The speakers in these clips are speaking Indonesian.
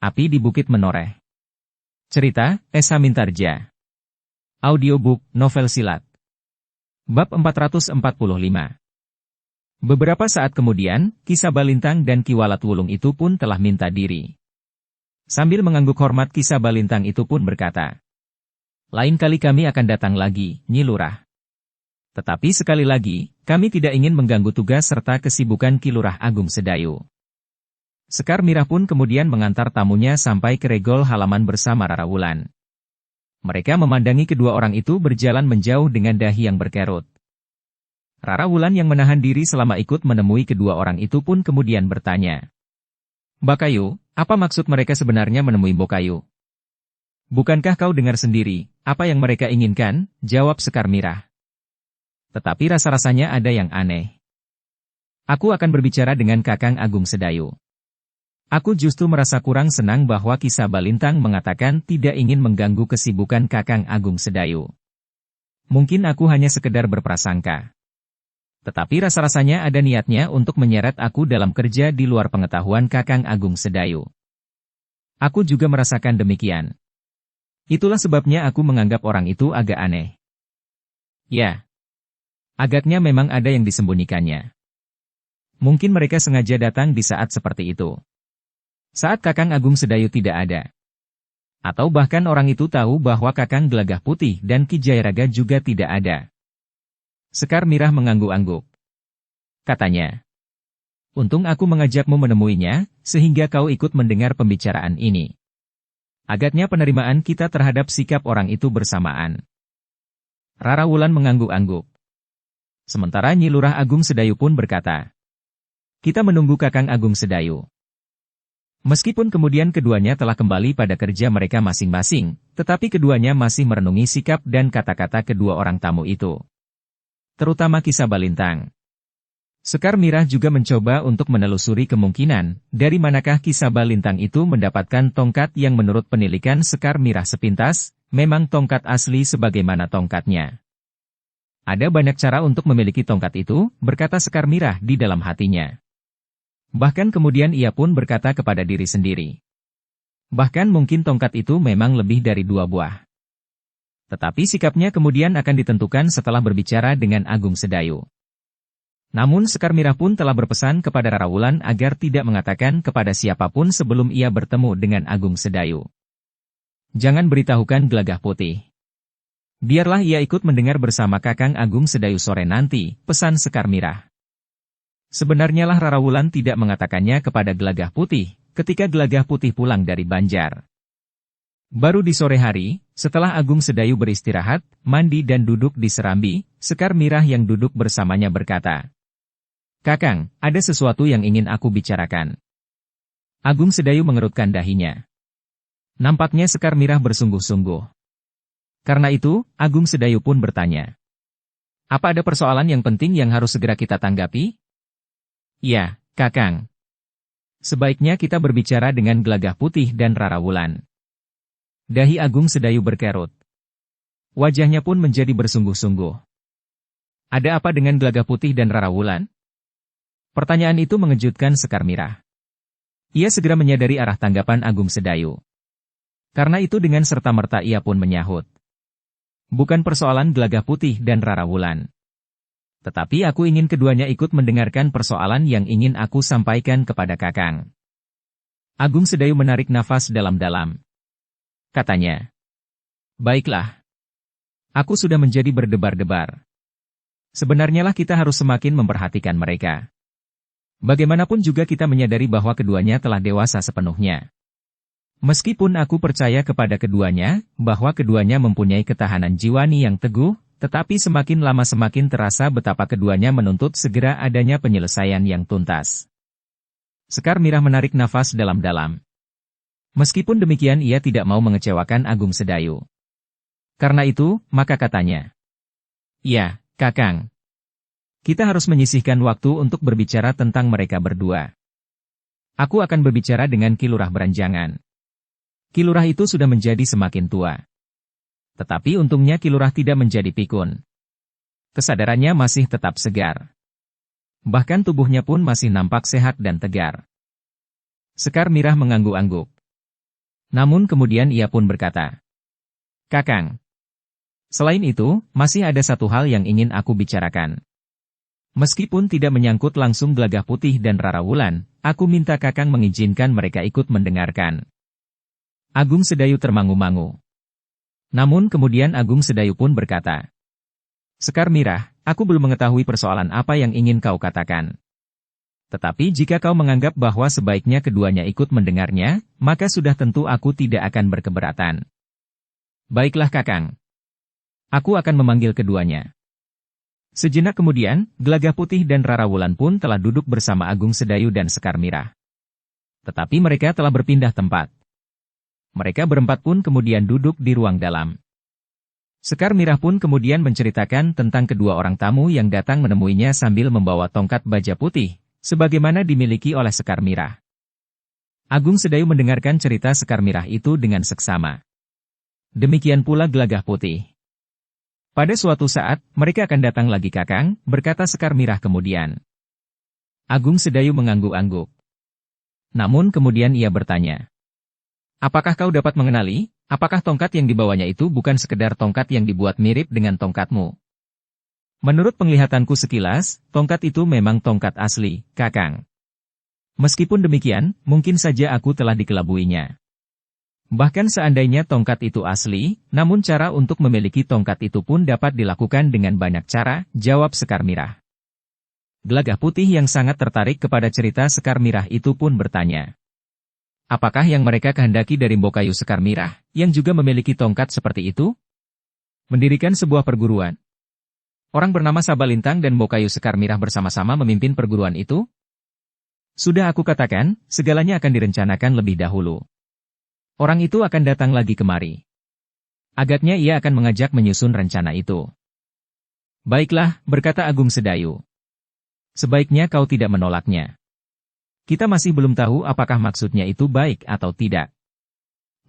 Api di Bukit Menoreh. Cerita, Esa Mintarja. Audiobook, novel silat. Bab 445. Beberapa saat kemudian, Ki Sabalintang dan Ki Walat Wulung itu pun telah minta diri. Sambil mengangguk hormat, Ki Sabalintang itu pun berkata, "Lain kali kami akan datang lagi, Nyi Lurah. Tetapi sekali lagi, kami tidak ingin mengganggu tugas serta kesibukan Ki Lurah Agung Sedayu." Sekar Mirah pun kemudian mengantar tamunya sampai ke regol halaman bersama Rara Wulan. Mereka memandangi kedua orang itu berjalan menjauh dengan dahi yang berkerut. Rara Wulan yang menahan diri selama ikut menemui kedua orang itu pun kemudian bertanya, "Bakayu, apa maksud mereka sebenarnya menemui Bokayu?" "Bukankah kau dengar sendiri, apa yang mereka inginkan?" jawab Sekar Mirah. "Tetapi rasa-rasanya ada yang aneh. Aku akan berbicara dengan Kakang Agung Sedayu. Aku justru merasa kurang senang bahwa Ki Sabalintang mengatakan tidak ingin mengganggu kesibukan Kakang Agung Sedayu. Mungkin aku hanya sekedar berprasangka. Tetapi rasa-rasanya ada niatnya untuk menyeret aku dalam kerja di luar pengetahuan Kakang Agung Sedayu. Aku juga merasakan demikian. Itulah sebabnya aku menganggap orang itu agak aneh. Ya, agaknya memang ada yang disembunyikannya. Mungkin mereka sengaja datang di saat seperti itu. Saat Kakang Agung Sedayu tidak ada. Atau bahkan orang itu tahu bahwa Kakang Gelagah Putih dan Ki Jayaraga juga tidak ada." Sekar Mirah mengangguk-angguk. Katanya, "Untung aku mengajakmu menemuinya, sehingga kau ikut mendengar pembicaraan ini. Agaknya penerimaan kita terhadap sikap orang itu bersamaan." Rara Wulan mengangguk-angguk. Sementara Nyi Lurah Agung Sedayu pun berkata, "Kita menunggu Kakang Agung Sedayu." Meskipun kemudian keduanya telah kembali pada kerja mereka masing-masing, tetapi keduanya masih merenungi sikap dan kata-kata kedua orang tamu itu. Terutama Ki Sabalintang. Sekar Mirah juga mencoba untuk menelusuri kemungkinan, dari manakah Ki Sabalintang itu mendapatkan tongkat yang menurut penilikan Sekar Mirah sepintas, memang tongkat asli sebagaimana tongkatnya. "Ada banyak cara untuk memiliki tongkat itu," berkata Sekar Mirah di dalam hatinya. Bahkan kemudian ia pun berkata kepada diri sendiri. Bahkan mungkin tongkat itu memang lebih dari 2 buah. Tetapi sikapnya kemudian akan ditentukan setelah berbicara dengan Agung Sedayu. Namun Sekar Mirah pun telah berpesan kepada Rara Wulan agar tidak mengatakan kepada siapapun sebelum ia bertemu dengan Agung Sedayu. "Jangan beritahukan Gelagah Putih. Biarlah ia ikut mendengar bersama Kakang Agung Sedayu sore nanti," pesan Sekar Mirah. Sebenarnya lah Rara Wulan tidak mengatakannya kepada Gelagah Putih, ketika Gelagah Putih pulang dari Banjar. Baru di sore hari, setelah Agung Sedayu beristirahat, mandi dan duduk di serambi, Sekar Mirah yang duduk bersamanya berkata, "Kakang, ada sesuatu yang ingin aku bicarakan." Agung Sedayu mengerutkan dahinya. Nampaknya Sekar Mirah bersungguh-sungguh. Karena itu, Agung Sedayu pun bertanya, "Apa ada persoalan yang penting yang harus segera kita tanggapi?" "Ya, Kakang. Sebaiknya kita berbicara dengan Gelagah Putih dan Rara Wulan." Dahi Agung Sedayu berkerut. Wajahnya pun menjadi bersungguh-sungguh. "Ada apa dengan Gelagah Putih dan Rara Wulan?" Pertanyaan itu mengejutkan Sekar Mirah. Ia segera menyadari arah tanggapan Agung Sedayu. Karena itu dengan serta-merta ia pun menyahut, "Bukan persoalan Gelagah Putih dan Rara Wulan. Tetapi aku ingin keduanya ikut mendengarkan persoalan yang ingin aku sampaikan kepada Kakang." Agung Sedayu menarik nafas dalam-dalam. Katanya, "Baiklah. Aku sudah menjadi berdebar-debar. Sebenarnya lah kita harus semakin memperhatikan mereka. Bagaimanapun juga kita menyadari bahwa keduanya telah dewasa sepenuhnya. Meskipun aku percaya kepada keduanya, bahwa keduanya mempunyai ketahanan jiwani yang teguh, tetapi semakin lama semakin terasa betapa keduanya menuntut segera adanya penyelesaian yang tuntas." Sekar Mirah menarik nafas dalam-dalam. Meskipun demikian ia tidak mau mengecewakan Agung Sedayu. Karena itu, maka katanya, "Ya, Kakang. Kita harus menyisihkan waktu untuk berbicara tentang mereka berdua. Aku akan berbicara dengan Ki Lurah Beranjangan. Ki Lurah itu sudah menjadi semakin tua. Tetapi untungnya Ki Lurah tidak menjadi pikun. Kesadarannya masih tetap segar. Bahkan tubuhnya pun masih nampak sehat dan tegar." Sekar Mirah mengangguk-angguk. Namun kemudian ia pun berkata, "Kakang, selain itu, masih ada satu hal yang ingin aku bicarakan. Meskipun tidak menyangkut langsung Gelagah Putih dan Rara Wulan, aku minta Kakang mengizinkan mereka ikut mendengarkan." Agung Sedayu termangu-mangu. Namun kemudian Agung Sedayu pun berkata, "Sekar Mirah, aku belum mengetahui persoalan apa yang ingin kau katakan. Tetapi jika kau menganggap bahwa sebaiknya keduanya ikut mendengarnya, maka sudah tentu aku tidak akan berkeberatan." "Baiklah Kakang. Aku akan memanggil keduanya." Sejenak kemudian, Gelagah Putih dan Rara Wulan pun telah duduk bersama Agung Sedayu dan Sekar Mirah. Tetapi mereka telah berpindah tempat. Mereka berempat pun kemudian duduk di ruang dalam. Sekar Mirah pun kemudian menceritakan tentang kedua orang tamu yang datang menemuinya sambil membawa tongkat baja putih, sebagaimana dimiliki oleh Sekar Mirah. Agung Sedayu mendengarkan cerita Sekar Mirah itu dengan seksama. Demikian pula Gelagah Putih. "Pada suatu saat, mereka akan datang lagi Kakang," berkata Sekar Mirah kemudian. Agung Sedayu mengangguk-angguk. Namun kemudian ia bertanya, "Apakah kau dapat mengenali, apakah tongkat yang dibawanya itu bukan sekedar tongkat yang dibuat mirip dengan tongkatmu?" "Menurut penglihatanku sekilas, tongkat itu memang tongkat asli, Kakang. Meskipun demikian, mungkin saja aku telah dikelabuinya. Bahkan seandainya tongkat itu asli, namun cara untuk memiliki tongkat itu pun dapat dilakukan dengan banyak cara," jawab Sekar Mirah. Gelagah Putih yang sangat tertarik kepada cerita Sekar Mirah itu pun bertanya, "Apakah yang mereka kehendaki dari Mbokayu Sekar Mirah, yang juga memiliki tongkat seperti itu? Mendirikan sebuah perguruan? Orang bernama Sabalintang dan Mbokayu Sekar Mirah bersama-sama memimpin perguruan itu?" "Sudah aku katakan, segalanya akan direncanakan lebih dahulu. Orang itu akan datang lagi kemari. Agaknya ia akan mengajak menyusun rencana itu." "Baiklah," berkata Agung Sedayu. "Sebaiknya kau tidak menolaknya. Kita masih belum tahu apakah maksudnya itu baik atau tidak.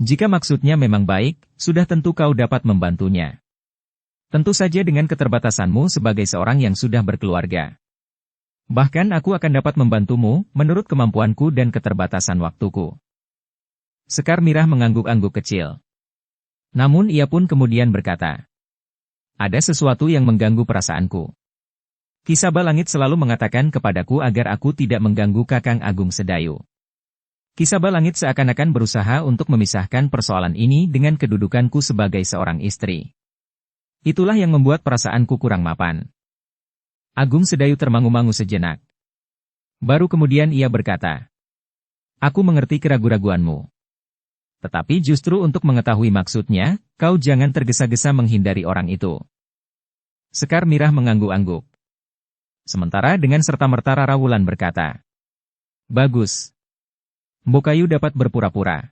Jika maksudnya memang baik, sudah tentu kau dapat membantunya. Tentu saja dengan keterbatasanmu sebagai seorang yang sudah berkeluarga. Bahkan aku akan dapat membantumu, menurut kemampuanku dan keterbatasan waktuku." Sekar Mirah mengangguk-angguk kecil. Namun ia pun kemudian berkata, "Ada sesuatu yang mengganggu perasaanku. Ki Sabalangit selalu mengatakan kepadaku agar aku tidak mengganggu Kakang Agung Sedayu. Ki Sabalangit seakan-akan berusaha untuk memisahkan persoalan ini dengan kedudukanku sebagai seorang istri. Itulah yang membuat perasaanku kurang mapan." Agung Sedayu termangu-mangu sejenak. Baru kemudian ia berkata, "Aku mengerti keraguan-raguanmu. Tetapi justru untuk mengetahui maksudnya, kau jangan tergesa-gesa menghindari orang itu." Sekar Mirah mengangguk-angguk. Sementara dengan serta-merta Rara Wulan berkata, "Bagus. Mbokayu dapat berpura-pura."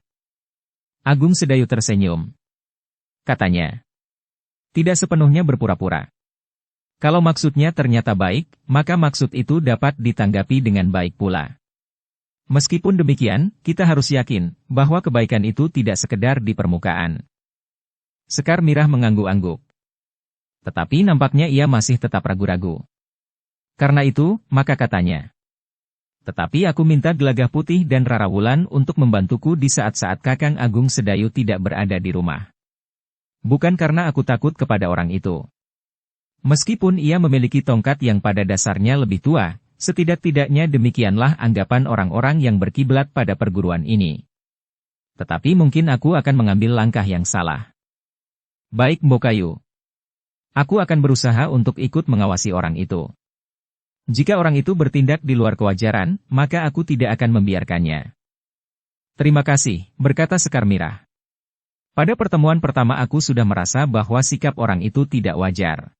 Agung Sedayu tersenyum. Katanya, "Tidak sepenuhnya berpura-pura. Kalau maksudnya ternyata baik, maka maksud itu dapat ditanggapi dengan baik pula. Meskipun demikian, kita harus yakin bahwa kebaikan itu tidak sekedar di permukaan." Sekar Mirah mengangguk-angguk. Tetapi nampaknya ia masih tetap ragu-ragu. Karena itu, maka katanya, "Tetapi aku minta Gelagah Putih dan Rara Wulan untuk membantuku di saat-saat Kakang Agung Sedayu tidak berada di rumah. Bukan karena aku takut kepada orang itu. Meskipun ia memiliki tongkat yang pada dasarnya lebih tua, setidak-tidaknya demikianlah anggapan orang-orang yang berkiblat pada perguruan ini. Tetapi mungkin aku akan mengambil langkah yang salah. Baik Mbokayu. Aku akan berusaha untuk ikut mengawasi orang itu. Jika orang itu bertindak di luar kewajaran, maka aku tidak akan membiarkannya." "Terima kasih," berkata Sekar Mirah. "Pada pertemuan pertama aku sudah merasa bahwa sikap orang itu tidak wajar."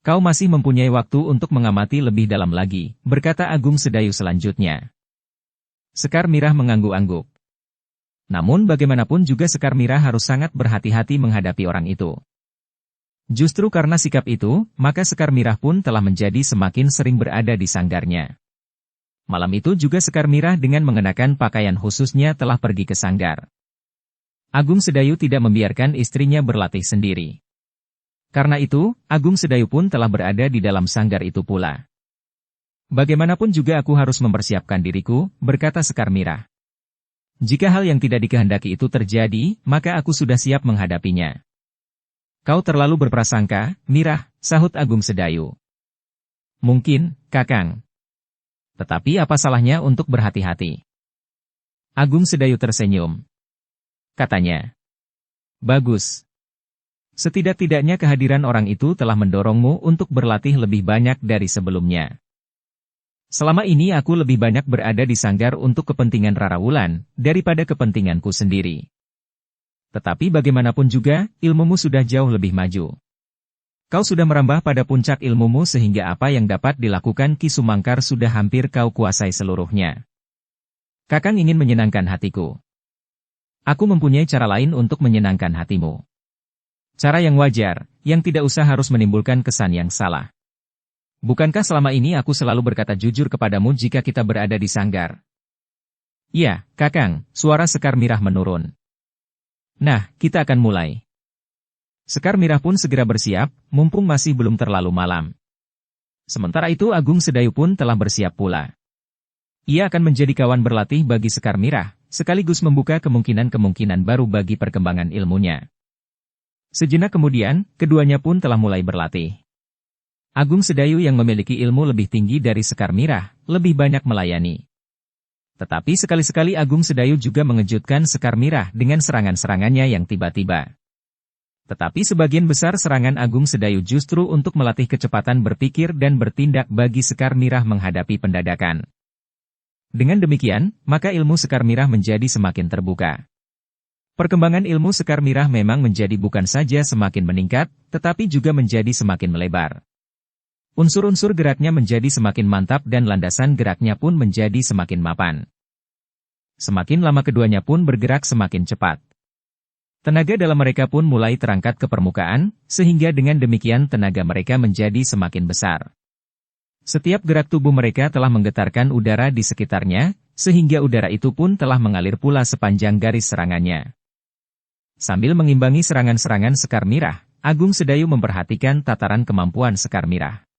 "Kau masih mempunyai waktu untuk mengamati lebih dalam lagi," berkata Agung Sedayu selanjutnya. Sekar Mirah mengangguk-angguk. Namun bagaimanapun juga Sekar Mirah harus sangat berhati-hati menghadapi orang itu. Justru karena sikap itu, maka Sekar Mirah pun telah menjadi semakin sering berada di sanggarnya. Malam itu juga Sekar Mirah dengan mengenakan pakaian khususnya telah pergi ke sanggar. Agung Sedayu tidak membiarkan istrinya berlatih sendiri. Karena itu, Agung Sedayu pun telah berada di dalam sanggar itu pula. "Bagaimanapun juga aku harus mempersiapkan diriku," berkata Sekar Mirah. Jika hal yang tidak dikehendaki itu terjadi, maka aku sudah siap menghadapinya. Kau terlalu berprasangka, Mirah, sahut Agung Sedayu. Mungkin, Kakang. Tetapi apa salahnya untuk berhati-hati? Agung Sedayu tersenyum. Katanya. Bagus. Setidak-tidaknya kehadiran orang itu telah mendorongmu untuk berlatih lebih banyak dari sebelumnya. Selama ini aku lebih banyak berada di sanggar untuk kepentingan Rara Wulan, daripada kepentinganku sendiri. Tetapi bagaimanapun juga, ilmumu sudah jauh lebih maju. Kau sudah merambah pada puncak ilmumu sehingga apa yang dapat dilakukan Ki Sumangkar sudah hampir kau kuasai seluruhnya. Kakang ingin menyenangkan hatiku. Aku mempunyai cara lain untuk menyenangkan hatimu. Cara yang wajar, yang tidak usah harus menimbulkan kesan yang salah. Bukankah selama ini aku selalu berkata jujur kepadamu jika kita berada di sanggar? Ya, Kakang, suara Sekar Mirah menurun. Nah, kita akan mulai. Sekar Mirah pun segera bersiap, mumpung masih belum terlalu malam. Sementara itu Agung Sedayu pun telah bersiap pula. Ia akan menjadi kawan berlatih bagi Sekar Mirah, sekaligus membuka kemungkinan-kemungkinan baru bagi perkembangan ilmunya. Sejenak kemudian, keduanya pun telah mulai berlatih. Agung Sedayu yang memiliki ilmu lebih tinggi dari Sekar Mirah, lebih banyak melayani. Tetapi sekali-sekali Agung Sedayu juga mengejutkan Sekar Mirah dengan serangan-serangannya yang tiba-tiba. Tetapi sebagian besar serangan Agung Sedayu justru untuk melatih kecepatan berpikir dan bertindak bagi Sekar Mirah menghadapi pendadakan. Dengan demikian, maka ilmu Sekar Mirah menjadi semakin terbuka. Perkembangan ilmu Sekar Mirah memang menjadi bukan saja semakin meningkat, tetapi juga menjadi semakin melebar. Unsur-unsur geraknya menjadi semakin mantap dan landasan geraknya pun menjadi semakin mapan. Semakin lama keduanya pun bergerak semakin cepat. Tenaga dalam mereka pun mulai terangkat ke permukaan, sehingga dengan demikian tenaga mereka menjadi semakin besar. Setiap gerak tubuh mereka telah menggetarkan udara di sekitarnya, sehingga udara itu pun telah mengalir pula sepanjang garis serangannya. Sambil mengimbangi serangan-serangan Sekar Mirah, Agung Sedayu memperhatikan tataran kemampuan Sekar Mirah.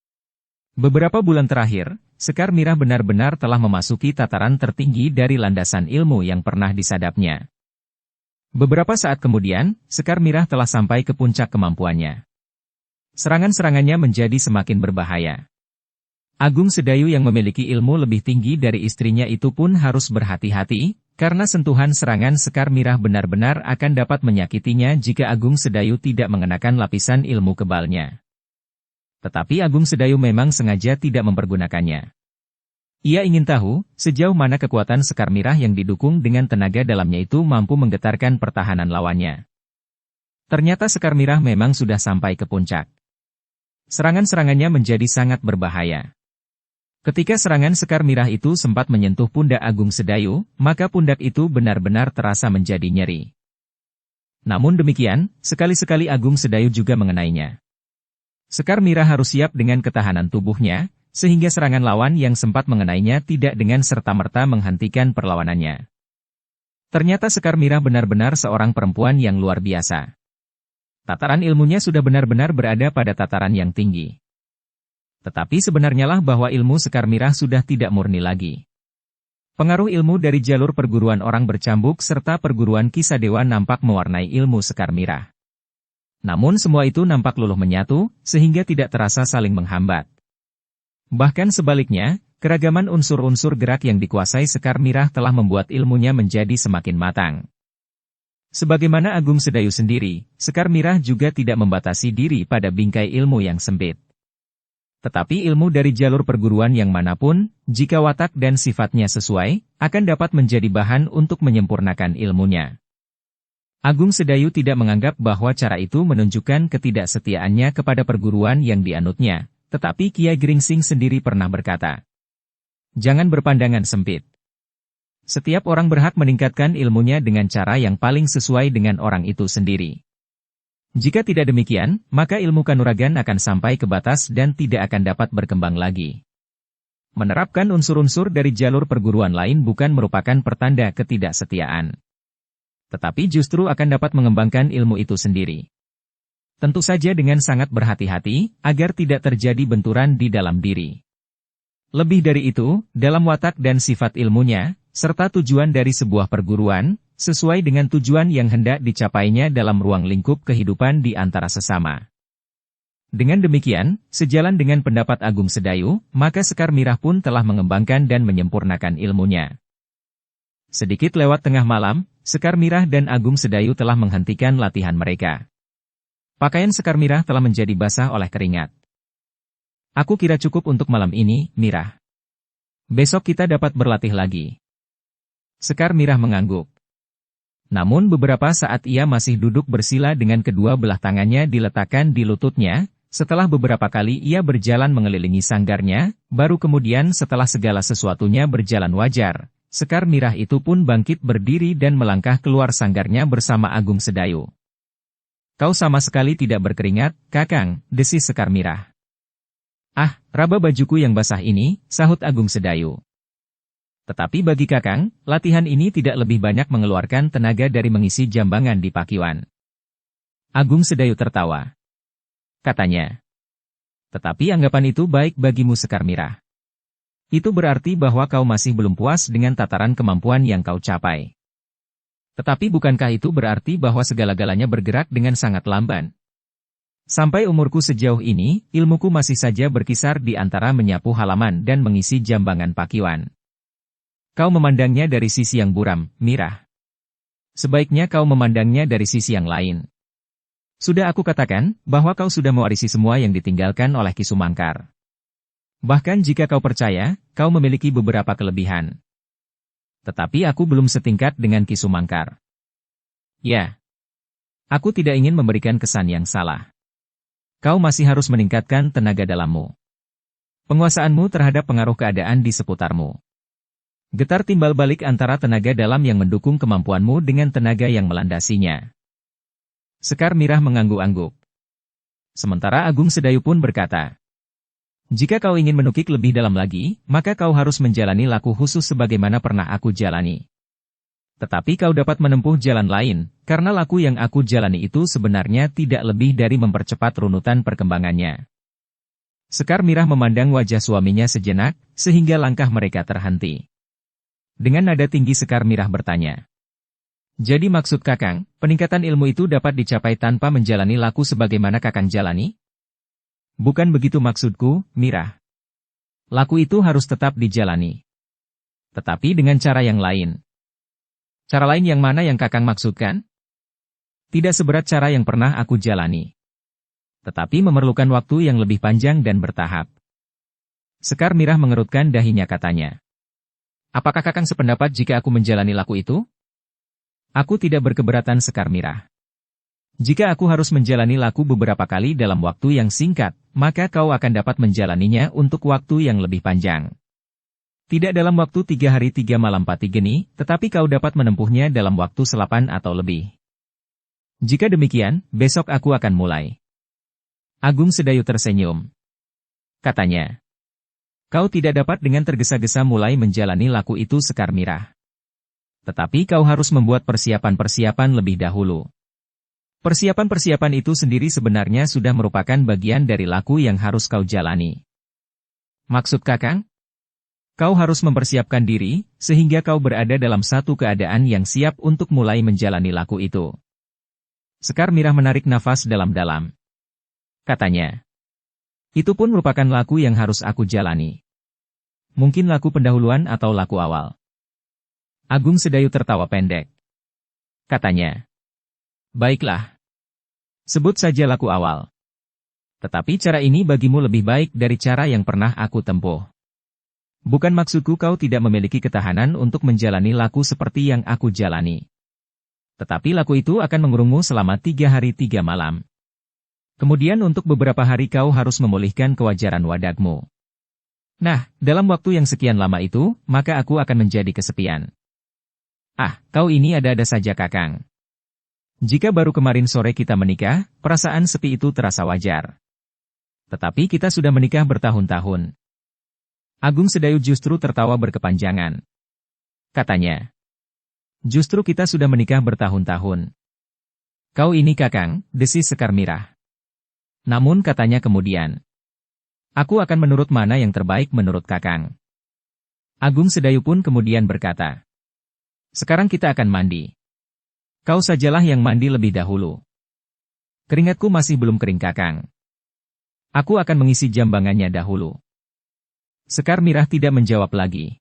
Beberapa bulan terakhir, Sekar Mirah benar-benar telah memasuki tataran tertinggi dari landasan ilmu yang pernah disadapnya. Beberapa saat kemudian, Sekar Mirah telah sampai ke puncak kemampuannya. Serangan-serangannya menjadi semakin berbahaya. Agung Sedayu yang memiliki ilmu lebih tinggi dari istrinya itu pun harus berhati-hati, karena sentuhan serangan Sekar Mirah benar-benar akan dapat menyakitinya jika Agung Sedayu tidak mengenakan lapisan ilmu kebalnya. Tetapi Agung Sedayu memang sengaja tidak mempergunakannya. Ia ingin tahu, sejauh mana kekuatan Sekar Mirah yang didukung dengan tenaga dalamnya itu mampu menggetarkan pertahanan lawannya. Ternyata Sekar Mirah memang sudah sampai ke puncak. Serangan-serangannya menjadi sangat berbahaya. Ketika serangan Sekar Mirah itu sempat menyentuh pundak Agung Sedayu, maka pundak itu benar-benar terasa menjadi nyeri. Namun demikian, sekali-sekali Agung Sedayu juga mengenainya. Sekar Mirah harus siap dengan ketahanan tubuhnya, sehingga serangan lawan yang sempat mengenainya tidak dengan serta-merta menghentikan perlawanannya. Ternyata Sekar Mirah benar-benar seorang perempuan yang luar biasa. Tataran ilmunya sudah benar-benar berada pada tataran yang tinggi. Tetapi sebenarnya lah bahwa ilmu Sekar Mirah sudah tidak murni lagi. Pengaruh ilmu dari jalur perguruan orang bercambuk serta perguruan Kisah Dewa nampak mewarnai ilmu Sekar Mirah. Namun semua itu nampak luluh menyatu, sehingga tidak terasa saling menghambat. Bahkan sebaliknya, keragaman unsur-unsur gerak yang dikuasai Sekar Mirah telah membuat ilmunya menjadi semakin matang. Sebagaimana Agung Sedayu sendiri, Sekar Mirah juga tidak membatasi diri pada bingkai ilmu yang sempit. Tetapi ilmu dari jalur perguruan yang manapun, jika watak dan sifatnya sesuai, akan dapat menjadi bahan untuk menyempurnakan ilmunya. Agung Sedayu tidak menganggap bahwa cara itu menunjukkan ketidaksetiaannya kepada perguruan yang dianutnya, tetapi Kiai Gringsing sendiri pernah berkata, "Jangan berpandangan sempit. Setiap orang berhak meningkatkan ilmunya dengan cara yang paling sesuai dengan orang itu sendiri. Jika tidak demikian, maka ilmu kanuragan akan sampai ke batas dan tidak akan dapat berkembang lagi." Menerapkan unsur-unsur dari jalur perguruan lain bukan merupakan pertanda ketidaksetiaan, tetapi justru akan dapat mengembangkan ilmu itu sendiri. Tentu saja dengan sangat berhati-hati, agar tidak terjadi benturan di dalam diri. Lebih dari itu, dalam watak dan sifat ilmunya, serta tujuan dari sebuah perguruan, sesuai dengan tujuan yang hendak dicapainya dalam ruang lingkup kehidupan di antara sesama. Dengan demikian, sejalan dengan pendapat Agung Sedayu, maka Sekar Mirah pun telah mengembangkan dan menyempurnakan ilmunya. Sedikit lewat tengah malam, Sekar Mirah dan Agung Sedayu telah menghentikan latihan mereka. Pakaian Sekar Mirah telah menjadi basah oleh keringat. Aku kira cukup untuk malam ini, Mirah. Besok kita dapat berlatih lagi. Sekar Mirah mengangguk. Namun beberapa saat ia masih duduk bersila dengan kedua belah tangannya diletakkan di lututnya. Setelah beberapa kali ia berjalan mengelilingi sanggarnya, baru kemudian setelah segala sesuatunya berjalan wajar, Sekar Mirah itu pun bangkit berdiri dan melangkah keluar sanggarnya bersama Agung Sedayu. Kau sama sekali tidak berkeringat, Kakang, desis Sekar Mirah. Ah, raba bajuku yang basah ini, sahut Agung Sedayu. Tetapi bagi Kakang, latihan ini tidak lebih banyak mengeluarkan tenaga dari mengisi jambangan di pakiwan. Agung Sedayu tertawa. Katanya. Tetapi anggapan itu baik bagimu Sekar Mirah. Itu berarti bahwa kau masih belum puas dengan tataran kemampuan yang kau capai. Tetapi bukankah itu berarti bahwa segala-galanya bergerak dengan sangat lamban? Sampai umurku sejauh ini, ilmuku masih saja berkisar di antara menyapu halaman dan mengisi jambangan pakiwan. Kau memandangnya dari sisi yang buram, Mirah. Sebaiknya kau memandangnya dari sisi yang lain. Sudah aku katakan, bahwa kau sudah mewarisi semua yang ditinggalkan oleh Ki Sumangkar. Bahkan jika kau percaya, kau memiliki beberapa kelebihan. Tetapi aku belum setingkat dengan Ki Sumangkar. Ya. Aku tidak ingin memberikan kesan yang salah. Kau masih harus meningkatkan tenaga dalammu. Penguasaanmu terhadap pengaruh keadaan di seputarmu. Getar timbal balik antara tenaga dalam yang mendukung kemampuanmu dengan tenaga yang melandasinya. Sekar Mirah mengangguk-angguk. Sementara Agung Sedayu pun berkata, jika kau ingin menukik lebih dalam lagi, maka kau harus menjalani laku khusus sebagaimana pernah aku jalani. Tetapi kau dapat menempuh jalan lain, karena laku yang aku jalani itu sebenarnya tidak lebih dari mempercepat runutan perkembangannya. Sekar Mirah memandang wajah suaminya sejenak, sehingga langkah mereka terhenti. Dengan nada tinggi Sekar Mirah bertanya. Jadi maksud Kakang, peningkatan ilmu itu dapat dicapai tanpa menjalani laku sebagaimana Kakang jalani? Bukan begitu maksudku, Mirah. Laku itu harus tetap dijalani. Tetapi dengan cara yang lain. Cara lain yang mana yang Kakang maksudkan? Tidak seberat cara yang pernah aku jalani. Tetapi memerlukan waktu yang lebih panjang dan bertahap. Sekar Mirah mengerutkan dahinya katanya. Apakah Kakang sependapat jika aku menjalani laku itu? Aku tidak berkeberatan Sekar Mirah. Jika aku harus menjalani laku beberapa kali dalam waktu yang singkat, maka kau akan dapat menjalaninya untuk waktu yang lebih panjang. Tidak dalam waktu 3 hari 3 malam pati geni, tetapi kau dapat menempuhnya dalam waktu 8 atau lebih. Jika demikian, besok aku akan mulai. Agung Sedayu tersenyum. Katanya. Kau tidak dapat dengan tergesa-gesa mulai menjalani laku itu Sekar Mirah. Tetapi kau harus membuat persiapan-persiapan lebih dahulu. Persiapan-persiapan itu sendiri sebenarnya sudah merupakan bagian dari laku yang harus kau jalani. Maksud Kakang? Kau harus mempersiapkan diri, sehingga kau berada dalam satu keadaan yang siap untuk mulai menjalani laku itu. Sekar Mirah menarik nafas dalam-dalam. Katanya. Itu pun merupakan laku yang harus aku jalani. Mungkin laku pendahuluan atau laku awal. Agung Sedayu tertawa pendek. Katanya. Baiklah. Sebut saja laku awal. Tetapi cara ini bagimu lebih baik dari cara yang pernah aku tempuh. Bukan maksudku kau tidak memiliki ketahanan untuk menjalani laku seperti yang aku jalani. Tetapi laku itu akan mengurungmu selama 3 hari 3 malam. Kemudian untuk beberapa hari kau harus memulihkan kewajaran wadakmu. Nah, dalam waktu yang sekian lama itu, maka aku akan menjadi kesepian. Ah, kau ini ada-ada saja Kakang. Jika baru kemarin sore kita menikah, perasaan sepi itu terasa wajar. Tetapi kita sudah menikah bertahun-tahun. Agung Sedayu justru tertawa berkepanjangan. Katanya. Justru kita sudah menikah bertahun-tahun. Kau ini Kakang, desis Sekar Mirah. Namun katanya kemudian. Aku akan menurut mana yang terbaik menurut Kakang. Agung Sedayu pun kemudian berkata. Sekarang kita akan mandi. Kau sajalah yang mandi lebih dahulu. Keringatku masih belum kering Kakang. Aku akan mengisi jambangannya dahulu. Sekar Mirah tidak menjawab lagi.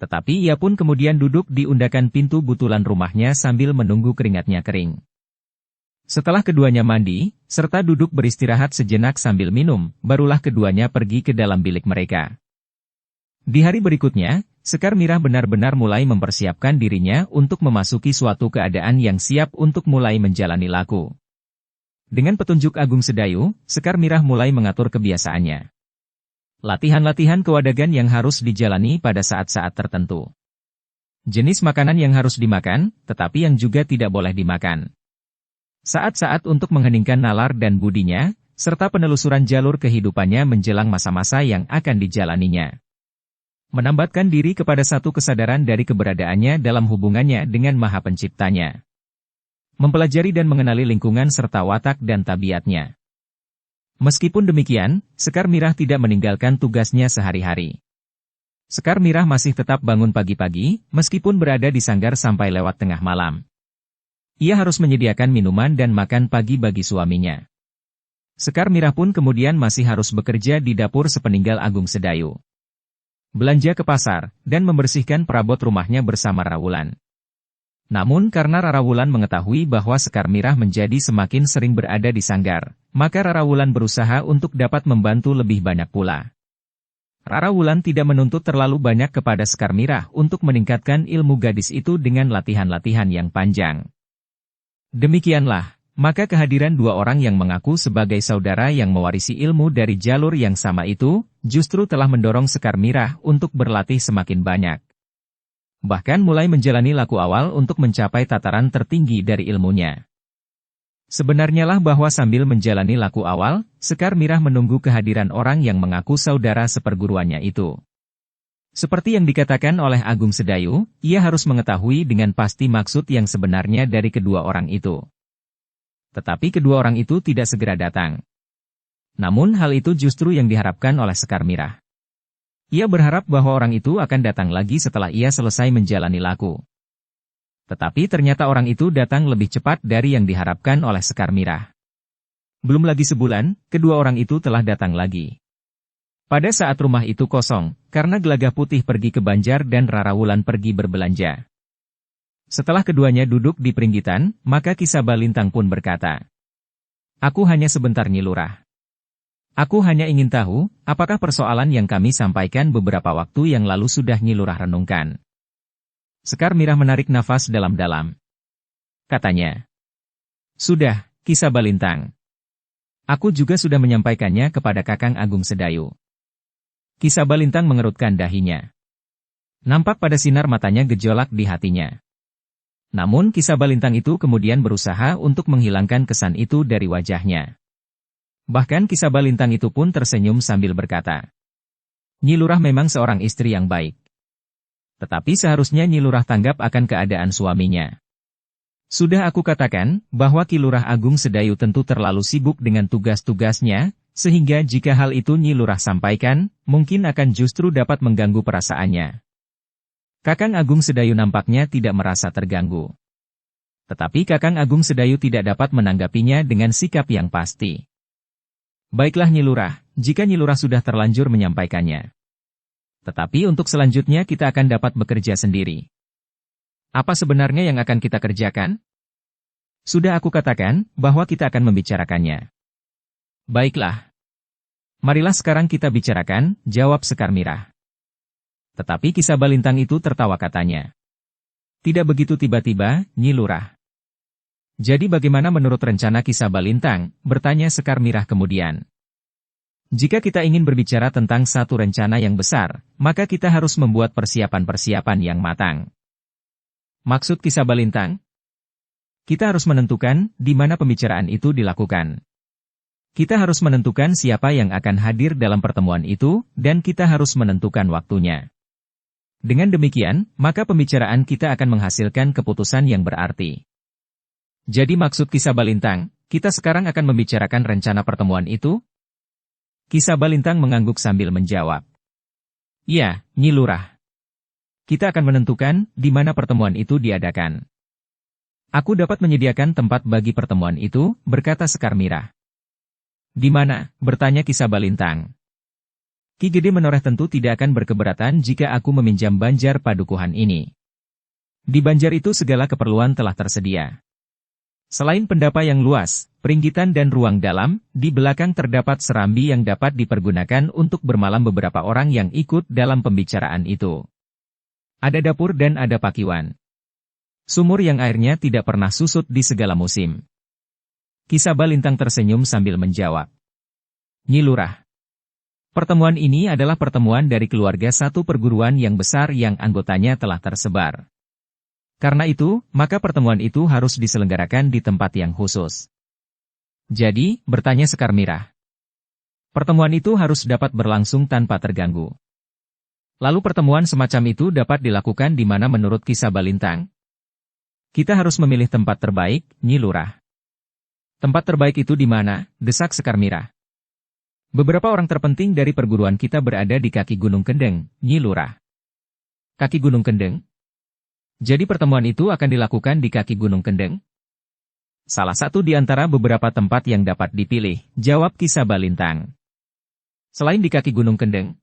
Tetapi ia pun kemudian duduk di undakan pintu butulan rumahnya sambil menunggu keringatnya kering. Setelah keduanya mandi, serta duduk beristirahat sejenak sambil minum, barulah keduanya pergi ke dalam bilik mereka. Di hari berikutnya, Sekar Mirah benar-benar mulai mempersiapkan dirinya untuk memasuki suatu keadaan yang siap untuk mulai menjalani laku. Dengan petunjuk Agung Sedayu, Sekar Mirah mulai mengatur kebiasaannya. Latihan-latihan kewadagan yang harus dijalani pada saat-saat tertentu. Jenis makanan yang harus dimakan, tetapi yang juga tidak boleh dimakan. Saat-saat untuk mengheningkan nalar dan budinya, serta penelusuran jalur kehidupannya menjelang masa-masa yang akan dijalaninya. Menambatkan diri kepada satu kesadaran dari keberadaannya dalam hubungannya dengan Maha Penciptanya. Mempelajari dan mengenali lingkungan serta watak dan tabiatnya. Meskipun demikian, Sekar Mirah tidak meninggalkan tugasnya sehari-hari. Sekar Mirah masih tetap bangun pagi-pagi, meskipun berada di sanggar sampai lewat tengah malam. Ia harus menyediakan minuman dan makan pagi bagi suaminya. Sekar Mirah pun kemudian masih harus bekerja di dapur sepeninggal Agung Sedayu. Belanja ke pasar, dan membersihkan perabot rumahnya bersama Rarawulan. Namun karena Rarawulan mengetahui bahwa Sekar Mirah menjadi semakin sering berada di sanggar, maka Rarawulan berusaha untuk dapat membantu lebih banyak pula. Rarawulan tidak menuntut terlalu banyak kepada Sekar Mirah untuk meningkatkan ilmu gadis itu dengan latihan-latihan yang panjang. Demikianlah, maka kehadiran dua orang yang mengaku sebagai saudara yang mewarisi ilmu dari jalur yang sama itu, justru telah mendorong Sekar Mirah untuk berlatih semakin banyak. Bahkan mulai menjalani laku awal untuk mencapai tataran tertinggi dari ilmunya. Sebenarnya lah bahwa sambil menjalani laku awal, Sekar Mirah menunggu kehadiran orang yang mengaku saudara seperguruannya itu. Seperti yang dikatakan oleh Agung Sedayu, ia harus mengetahui dengan pasti maksud yang sebenarnya dari kedua orang itu. Tetapi kedua orang itu tidak segera datang. Namun hal itu justru yang diharapkan oleh Sekar Mirah. Ia berharap bahwa orang itu akan datang lagi setelah ia selesai menjalani laku. Tetapi ternyata orang itu datang lebih cepat dari yang diharapkan oleh Sekar Mirah. Belum lagi sebulan, kedua orang itu telah datang lagi. Pada saat rumah itu kosong, karena Gelagah Putih pergi ke Banjar dan Rarawulan pergi berbelanja. Setelah keduanya duduk di peringgitan, maka Ki Sabalintang pun berkata, "Aku hanya sebentar Nyi Lurah. Aku hanya ingin tahu, apakah persoalan yang kami sampaikan beberapa waktu yang lalu sudah Nyi Lurah renungkan?" Sekar Mirah menarik nafas dalam-dalam. Katanya, "Sudah, Ki Sabalintang. Aku juga sudah menyampaikannya kepada Kakang Agung Sedayu." Ki Sabalintang mengerutkan dahinya. Nampak pada sinar matanya gejolak di hatinya. Namun Ki Sabalintang itu kemudian berusaha untuk menghilangkan kesan itu dari wajahnya. Bahkan Ki Sabalintang itu pun tersenyum sambil berkata, "Nyi Lurah memang seorang istri yang baik. Tetapi seharusnya Nyi Lurah tanggap akan keadaan suaminya. Sudah aku katakan, bahwa Ki Lurah Agung Sedayu tentu terlalu sibuk dengan tugas-tugasnya, sehingga jika hal itu Nyi Lurah sampaikan, mungkin akan justru dapat mengganggu perasaannya." Kakang Agung Sedayu nampaknya tidak merasa terganggu. Tetapi Kakang Agung Sedayu tidak dapat menanggapinya dengan sikap yang pasti. "Baiklah Nyi Lurah, jika Nyi Lurah sudah terlanjur menyampaikannya. Tetapi untuk selanjutnya kita akan dapat bekerja sendiri. Apa sebenarnya yang akan kita kerjakan?" "Sudah aku katakan, bahwa kita akan membicarakannya." "Baiklah. Marilah sekarang kita bicarakan," jawab Sekar Mirah. Tetapi Ki Sabalintang itu tertawa katanya, "Tidak begitu tiba-tiba, Nyi Lurah." "Jadi bagaimana menurut rencana Ki Sabalintang?" bertanya Sekar Mirah kemudian. "Jika kita ingin berbicara tentang satu rencana yang besar, maka kita harus membuat persiapan-persiapan yang matang." "Maksud Ki Sabalintang?" "Kita harus menentukan di mana pembicaraan itu dilakukan. Kita harus menentukan siapa yang akan hadir dalam pertemuan itu, dan kita harus menentukan waktunya. Dengan demikian, maka pembicaraan kita akan menghasilkan keputusan yang berarti." "Jadi maksud Ki Sabalintang, kita sekarang akan membicarakan rencana pertemuan itu?" Ki Sabalintang mengangguk sambil menjawab, "Ya, Nyi Lurah. Kita akan menentukan di mana pertemuan itu diadakan. Aku dapat menyediakan tempat bagi pertemuan itu, berkata Sekar Mirah. Di mana? Bertanya Ki Sabalintang. Ki Gede Menoreh tentu tidak akan berkeberatan jika aku meminjam Banjar Padukuhan ini. Di Banjar itu segala keperluan telah tersedia. Selain pendapa yang luas, peringgitan dan ruang dalam, di belakang terdapat serambi yang dapat dipergunakan untuk bermalam beberapa orang yang ikut dalam pembicaraan itu. Ada dapur dan ada pakiwan. Sumur yang airnya tidak pernah susut di segala musim. Ki Sabalintang tersenyum sambil menjawab. Nyi Lurah. Pertemuan ini adalah pertemuan dari keluarga satu perguruan yang besar yang anggotanya telah tersebar. Karena itu, maka pertemuan itu harus diselenggarakan di tempat yang khusus. Jadi, bertanya Sekar Mirah. Pertemuan itu harus dapat berlangsung tanpa terganggu. Lalu pertemuan semacam itu dapat dilakukan di mana menurut Ki Sabalintang? Kita harus memilih tempat terbaik, Nyi Lurah. Tempat terbaik itu di mana? Desak Sekar Mirah. Beberapa orang terpenting dari perguruan kita berada di kaki Gunung Kendeng, Nyi Lurah. Kaki Gunung Kendeng? Jadi pertemuan itu akan dilakukan di kaki Gunung Kendeng? Salah satu di antara beberapa tempat yang dapat dipilih, jawab Ki Sabalintang. Selain di kaki Gunung Kendeng?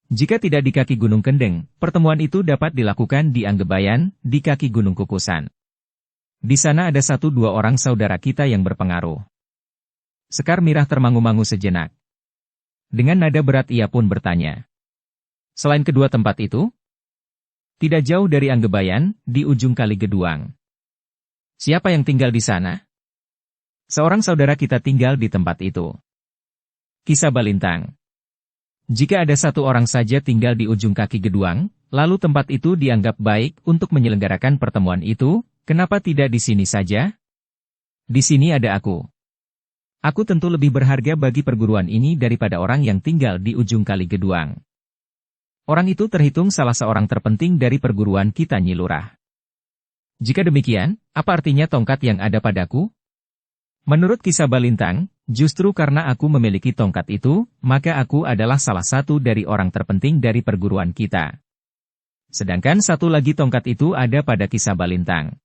Jika tidak di kaki Gunung Kendeng, pertemuan itu dapat dilakukan di Anggebayan, di kaki Gunung Kukusan. Di sana ada 1-2 orang saudara kita yang berpengaruh. Sekar Mirah termangu-mangu sejenak. Dengan nada berat ia pun bertanya. Selain kedua tempat itu? Tidak jauh dari Anggebayan, di ujung Kali Geduang. Siapa yang tinggal di sana? Seorang saudara kita tinggal di tempat itu. Ki Sabalintang. Jika ada 1 orang saja tinggal di ujung kaki Geduang, lalu tempat itu dianggap baik untuk menyelenggarakan pertemuan itu, kenapa tidak di sini saja? Di sini ada aku. Aku tentu lebih berharga bagi perguruan ini daripada orang yang tinggal di ujung Kali Geduang. Orang itu terhitung salah seorang terpenting dari perguruan kita, Nyi Lurah. Jika demikian, apa artinya tongkat yang ada padaku? Menurut Ki Sabalintang, justru karena aku memiliki tongkat itu, maka aku adalah salah satu dari orang terpenting dari perguruan kita. Sedangkan satu lagi tongkat itu ada pada Ki Sabalintang.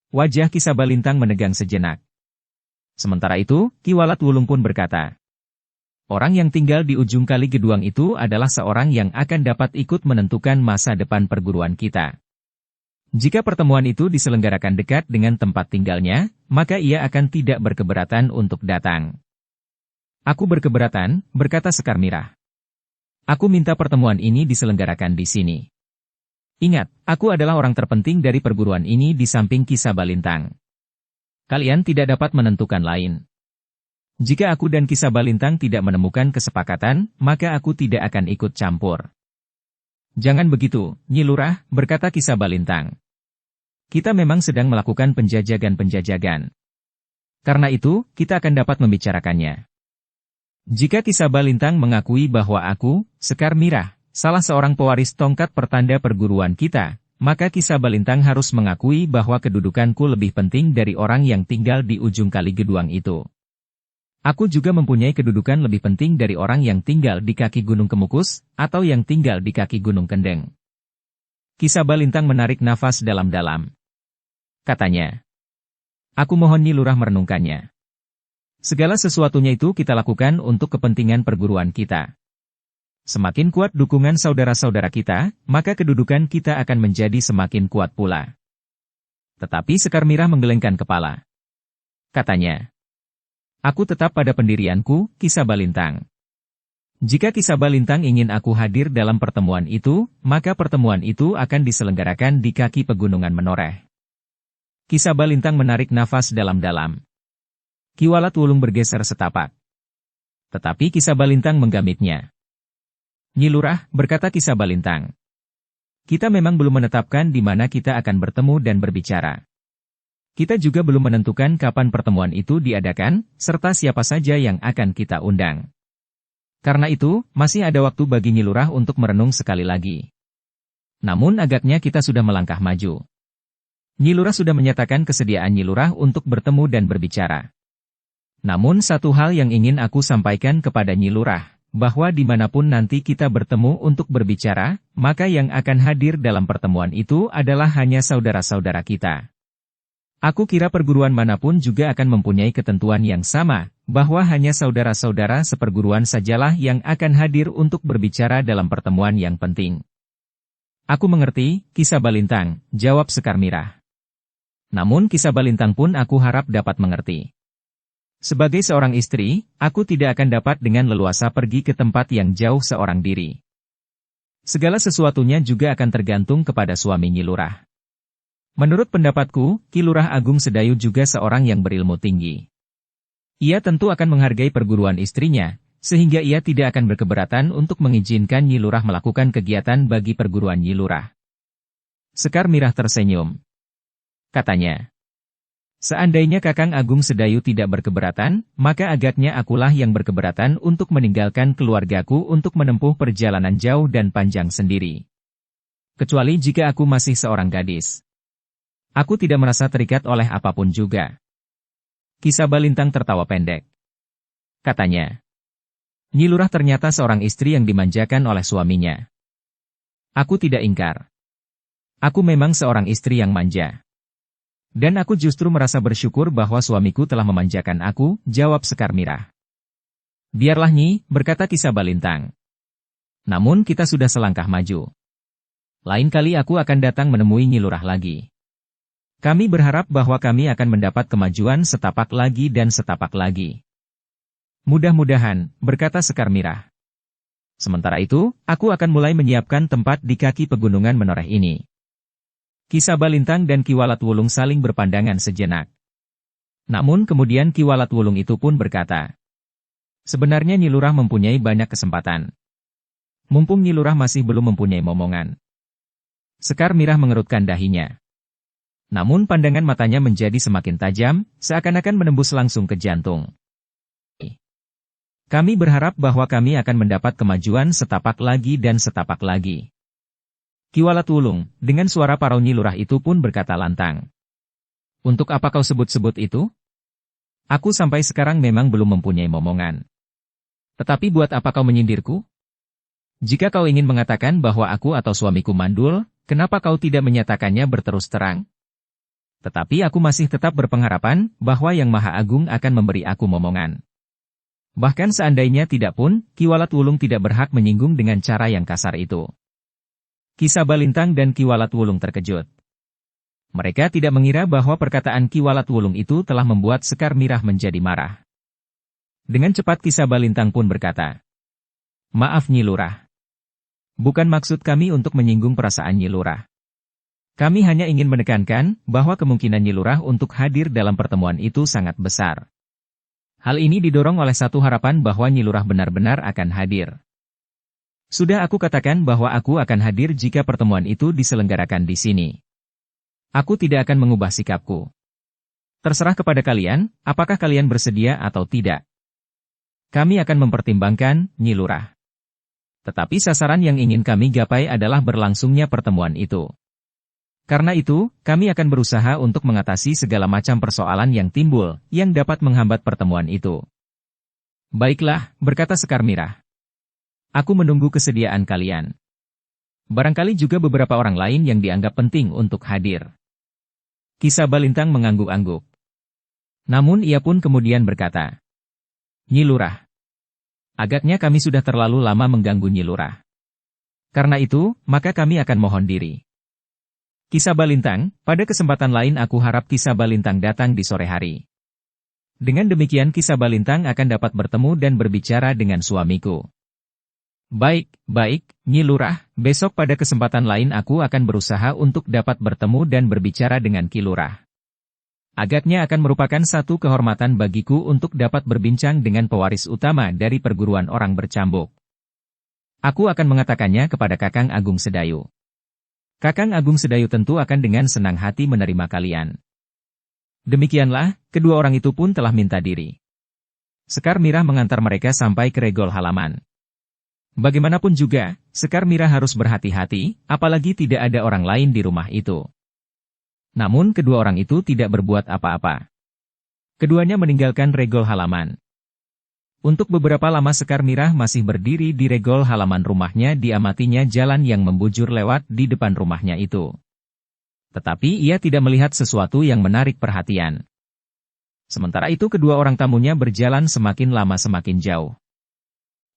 Wajah Ki Sabalintang menegang sejenak. Sementara itu, Ki Walat Wulung pun berkata, orang yang tinggal di ujung Kali Geduang itu adalah seorang yang akan dapat ikut menentukan masa depan perguruan kita. Jika pertemuan itu diselenggarakan dekat dengan tempat tinggalnya, maka ia akan tidak berkeberatan untuk datang. Aku berkeberatan, berkata Sekar Mirah. Aku minta pertemuan ini diselenggarakan di sini. Ingat, aku adalah orang terpenting dari perguruan ini di samping Ki Sabalintang. Kalian tidak dapat menentukan lain. Jika aku dan Ki Sabalintang tidak menemukan kesepakatan, maka aku tidak akan ikut campur. Jangan begitu, Nyi Lurah, berkata Ki Sabalintang. Kita memang sedang melakukan penjajagan-penjajagan. Karena itu, kita akan dapat membicarakannya. Jika Ki Sabalintang mengakui bahwa aku, Sekar Mirah, salah seorang pewaris tongkat pertanda perguruan kita, maka Ki Sabalintang harus mengakui bahwa kedudukanku lebih penting dari orang yang tinggal di ujung Kali Geduang itu. Aku juga mempunyai kedudukan lebih penting dari orang yang tinggal di kaki Gunung Kemukus, atau yang tinggal di kaki Gunung Kendeng. Ki Sabalintang menarik nafas dalam-dalam. Katanya, aku mohon Nyi Lurah merenungkannya. Segala sesuatunya itu kita lakukan untuk kepentingan perguruan kita. Semakin kuat dukungan saudara-saudara kita, maka kedudukan kita akan menjadi semakin kuat pula. Tetapi Sekar Mirah menggelengkan kepala. Katanya, aku tetap pada pendirianku, Ki Sabalintang. Jika Ki Sabalintang ingin aku hadir dalam pertemuan itu, maka pertemuan itu akan diselenggarakan di kaki Pegunungan Menoreh. Ki Sabalintang menarik nafas dalam-dalam. Ki Walat Wulung bergeser setapak. Tetapi Ki Sabalintang menggamitnya. Nyi Lurah, berkata Ki Sabalintang. Kita memang belum menetapkan di mana kita akan bertemu dan berbicara. Kita juga belum menentukan kapan pertemuan itu diadakan, serta siapa saja yang akan kita undang. Karena itu, masih ada waktu bagi Nyi Lurah untuk merenung sekali lagi. Namun agaknya kita sudah melangkah maju. Nyi Lurah sudah menyatakan kesediaan Nyi Lurah untuk bertemu dan berbicara. Namun satu hal yang ingin aku sampaikan kepada Nyi Lurah, bahwa dimanapun nanti kita bertemu untuk berbicara, maka yang akan hadir dalam pertemuan itu adalah hanya saudara-saudara kita. Aku kira perguruan manapun juga akan mempunyai ketentuan yang sama, bahwa hanya saudara-saudara seperguruan sajalah yang akan hadir untuk berbicara dalam pertemuan yang penting. Aku mengerti, Kisah Balintang, jawab Sekar Mirah. Namun Kisah Balintang pun aku harap dapat mengerti. Sebagai seorang istri, aku tidak akan dapat dengan leluasa pergi ke tempat yang jauh seorang diri. Segala sesuatunya juga akan tergantung kepada suami Nyi Lurah. Menurut pendapatku, Ki Lurah Agung Sedayu juga seorang yang berilmu tinggi. Ia tentu akan menghargai perguruan istrinya, sehingga ia tidak akan berkeberatan untuk mengizinkan Nyi Lurah melakukan kegiatan bagi perguruan Nyi Lurah. Sekar Mirah tersenyum. Katanya, seandainya Kakang Agung Sedayu tidak berkeberatan, maka agaknya akulah yang berkeberatan untuk meninggalkan keluargaku untuk menempuh perjalanan jauh dan panjang sendiri. Kecuali jika aku masih seorang gadis. Aku tidak merasa terikat oleh apapun juga. Kisah Balintang tertawa pendek. Katanya, Nyi Lurah ternyata seorang istri yang dimanjakan oleh suaminya. Aku tidak ingkar. Aku memang seorang istri yang manja. Dan aku justru merasa bersyukur bahwa suamiku telah memanjakan aku, jawab Sekar Mirah. Biarlah Nyi, berkata Kisah Balintang. Namun kita sudah selangkah maju. Lain kali aku akan datang menemui Nyi Lurah lagi. Kami berharap bahwa kami akan mendapat kemajuan setapak lagi dan setapak lagi. Mudah-mudahan, berkata Sekar Mirah. Sementara itu, aku akan mulai menyiapkan tempat di kaki pegunungan menoreh ini. Kisah Balintang dan Ki Walat Wulung saling berpandangan sejenak. Namun kemudian Ki Walat Wulung itu pun berkata, sebenarnya Nyi Lurah mempunyai banyak kesempatan. Mumpung Nyi Lurah masih belum mempunyai momongan. Sekar Mirah mengerutkan dahinya. Namun pandangan matanya menjadi semakin tajam, seakan-akan menembus langsung ke jantung. Kami berharap bahwa kami akan mendapat kemajuan setapak lagi dan setapak lagi. Ki Walat Wulung, dengan suara parau Nyi Lurah itu pun berkata lantang. Untuk apa kau sebut-sebut itu? Aku sampai sekarang memang belum mempunyai momongan. Tetapi buat apa kau menyindirku? Jika kau ingin mengatakan bahwa aku atau suamiku mandul, kenapa kau tidak menyatakannya berterus terang? Tetapi aku masih tetap berpengharapan bahwa Yang Maha Agung akan memberi aku momongan. Bahkan seandainya tidak pun, Ki Walat Wulung tidak berhak menyinggung dengan cara yang kasar itu. Kisah Balintang dan Ki Walat Wulung terkejut. Mereka tidak mengira bahwa perkataan Ki Walat Wulung itu telah membuat Sekar Mirah menjadi marah. Dengan cepat Kisah Balintang pun berkata, maaf Nyi Lurah. Bukan maksud kami untuk menyinggung perasaan Nyi Lurah. Kami hanya ingin menekankan bahwa kemungkinan Nyi Lurah untuk hadir dalam pertemuan itu sangat besar. Hal ini didorong oleh satu harapan bahwa Nyi Lurah benar-benar akan hadir. Sudah aku katakan bahwa aku akan hadir jika pertemuan itu diselenggarakan di sini. Aku tidak akan mengubah sikapku. Terserah kepada kalian, apakah kalian bersedia atau tidak. Kami akan mempertimbangkan, Nyi Lurah. Tetapi sasaran yang ingin kami gapai adalah berlangsungnya pertemuan itu. Karena itu, kami akan berusaha untuk mengatasi segala macam persoalan yang timbul, yang dapat menghambat pertemuan itu. Baiklah, berkata Sekar Mirah. Aku menunggu kesediaan kalian. Barangkali juga beberapa orang lain yang dianggap penting untuk hadir. Kisah Balintang mengangguk-angguk. Namun ia pun kemudian berkata, Nyi Lurah. Agaknya kami sudah terlalu lama mengganggu Nyi Lurah. Karena itu, maka kami akan mohon diri. Kisah Balintang, pada kesempatan lain aku harap Kisah Balintang datang di sore hari. Dengan demikian Kisah Balintang akan dapat bertemu dan berbicara dengan suamiku. Baik, Nyi Lurah, besok pada kesempatan lain aku akan berusaha untuk dapat bertemu dan berbicara dengan Ki Lurah. Agaknya akan merupakan satu kehormatan bagiku untuk dapat berbincang dengan pewaris utama dari perguruan orang bercambuk. Aku akan mengatakannya kepada Kakang Agung Sedayu. Kakang Agung Sedayu tentu akan dengan senang hati menerima kalian. Demikianlah, kedua orang itu pun telah minta diri. Sekar Mirah mengantar mereka sampai ke regol halaman. Bagaimanapun juga, Sekar Mirah harus berhati-hati, apalagi tidak ada orang lain di rumah itu. Namun kedua orang itu tidak berbuat apa-apa. Keduanya meninggalkan regol halaman. Untuk beberapa lama Sekar Mirah masih berdiri di regol halaman rumahnya, diamatinya jalan yang membujur lewat di depan rumahnya itu. Tetapi ia tidak melihat sesuatu yang menarik perhatian. Sementara itu kedua orang tamunya berjalan semakin lama semakin jauh.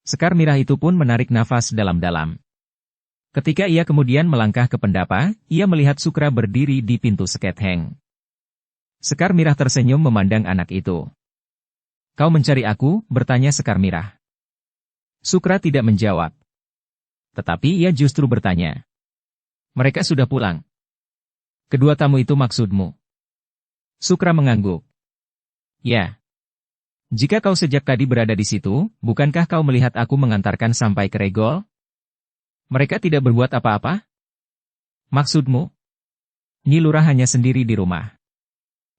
Sekar Mirah itu pun menarik nafas dalam-dalam. Ketika ia kemudian melangkah ke pendapa, ia melihat Sukra berdiri di pintu Seketheng. Sekar Mirah tersenyum memandang anak itu. "Kau mencari aku?" bertanya Sekar Mirah. Sukra tidak menjawab. Tetapi ia justru bertanya. "Mereka sudah pulang. Kedua tamu itu maksudmu?" Sukra mengangguk. "Ya. Jika kau sejak tadi berada di situ, bukankah kau melihat aku mengantarkan sampai ke regol? Mereka tidak berbuat apa-apa?" "Maksudmu?" Nyi Lurah hanya sendiri di rumah.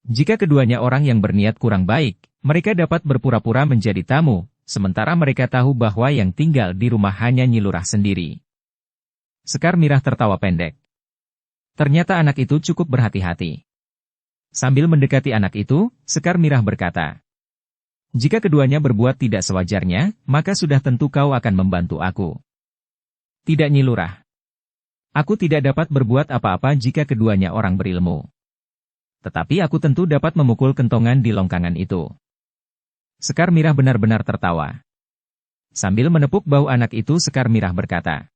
Jika keduanya orang yang berniat kurang baik, mereka dapat berpura-pura menjadi tamu, sementara mereka tahu bahwa yang tinggal di rumah hanya Nyi Lurah sendiri. Sekar Mirah tertawa pendek. Ternyata anak itu cukup berhati-hati. Sambil mendekati anak itu, Sekar Mirah berkata, "Jika keduanya berbuat tidak sewajarnya, maka sudah tentu kau akan membantu aku." "Tidak Nyi Lurah. Aku tidak dapat berbuat apa-apa jika keduanya orang berilmu. Tetapi aku tentu dapat memukul kentongan di longkangan itu." Sekar Mirah benar-benar tertawa. Sambil menepuk bau anak itu Sekar Mirah berkata,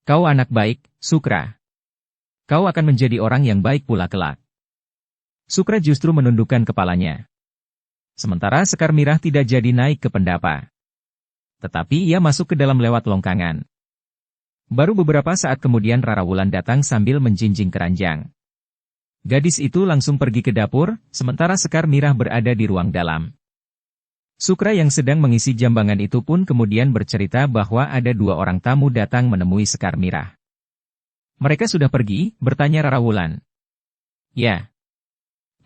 "Kau anak baik, Sukra. Kau akan menjadi orang yang baik pula kelak." Sukra justru menundukkan kepalanya. Sementara Sekar Mirah tidak jadi naik ke pendapa. Tetapi ia masuk ke dalam lewat longkangan. Baru beberapa saat kemudian Rara Wulan datang sambil menjinjing keranjang. Gadis itu langsung pergi ke dapur, sementara Sekar Mirah berada di ruang dalam. Sukra yang sedang mengisi jambangan itu pun kemudian bercerita bahwa ada dua orang tamu datang menemui Sekar Mirah. "Mereka sudah pergi?" bertanya Rara Wulan. "Ya.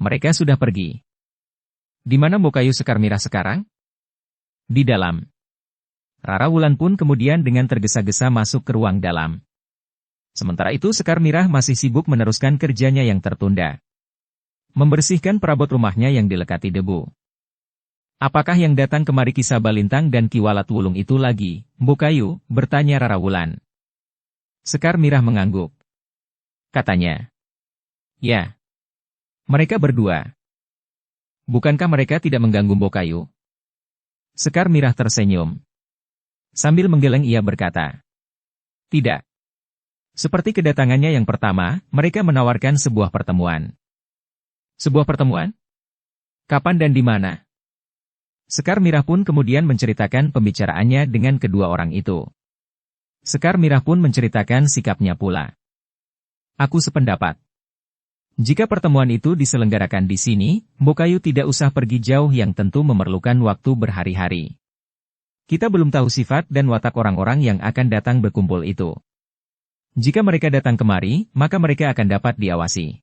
Mereka sudah pergi." "Di mana Bokayu Sekar Mirah sekarang?" "Di dalam." Rara Wulan pun kemudian dengan tergesa-gesa masuk ke ruang dalam. Sementara itu Sekar Mirah masih sibuk meneruskan kerjanya yang tertunda. Membersihkan perabot rumahnya yang dilekati debu. "Apakah yang datang kemari Kisah Balintang dan Kiwalat Wulung itu lagi, Bokayu?" bertanya Rara Wulan. Sekar Mirah mengangguk. Katanya, "Ya. Mereka berdua." "Bukankah mereka tidak mengganggu Bokayu?" Sekar Mirah tersenyum. Sambil menggeleng ia berkata, "Tidak. Seperti kedatangannya yang pertama, mereka menawarkan sebuah pertemuan." "Sebuah pertemuan? Kapan dan di mana?" Sekar Mirah pun kemudian menceritakan pembicaraannya dengan kedua orang itu. Sekar Mirah pun menceritakan sikapnya pula. "Aku sependapat. Jika pertemuan itu diselenggarakan di sini, Bokayu tidak usah pergi jauh yang tentu memerlukan waktu berhari-hari. Kita belum tahu sifat dan watak orang-orang yang akan datang berkumpul itu. Jika mereka datang kemari, maka mereka akan dapat diawasi."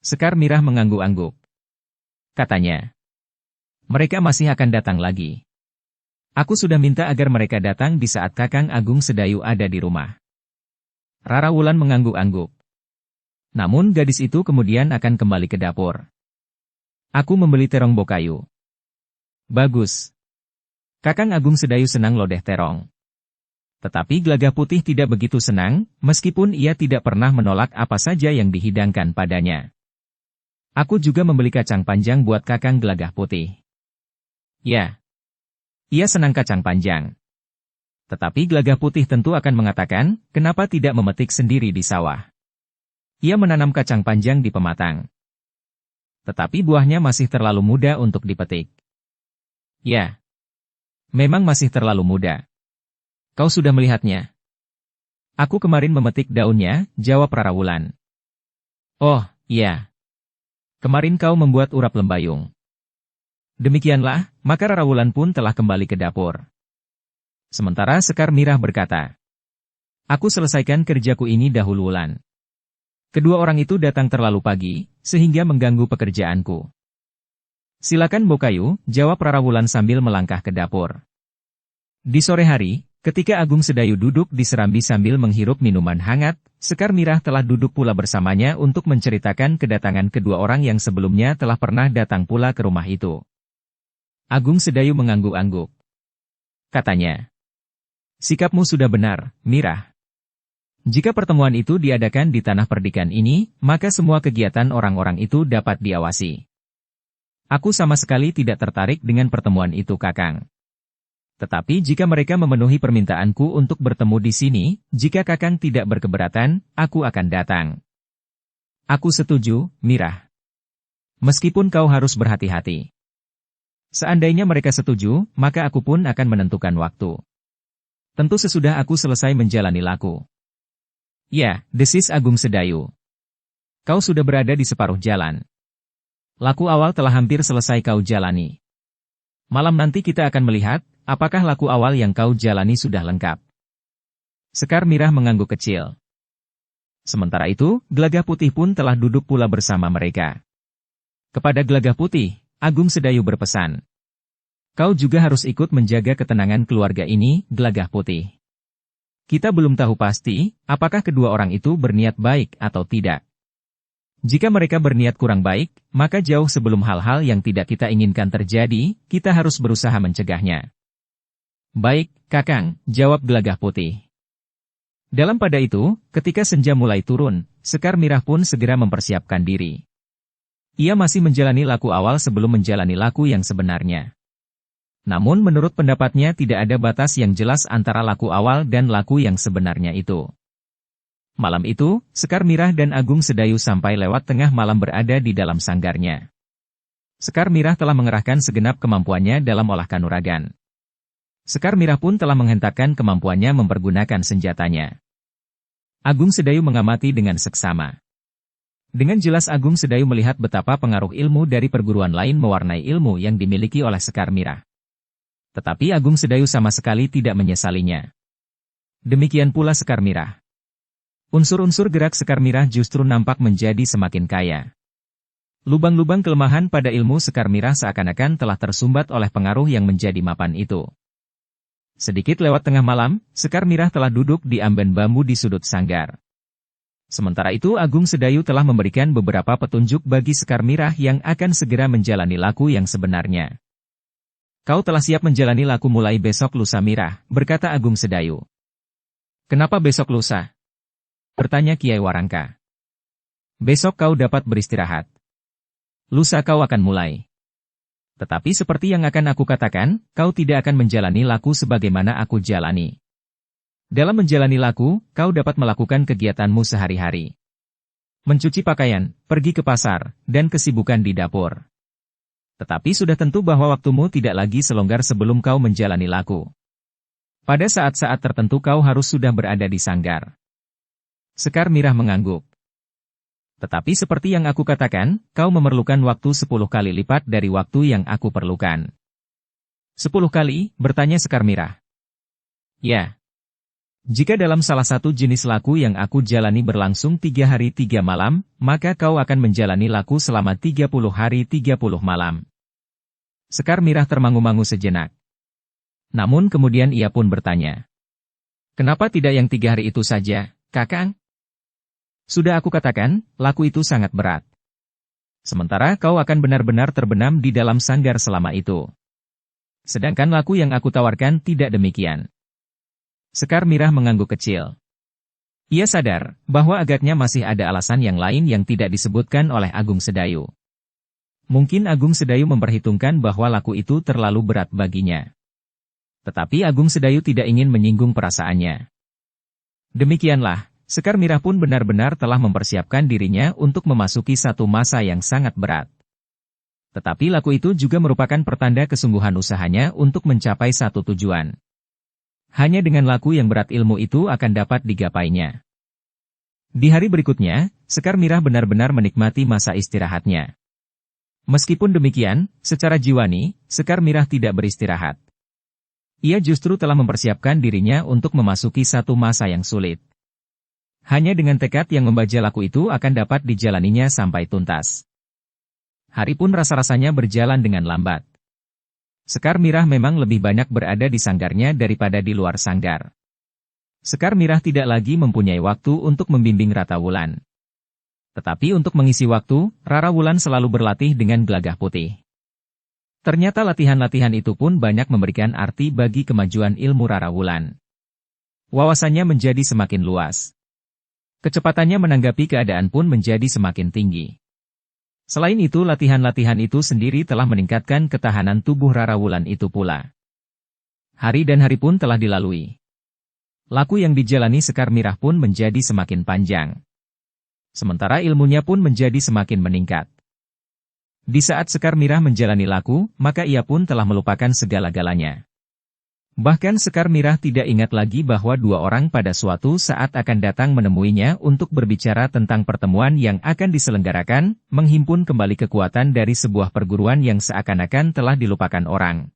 Sekar Mirah mengangguk-angguk. Katanya, "Mereka masih akan datang lagi. Aku sudah minta agar mereka datang di saat Kakang Agung Sedayu ada di rumah." Rara Wulan mengangguk-angguk. Namun gadis itu kemudian akan kembali ke dapur. "Aku membeli terong Bokayu." "Bagus. Kakang Agung Sedayu senang lodeh terong." Tetapi Gelagah Putih tidak begitu senang, meskipun ia tidak pernah menolak apa saja yang dihidangkan padanya. "Aku juga membeli kacang panjang buat Kakang Gelagah Putih." "Ya. Ia senang kacang panjang." Tetapi Gelagah Putih tentu akan mengatakan, kenapa tidak memetik sendiri di sawah. Ia menanam kacang panjang di pematang. Tetapi buahnya masih terlalu muda untuk dipetik. "Ya. Memang masih terlalu muda. Kau sudah melihatnya?" "Aku kemarin memetik daunnya," jawab Rara Wulan. "Oh, iya. Kemarin kau membuat urap lembayung." Demikianlah, maka Rara Wulan pun telah kembali ke dapur. Sementara Sekar Mirah berkata, "Aku selesaikan kerjaku ini dahulu Wulan. Kedua orang itu datang terlalu pagi, sehingga mengganggu pekerjaanku." "Silakan Bokayu," jawab Rara Wulan sambil melangkah ke dapur. Di sore hari, ketika Agung Sedayu duduk di serambi sambil menghirup minuman hangat, Sekar Mirah telah duduk pula bersamanya untuk menceritakan kedatangan kedua orang yang sebelumnya telah pernah datang pula ke rumah itu. Agung Sedayu mengangguk-angguk. Katanya, sikapmu sudah benar, Mirah. Jika pertemuan itu diadakan di tanah perdikan ini, maka semua kegiatan orang-orang itu dapat diawasi. Aku sama sekali tidak tertarik dengan pertemuan itu, Kakang. Tetapi jika mereka memenuhi permintaanku untuk bertemu di sini, jika Kakang tidak berkeberatan, aku akan datang. Aku setuju, Mirah. Meskipun kau harus berhati-hati. Seandainya mereka setuju, maka aku pun akan menentukan waktu. Tentu sesudah aku selesai menjalani laku. Ya, desis Agung Sedayu. Kau sudah berada di separuh jalan. Laku awal telah hampir selesai kau jalani. Malam nanti kita akan melihat, apakah laku awal yang kau jalani sudah lengkap. Sekar Mirah mengangguk kecil. Sementara itu, Gelagah Putih pun telah duduk pula bersama mereka. Kepada Gelagah Putih, Agung Sedayu berpesan. Kau juga harus ikut menjaga ketenangan keluarga ini, Gelagah Putih. Kita belum tahu pasti, apakah kedua orang itu berniat baik atau tidak. Jika mereka berniat kurang baik, maka jauh sebelum hal-hal yang tidak kita inginkan terjadi, kita harus berusaha mencegahnya. Baik, Kakang, jawab Gelagah Putih. Dalam pada itu, ketika senja mulai turun, Sekar Mirah pun segera mempersiapkan diri. Ia masih menjalani laku awal sebelum menjalani laku yang sebenarnya. Namun menurut pendapatnya tidak ada batas yang jelas antara laku awal dan laku yang sebenarnya itu. Malam itu, Sekar Mirah dan Agung Sedayu sampai lewat tengah malam berada di dalam sanggarnya. Sekar Mirah telah mengerahkan segenap kemampuannya dalam olah kanuragan. Sekar Mirah pun telah menghentakkan kemampuannya mempergunakan senjatanya. Agung Sedayu mengamati dengan seksama. Dengan jelas Agung Sedayu melihat betapa pengaruh ilmu dari perguruan lain mewarnai ilmu yang dimiliki oleh Sekar Mirah. Tetapi Agung Sedayu sama sekali tidak menyesalinya. Demikian pula Sekar Mirah. Unsur-unsur gerak Sekar Mirah justru nampak menjadi semakin kaya. Lubang-lubang kelemahan pada ilmu Sekar Mirah seakan-akan telah tersumbat oleh pengaruh yang menjadi mapan itu. Sedikit lewat tengah malam, Sekar Mirah telah duduk di amben bambu di sudut sanggar. Sementara itu Agung Sedayu telah memberikan beberapa petunjuk bagi Sekar Mirah yang akan segera menjalani laku yang sebenarnya. Kau telah siap menjalani laku mulai besok lusa, Mirah, berkata Agung Sedayu. Kenapa besok lusa? Bertanya Kiai Warangka. Besok kau dapat beristirahat. Lusa kau akan mulai. Tetapi seperti yang akan aku katakan, kau tidak akan menjalani laku sebagaimana aku jalani. Dalam menjalani laku, kau dapat melakukan kegiatanmu sehari-hari. Mencuci pakaian, pergi ke pasar, dan kesibukan di dapur. Tetapi sudah tentu bahwa waktumu tidak lagi selonggar sebelum kau menjalani laku. Pada saat-saat tertentu kau harus sudah berada di sanggar. Sekar Mirah mengangguk. Tetapi seperti yang aku katakan, kau memerlukan waktu 10 kali lipat dari waktu yang aku perlukan. 10 kali, bertanya Sekar Mirah. Ya. Jika dalam salah satu jenis laku yang aku jalani berlangsung 3 hari 3 malam, maka kau akan menjalani laku selama 30 hari 30 malam. Sekar Mirah termangu-mangu sejenak. Namun kemudian ia pun bertanya. Kenapa tidak yang 3 hari itu saja, Kakang? Sudah aku katakan, laku itu sangat berat. Sementara kau akan benar-benar terbenam di dalam sanggar selama itu. Sedangkan laku yang aku tawarkan tidak demikian. Sekar Mirah mengangguk kecil. Ia sadar bahwa agaknya masih ada alasan yang lain yang tidak disebutkan oleh Agung Sedayu. Mungkin Agung Sedayu memperhitungkan bahwa laku itu terlalu berat baginya. Tetapi Agung Sedayu tidak ingin menyinggung perasaannya. Demikianlah, Sekar Mirah pun benar-benar telah mempersiapkan dirinya untuk memasuki satu masa yang sangat berat. Tetapi laku itu juga merupakan pertanda kesungguhan usahanya untuk mencapai satu tujuan. Hanya dengan laku yang berat ilmu itu akan dapat digapainya. Di hari berikutnya, Sekar Mirah benar-benar menikmati masa istirahatnya. Meskipun demikian, secara jiwani, Sekar Mirah tidak beristirahat. Ia justru telah mempersiapkan dirinya untuk memasuki satu masa yang sulit. Hanya dengan tekad yang membaja laku itu akan dapat dijalaninya sampai tuntas. Hari pun rasa-rasanya berjalan dengan lambat. Sekar Mirah memang lebih banyak berada di sanggarnya daripada di luar sanggar. Sekar Mirah tidak lagi mempunyai waktu untuk membimbing Rata Wulan. Tetapi untuk mengisi waktu, Rara Wulan selalu berlatih dengan Gelagah Putih. Ternyata latihan-latihan itu pun banyak memberikan arti bagi kemajuan ilmu Rara Wulan. Wawasannya menjadi semakin luas. Kecepatannya menanggapi keadaan pun menjadi semakin tinggi. Selain itu, latihan-latihan itu sendiri telah meningkatkan ketahanan tubuh Rara Wulan itu pula. Hari dan hari pun telah dilalui. Laku yang dijalani Sekar Mirah pun menjadi semakin panjang. Sementara ilmunya pun menjadi semakin meningkat. Di saat Sekar Mirah menjalani laku, maka ia pun telah melupakan segala-galanya. Bahkan Sekar Mirah tidak ingat lagi bahwa dua orang pada suatu saat akan datang menemuinya untuk berbicara tentang pertemuan yang akan diselenggarakan, menghimpun kembali kekuatan dari sebuah perguruan yang seakan-akan telah dilupakan orang.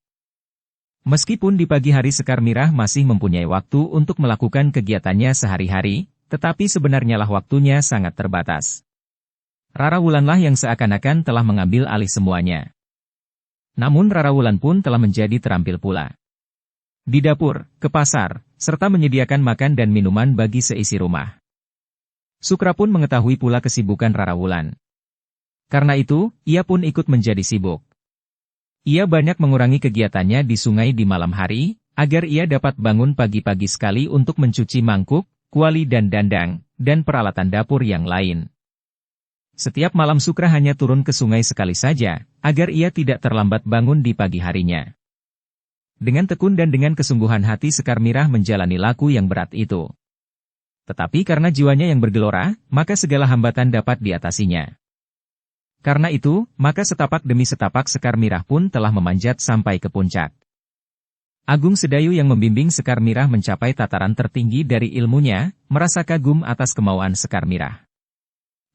Meskipun di pagi hari Sekar Mirah masih mempunyai waktu untuk melakukan kegiatannya sehari-hari, tetapi sebenarnya lah waktunya sangat terbatas. Rara Wulanlah yang seakan-akan telah mengambil alih semuanya. Namun Rara Wulan pun telah menjadi terampil pula. Di dapur, ke pasar, serta menyediakan makan dan minuman bagi seisi rumah. Sukra pun mengetahui pula kesibukan Rara Wulan. Karena itu, ia pun ikut menjadi sibuk. Ia banyak mengurangi kegiatannya di sungai di malam hari, agar ia dapat bangun pagi-pagi sekali untuk mencuci mangkuk, kuali dan dandang, dan peralatan dapur yang lain. Setiap malam Sukra hanya turun ke sungai sekali saja, agar ia tidak terlambat bangun di pagi harinya. Dengan tekun dan dengan kesungguhan hati Sekar Mirah menjalani laku yang berat itu. Tetapi karena jiwanya yang bergelora, maka segala hambatan dapat diatasinya. Karena itu, maka setapak demi setapak Sekar Mirah pun telah memanjat sampai ke puncak. Agung Sedayu yang membimbing Sekar Mirah mencapai tataran tertinggi dari ilmunya, merasa kagum atas kemauan Sekar Mirah.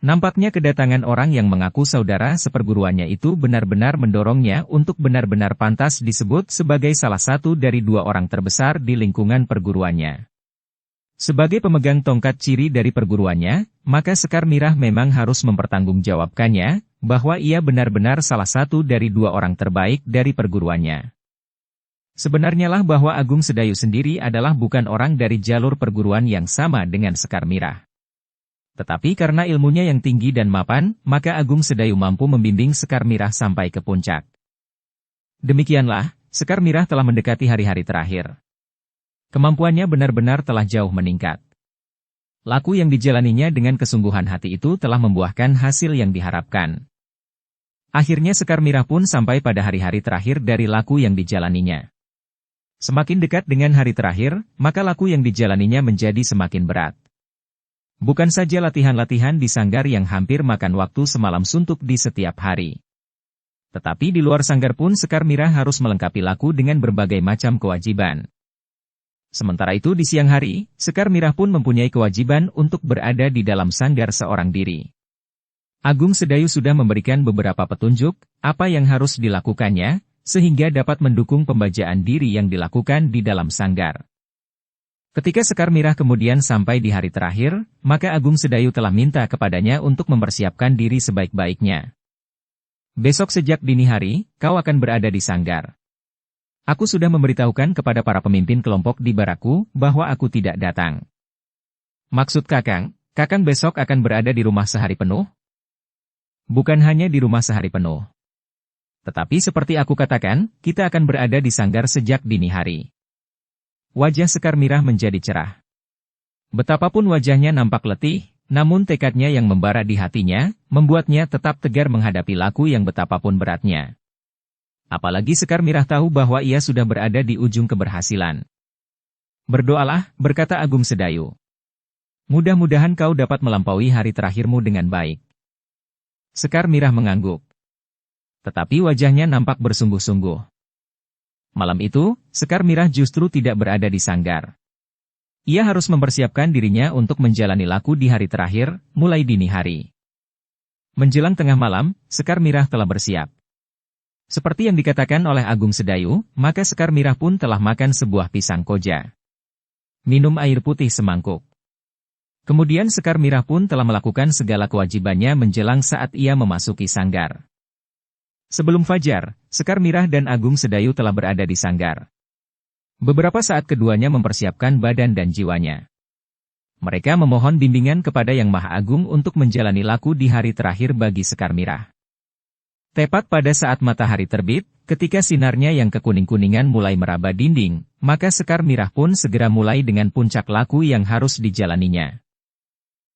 Nampaknya kedatangan orang yang mengaku saudara seperguruannya itu benar-benar mendorongnya untuk benar-benar pantas disebut sebagai salah satu dari dua orang terbesar di lingkungan perguruannya. Sebagai pemegang tongkat ciri dari perguruannya, maka Sekar Mirah memang harus mempertanggungjawabkannya, bahwa ia benar-benar salah satu dari dua orang terbaik dari perguruannya. Sebenarnya lah bahwa Agung Sedayu sendiri adalah bukan orang dari jalur perguruan yang sama dengan Sekar Mirah. Tetapi karena ilmunya yang tinggi dan mapan, maka Agung Sedayu mampu membimbing Sekar Mirah sampai ke puncak. Demikianlah, Sekar Mirah telah mendekati hari-hari terakhir. Kemampuannya benar-benar telah jauh meningkat. Laku yang dijalaninya dengan kesungguhan hati itu telah membuahkan hasil yang diharapkan. Akhirnya Sekar Mirah pun sampai pada hari-hari terakhir dari laku yang dijalaninya. Semakin dekat dengan hari terakhir, maka laku yang dijalaninya menjadi semakin berat. Bukan saja latihan-latihan di sanggar yang hampir makan waktu semalam suntuk di setiap hari. Tetapi di luar sanggar pun Sekar Mirah harus melengkapi laku dengan berbagai macam kewajiban. Sementara itu di siang hari, Sekar Mirah pun mempunyai kewajiban untuk berada di dalam sanggar seorang diri. Agung Sedayu sudah memberikan beberapa petunjuk, apa yang harus dilakukannya, sehingga dapat mendukung pembajaan diri yang dilakukan di dalam sanggar. Ketika Sekar Mirah kemudian sampai di hari terakhir, maka Agung Sedayu telah minta kepadanya untuk mempersiapkan diri sebaik-baiknya. Besok sejak dini hari, kau akan berada di sanggar. Aku sudah memberitahukan kepada para pemimpin kelompok di Baraku, bahwa aku tidak datang. Maksud Kakang besok akan berada di rumah sehari penuh? Bukan hanya di rumah sehari penuh. Tetapi seperti aku katakan, kita akan berada di sanggar sejak dini hari. Wajah Sekar Mirah menjadi cerah. Betapapun wajahnya nampak letih, namun tekadnya yang membara di hatinya, membuatnya tetap tegar menghadapi laku yang betapapun beratnya. Apalagi Sekar Mirah tahu bahwa ia sudah berada di ujung keberhasilan. Berdoalah, berkata Agung Sedayu. Mudah-mudahan kau dapat melampaui hari terakhirmu dengan baik. Sekar Mirah mengangguk. Tetapi wajahnya nampak bersungguh-sungguh. Malam itu, Sekar Mirah justru tidak berada di sanggar. Ia harus mempersiapkan dirinya untuk menjalani laku di hari terakhir, mulai dini hari. Menjelang tengah malam, Sekar Mirah telah bersiap. Seperti yang dikatakan oleh Agung Sedayu, maka Sekar Mirah pun telah makan sebuah pisang koja. Minum air putih semangkuk. Kemudian Sekar Mirah pun telah melakukan segala kewajibannya menjelang saat ia memasuki sanggar. Sebelum fajar, Sekar Mirah dan Agung Sedayu telah berada di sanggar. Beberapa saat keduanya mempersiapkan badan dan jiwanya. Mereka memohon bimbingan kepada Yang Maha Agung untuk menjalani laku di hari terakhir bagi Sekar Mirah. Tepat pada saat matahari terbit, Ketika sinarnya yang kekuning-kuningan mulai meraba dinding, maka Sekar Mirah pun segera mulai dengan puncak laku yang harus dijalaninya.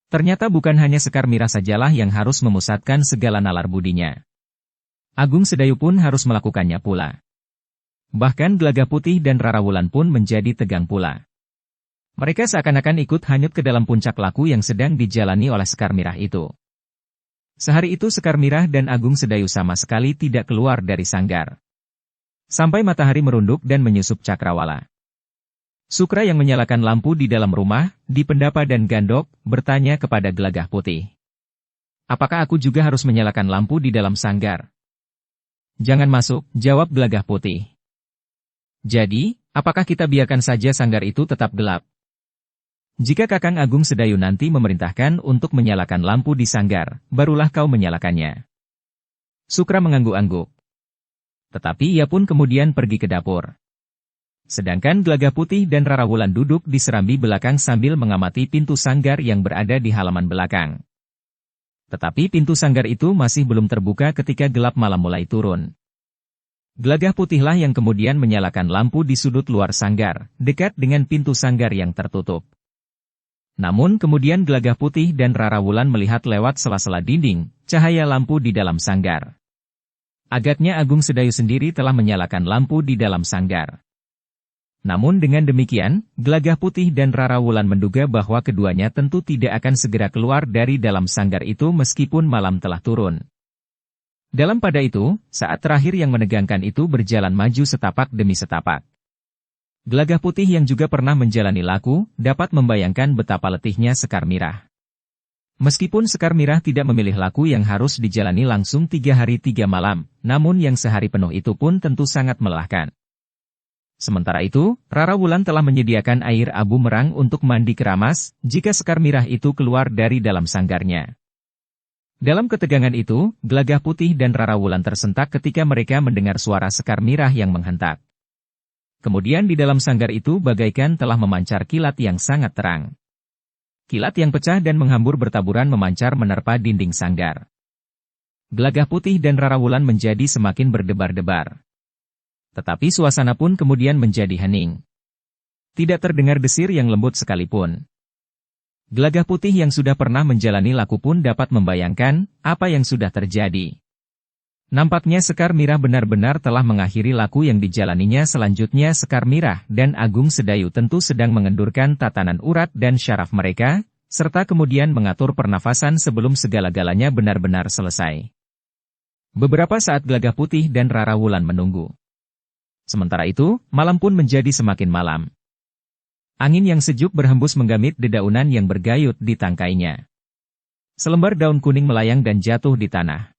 Ternyata bukan hanya Sekar Mirah sajalah yang harus memusatkan segala nalar budinya. Agung Sedayu pun harus melakukannya pula. Bahkan Gelagah Putih dan Rara Wulan pun menjadi tegang pula. Mereka seakan-akan ikut hanyut ke dalam puncak laku yang sedang dijalani oleh Sekar Mirah itu. Sehari itu Sekar Mirah dan Agung Sedayu sama sekali tidak keluar dari sanggar. Sampai matahari merunduk dan menyusup cakrawala. Sukra yang menyalakan lampu di dalam rumah, di Pendapa dan Gandok, bertanya kepada Gelagah Putih. Apakah aku juga harus menyalakan lampu di dalam sanggar? Jangan masuk, jawab Gelagah Putih. Jadi, apakah kita biarkan saja sanggar itu tetap gelap? Jika Kakang Agung Sedayu nanti memerintahkan untuk menyalakan lampu di sanggar, barulah kau menyalakannya. Sukra mengangguk-angguk. Tetapi ia pun kemudian pergi ke dapur. Sedangkan Gelagah Putih dan Rara Wulan duduk di serambi belakang sambil mengamati pintu sanggar yang berada di halaman belakang. Tetapi pintu sanggar itu masih belum terbuka ketika gelap malam mulai turun. Gelagah Putihlah yang kemudian menyalakan lampu di sudut luar sanggar, dekat dengan pintu sanggar yang tertutup. Namun kemudian Gelagah Putih dan Rara Wulan melihat lewat sela-sela dinding, cahaya lampu di dalam sanggar. Agaknya Agung Sedayu sendiri telah menyalakan lampu di dalam sanggar. Namun dengan demikian, Gelagah Putih dan Rara Wulan menduga bahwa keduanya tentu tidak akan segera keluar dari dalam sanggar itu meskipun malam telah turun. Dalam pada itu, saat terakhir yang menegangkan itu berjalan maju setapak demi setapak. Gelagah Putih yang juga pernah menjalani laku, dapat membayangkan betapa letihnya Sekar Mirah. Meskipun Sekar Mirah tidak memilih laku yang harus dijalani langsung 3 hari 3 malam, namun yang sehari penuh itu pun tentu sangat melelahkan. Sementara itu, Rara Wulan telah menyediakan air abu merang untuk mandi keramas, jika Sekar Mirah itu keluar dari dalam sanggarnya. Dalam ketegangan itu, Gelagah Putih dan Rara Wulan tersentak ketika mereka mendengar suara Sekar Mirah yang menghentak. Kemudian di dalam sanggar itu bagaikan telah memancar kilat yang sangat terang. Kilat yang pecah dan menghambur bertaburan memancar menerpa dinding sanggar. Gelagah Putih dan Rara Wulan menjadi semakin berdebar-debar. Tetapi suasana pun kemudian menjadi hening. Tidak terdengar desir yang lembut sekalipun. Gelagah Putih yang sudah pernah menjalani laku pun dapat membayangkan apa yang sudah terjadi. Nampaknya Sekar Mirah benar-benar telah mengakhiri laku yang dijalaninya. Selanjutnya Sekar Mirah dan Agung Sedayu tentu sedang mengendurkan tatanan urat dan syaraf mereka, serta kemudian mengatur pernafasan sebelum segala-galanya benar-benar selesai. Beberapa saat Gelagah Putih dan Rara Wulan menunggu. Sementara itu, malam pun menjadi semakin malam. Angin yang sejuk berhembus menggamit dedaunan yang bergayut di tangkainya. Selembar daun kuning melayang dan jatuh di tanah.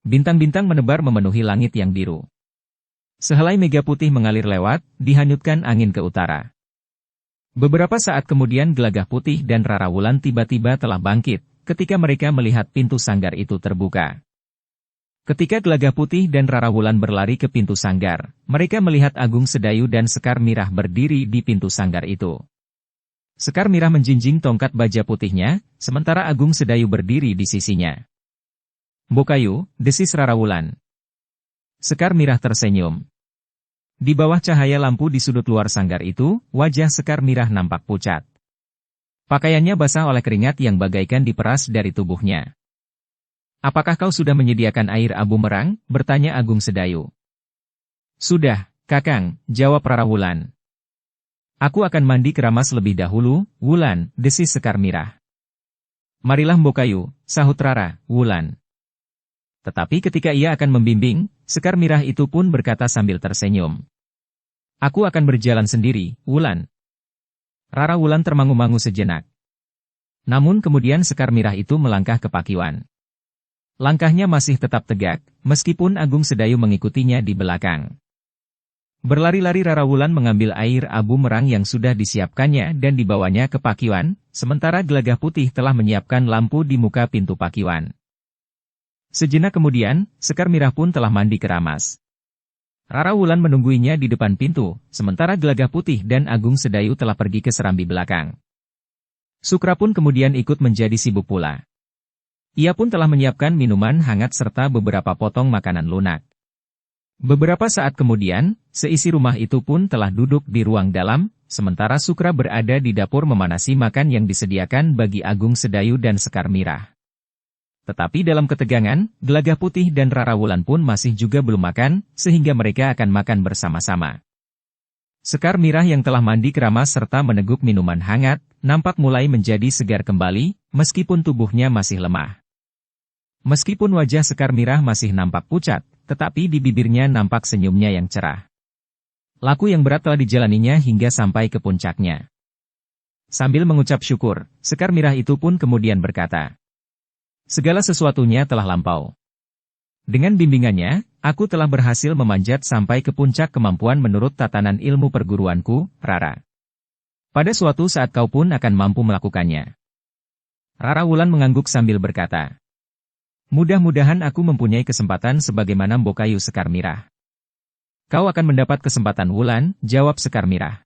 Bintang-bintang menebar memenuhi langit yang biru. Sehelai mega putih mengalir lewat, dihanyutkan angin ke utara. Beberapa saat kemudian Gelagah Putih dan Rara Wulan tiba-tiba telah bangkit, ketika mereka melihat pintu sanggar itu terbuka. Ketika Gelagah Putih dan Rara Wulan berlari ke pintu sanggar, mereka melihat Agung Sedayu dan Sekar Mirah berdiri di pintu sanggar itu. Sekar Mirah menjinjing tongkat baja putihnya, sementara Agung Sedayu berdiri di sisinya. "Bokayu," desis Rara Wulan. Sekar Mirah tersenyum. Di bawah cahaya lampu di sudut luar sanggar itu, wajah Sekar Mirah nampak pucat. Pakaiannya basah oleh keringat yang bagaikan diperas dari tubuhnya. "Apakah kau sudah menyediakan air abu merang?" bertanya Agung Sedayu. "Sudah, Kakang," jawab Rara Wulan. "Aku akan mandi keramas lebih dahulu, Wulan," desis Sekar Mirah. "Marilah Bokayu," sahut Rara Wulan. Tetapi ketika ia akan membimbing, Sekar Mirah itu pun berkata sambil tersenyum. "Aku akan berjalan sendiri, Wulan." Rara Wulan termangu-mangu sejenak. Namun kemudian Sekar Mirah itu melangkah ke pakiwan. Langkahnya masih tetap tegak, meskipun Agung Sedayu mengikutinya di belakang. Berlari-lari Rara Wulan mengambil air abu merang yang sudah disiapkannya dan dibawanya ke pakiwan, sementara Gelagah Putih telah menyiapkan lampu di muka pintu pakiwan. Sejenak kemudian, Sekar Mirah pun telah mandi keramas. Rara Wulan menungguinya di depan pintu, sementara Gelagah Putih dan Agung Sedayu telah pergi ke serambi belakang. Sukra pun kemudian ikut menjadi sibuk pula. Ia pun telah menyiapkan minuman hangat serta beberapa potong makanan lunak. Beberapa saat kemudian, seisi rumah itu pun telah duduk di ruang dalam, sementara Sukra berada di dapur memanasi makan yang disediakan bagi Agung Sedayu dan Sekar Mirah. Tetapi dalam ketegangan, Gelagah Putih dan Rara Wulan pun masih juga belum makan, sehingga mereka akan makan bersama-sama. Sekar Mirah yang telah mandi keramas serta meneguk minuman hangat, nampak mulai menjadi segar kembali, meskipun tubuhnya masih lemah. Meskipun wajah Sekar Mirah masih nampak pucat, tetapi di bibirnya nampak senyumnya yang cerah. Laku yang berat telah dijalaninya hingga sampai ke puncaknya. Sambil mengucap syukur, Sekar Mirah itu pun kemudian berkata, "Segala sesuatunya telah lampau. Dengan bimbingannya, aku telah berhasil memanjat sampai ke puncak kemampuan menurut tatanan ilmu perguruanku, Rara. Pada suatu saat kau pun akan mampu melakukannya." Rara Wulan mengangguk sambil berkata, "Mudah-mudahan aku mempunyai kesempatan sebagaimana Mbokayu Sekar Mirah." "Kau akan mendapat kesempatan Wulan," jawab Sekar Mirah.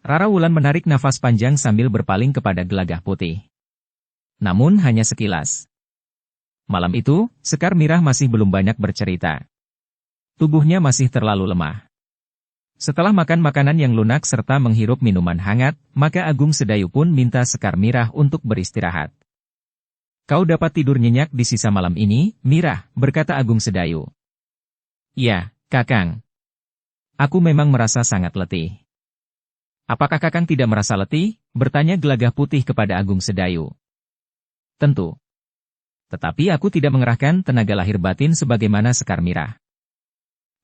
Rara Wulan menarik nafas panjang sambil berpaling kepada Gelagah Putih. Namun hanya sekilas. Malam itu, Sekar Mirah masih belum banyak bercerita. Tubuhnya masih terlalu lemah. Setelah makan makanan yang lunak serta menghirup minuman hangat, maka Agung Sedayu pun minta Sekar Mirah untuk beristirahat. "Kau dapat tidur nyenyak di sisa malam ini, Mirah," berkata Agung Sedayu. "Ya, Kakang. Aku memang merasa sangat letih." "Apakah Kakang tidak merasa letih?" bertanya Gelagah Putih kepada Agung Sedayu. "Tentu. Tetapi aku tidak mengerahkan tenaga lahir batin sebagaimana Sekar Mirah."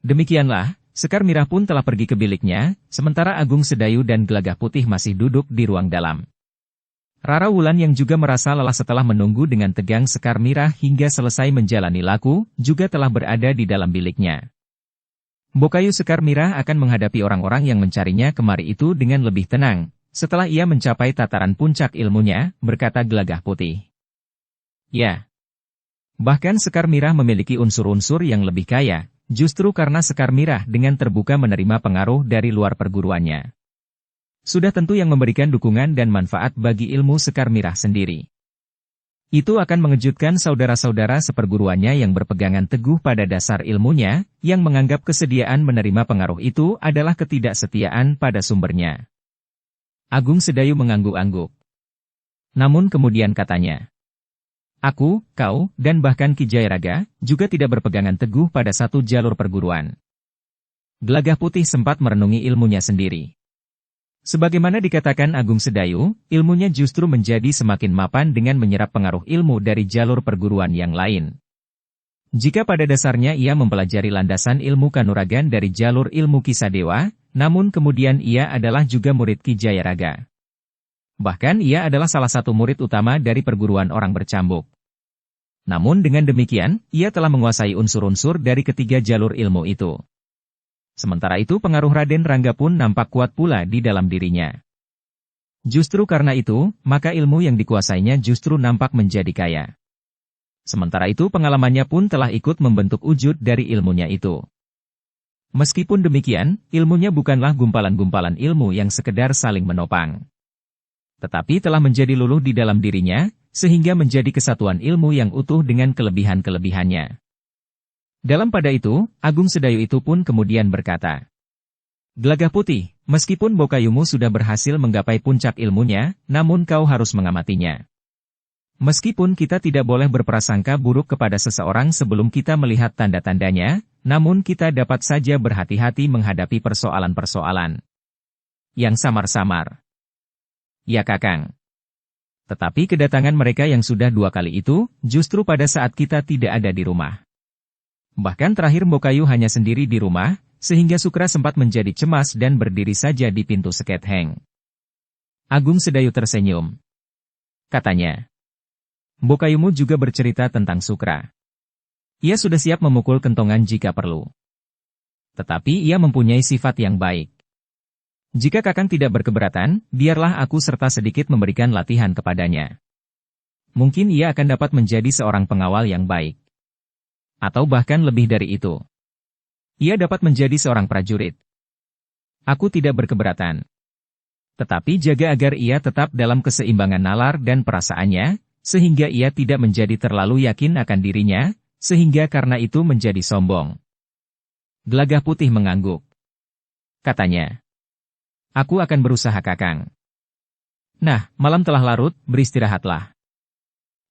Demikianlah, Sekar Mirah pun telah pergi ke biliknya, sementara Agung Sedayu dan Gelagah Putih masih duduk di ruang dalam. Rara Wulan yang juga merasa lelah setelah menunggu dengan tegang Sekar Mirah hingga selesai menjalani laku, juga telah berada di dalam biliknya. Mbokayu Sekar Mirah akan menghadapi orang-orang yang mencarinya kemari itu dengan lebih tenang. Setelah ia mencapai tataran puncak ilmunya, berkata Gelagah Putih. "Ya. Bahkan Sekar Mirah memiliki unsur-unsur yang lebih kaya, justru karena Sekar Mirah dengan terbuka menerima pengaruh dari luar perguruannya. Sudah tentu yang memberikan dukungan dan manfaat bagi ilmu Sekar Mirah sendiri. Itu akan mengejutkan saudara-saudara seperguruannya yang berpegangan teguh pada dasar ilmunya, yang menganggap kesediaan menerima pengaruh itu adalah ketidaksetiaan pada sumbernya." Agung Sedayu mengangguk-angguk. Namun kemudian katanya, "Aku, kau, dan bahkan Ki Jayaraga, juga tidak berpegangan teguh pada satu jalur perguruan." Gelagah Putih sempat merenungi ilmunya sendiri. Sebagaimana dikatakan Agung Sedayu, ilmunya justru menjadi semakin mapan dengan menyerap pengaruh ilmu dari jalur perguruan yang lain. Jika pada dasarnya ia mempelajari landasan ilmu kanuragan dari jalur ilmu Kisah Dewa, namun kemudian ia adalah juga murid Ki Jayaraga. Bahkan ia adalah salah satu murid utama dari perguruan orang bercambuk. Namun dengan demikian, ia telah menguasai unsur-unsur dari ketiga jalur ilmu itu. Sementara itu pengaruh Raden Rangga pun nampak kuat pula di dalam dirinya. Justru karena itu, maka ilmu yang dikuasainya justru nampak menjadi kaya. Sementara itu pengalamannya pun telah ikut membentuk wujud dari ilmunya itu. Meskipun demikian, ilmunya bukanlah gumpalan-gumpalan ilmu yang sekedar saling menopang. Tetapi telah menjadi luluh di dalam dirinya, sehingga menjadi kesatuan ilmu yang utuh dengan kelebihan-kelebihannya. Dalam pada itu, Agung Sedayu itu pun kemudian berkata, "Gelagah Putih, meskipun Mbokayumu sudah berhasil menggapai puncak ilmunya, namun kau harus mengamatinya. Meskipun kita tidak boleh berprasangka buruk kepada seseorang sebelum kita melihat tanda-tandanya, namun kita dapat saja berhati-hati menghadapi persoalan-persoalan yang samar-samar." "Ya Kakang. Tetapi kedatangan mereka yang sudah 2 kali itu, justru pada saat kita tidak ada di rumah. Bahkan terakhir Mbokayu hanya sendiri di rumah, sehingga Sukra sempat menjadi cemas dan berdiri saja di pintu Seketheng." Agung Sedayu tersenyum. Katanya, "Mbokayumu juga bercerita tentang Sukra. Ia sudah siap memukul kentongan jika perlu. Tetapi ia mempunyai sifat yang baik. Jika Kakang tidak berkeberatan, biarlah aku serta sedikit memberikan latihan kepadanya. Mungkin ia akan dapat menjadi seorang pengawal yang baik. Atau bahkan lebih dari itu. Ia dapat menjadi seorang prajurit. Aku tidak berkeberatan. Tetapi jaga agar ia tetap dalam keseimbangan nalar dan perasaannya, sehingga ia tidak menjadi terlalu yakin akan dirinya, sehingga karena itu menjadi sombong. Gelagah Putih mengangguk. Katanya, "Aku akan berusaha, Kakang." "Nah, malam telah larut, beristirahatlah."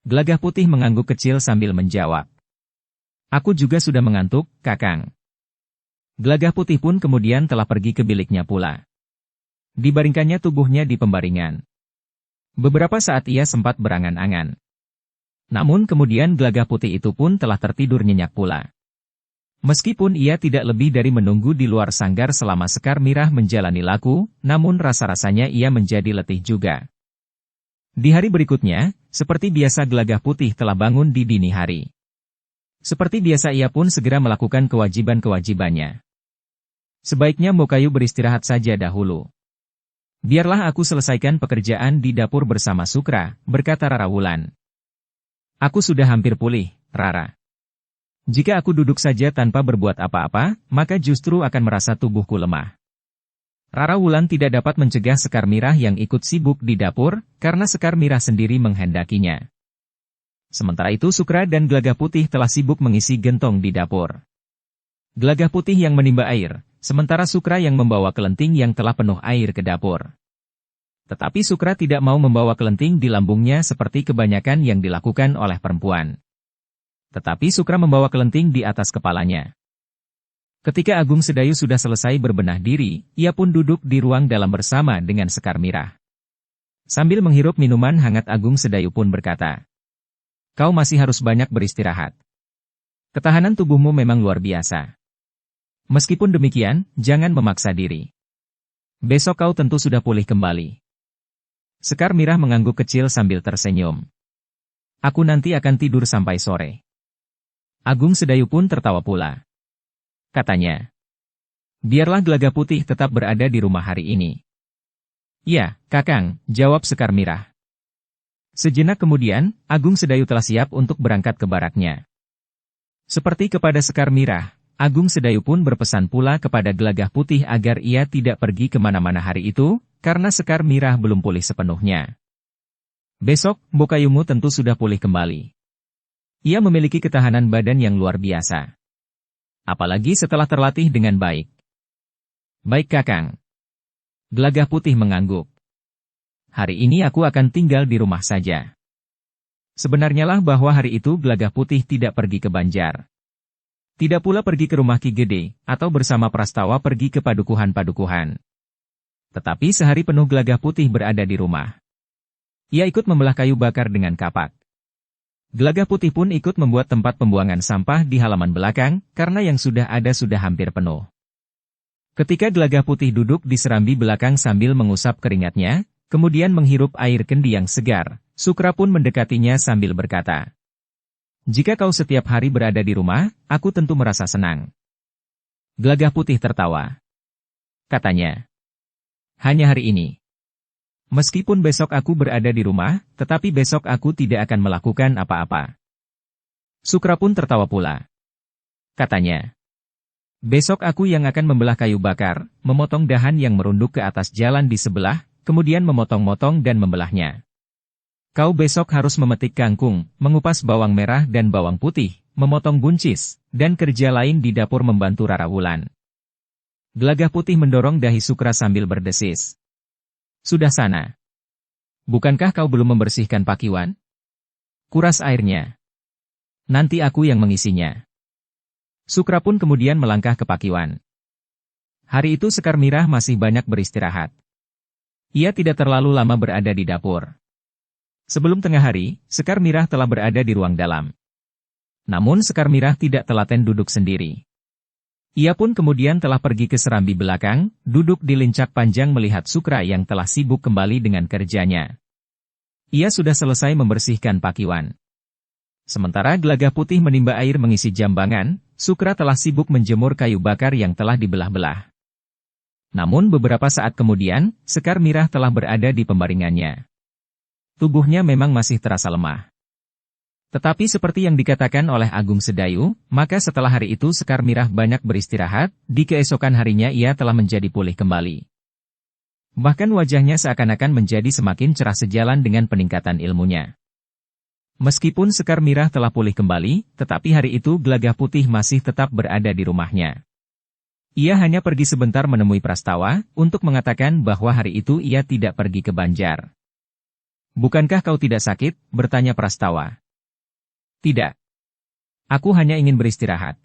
Gelagah Putih mengangguk kecil sambil menjawab, "Aku juga sudah mengantuk, Kakang." Gelagah Putih pun kemudian telah pergi ke biliknya pula. Dibaringkannya tubuhnya di pembaringan. Beberapa saat ia sempat berangan-angan. Namun kemudian Gelagah Putih itu pun telah tertidur nyenyak pula. Meskipun ia tidak lebih dari menunggu di luar sanggar selama Sekar Mirah menjalani laku, namun rasa-rasanya ia menjadi letih juga. Di hari berikutnya, seperti biasa Gelagah Putih telah bangun di dini hari. Seperti biasa ia pun segera melakukan kewajiban-kewajibannya. "Sebaiknya Mokayu beristirahat saja dahulu. Biarlah aku selesaikan pekerjaan di dapur bersama Sukra," berkata Rara Wulan. "Aku sudah hampir pulih, Rara. Jika aku duduk saja tanpa berbuat apa-apa, maka justru akan merasa tubuhku lemah." Rara Wulan tidak dapat mencegah Sekar Mirah yang ikut sibuk di dapur, karena Sekar Mirah sendiri menghendakinya. Sementara itu Sukra dan Gelagah Putih telah sibuk mengisi gentong di dapur. Gelagah Putih yang menimba air, sementara Sukra yang membawa kelenting yang telah penuh air ke dapur. Tetapi Sukra tidak mau membawa kelenting di lambungnya seperti kebanyakan yang dilakukan oleh perempuan. Tetapi Sukra membawa kelenting di atas kepalanya. Ketika Agung Sedayu sudah selesai berbenah diri, ia pun duduk di ruang dalam bersama dengan Sekar Mirah. Sambil menghirup minuman hangat Agung Sedayu pun berkata, "Kau masih harus banyak beristirahat. Ketahanan tubuhmu memang luar biasa. Meskipun demikian, jangan memaksa diri. Besok kau tentu sudah pulih kembali." Sekar Mirah mengangguk kecil sambil tersenyum. "Aku nanti akan tidur sampai sore." Agung Sedayu pun tertawa pula. Katanya, "Biarlah Gelagah Putih tetap berada di rumah hari ini." "Ya, Kakang," jawab Sekar Mirah. Sejenak kemudian, Agung Sedayu telah siap untuk berangkat ke baraknya. Seperti kepada Sekar Mirah, Agung Sedayu pun berpesan pula kepada Gelagah Putih agar ia tidak pergi kemana-mana hari itu, karena Sekar Mirah belum pulih sepenuhnya. "Besok, Mbokayumu tentu sudah pulih kembali. Ia memiliki ketahanan badan yang luar biasa. Apalagi setelah terlatih dengan baik." "Baik, Kakang." Gelagah Putih mengangguk. "Hari ini aku akan tinggal di rumah saja." Sebenarnya lah bahwa hari itu Gelagah Putih tidak pergi ke Banjar. Tidak pula pergi ke rumah Ki Gede, atau bersama Prastawa pergi ke padukuhan-padukuhan. Tetapi sehari penuh Gelagah Putih berada di rumah. Ia ikut membelah kayu bakar dengan kapak. Gelagah Putih pun ikut membuat tempat pembuangan sampah di halaman belakang, karena yang sudah ada sudah hampir penuh. Ketika Gelagah Putih duduk di serambi belakang sambil mengusap keringatnya, kemudian menghirup air kendi yang segar, Sukra pun mendekatinya sambil berkata, "Jika kau setiap hari berada di rumah, aku tentu merasa senang." Gelagah Putih tertawa. Katanya, "Hanya hari ini. Meskipun besok aku berada di rumah, tetapi besok aku tidak akan melakukan apa-apa." Sukra pun tertawa pula. Katanya, "Besok aku yang akan membelah kayu bakar, memotong dahan yang merunduk ke atas jalan di sebelah, kemudian memotong-motong dan membelahnya. Kau besok harus memetik kangkung, mengupas bawang merah dan bawang putih, memotong buncis, dan kerja lain di dapur membantu Rara Wulan." Gelagah Putih mendorong dahi Sukra sambil berdesis. "Sudah sana. Bukankah kau belum membersihkan pakiwan? Kuras airnya. Nanti aku yang mengisinya." Sukra pun kemudian melangkah ke pakiwan. Hari itu Sekar Mirah masih banyak beristirahat. Ia tidak terlalu lama berada di dapur. Sebelum tengah hari, Sekar Mirah telah berada di ruang dalam. Namun Sekar Mirah tidak telaten duduk sendiri. Ia pun kemudian telah pergi ke serambi belakang, duduk di lincak panjang melihat Sukra yang telah sibuk kembali dengan kerjanya. Ia sudah selesai membersihkan pakiwan. Sementara Gelagah Putih menimba air mengisi jambangan, Sukra telah sibuk menjemur kayu bakar yang telah dibelah-belah. Namun beberapa saat kemudian, Sekar Mirah telah berada di pembaringannya. Tubuhnya memang masih terasa lemah. Tetapi seperti yang dikatakan oleh Agung Sedayu, maka setelah hari itu Sekar Mirah banyak beristirahat, di keesokan harinya ia telah menjadi pulih kembali. Bahkan wajahnya seakan-akan menjadi semakin cerah sejalan dengan peningkatan ilmunya. Meskipun Sekar Mirah telah pulih kembali, tetapi hari itu Gelagah Putih masih tetap berada di rumahnya. Ia hanya pergi sebentar menemui Prastawa, untuk mengatakan bahwa hari itu ia tidak pergi ke Banjar. Bukankah kau tidak sakit? Bertanya Prastawa. Tidak. Aku hanya ingin beristirahat.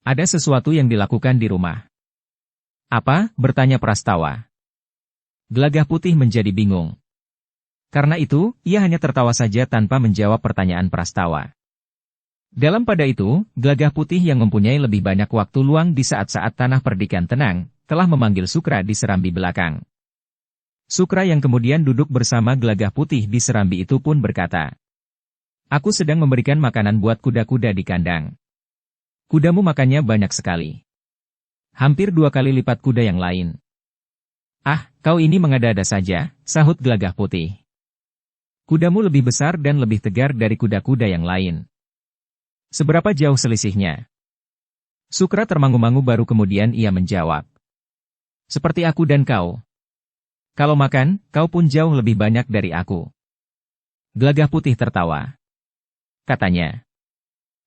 Ada sesuatu yang dilakukan di rumah. Apa? Bertanya Prastawa. Gelagah Putih menjadi bingung. Karena itu, ia hanya tertawa saja tanpa menjawab pertanyaan Prastawa. Dalam pada itu, Gelagah Putih yang mempunyai lebih banyak waktu luang di saat-saat tanah perdikan tenang, telah memanggil Sukra di serambi belakang. Sukra yang kemudian duduk bersama Gelagah Putih di serambi itu pun berkata, "Aku sedang memberikan makanan buat kuda-kuda di kandang. Kudamu makannya banyak sekali. Hampir 2 kali lipat kuda yang lain." "Ah, kau ini mengada-ada saja," sahut Gelagah Putih. "Kudamu lebih besar dan lebih tegar dari kuda-kuda yang lain." "Seberapa jauh selisihnya?" Sukra termangu-mangu baru kemudian ia menjawab. "Seperti aku dan kau. Kalau makan, kau pun jauh lebih banyak dari aku." Gelagah Putih tertawa. Katanya,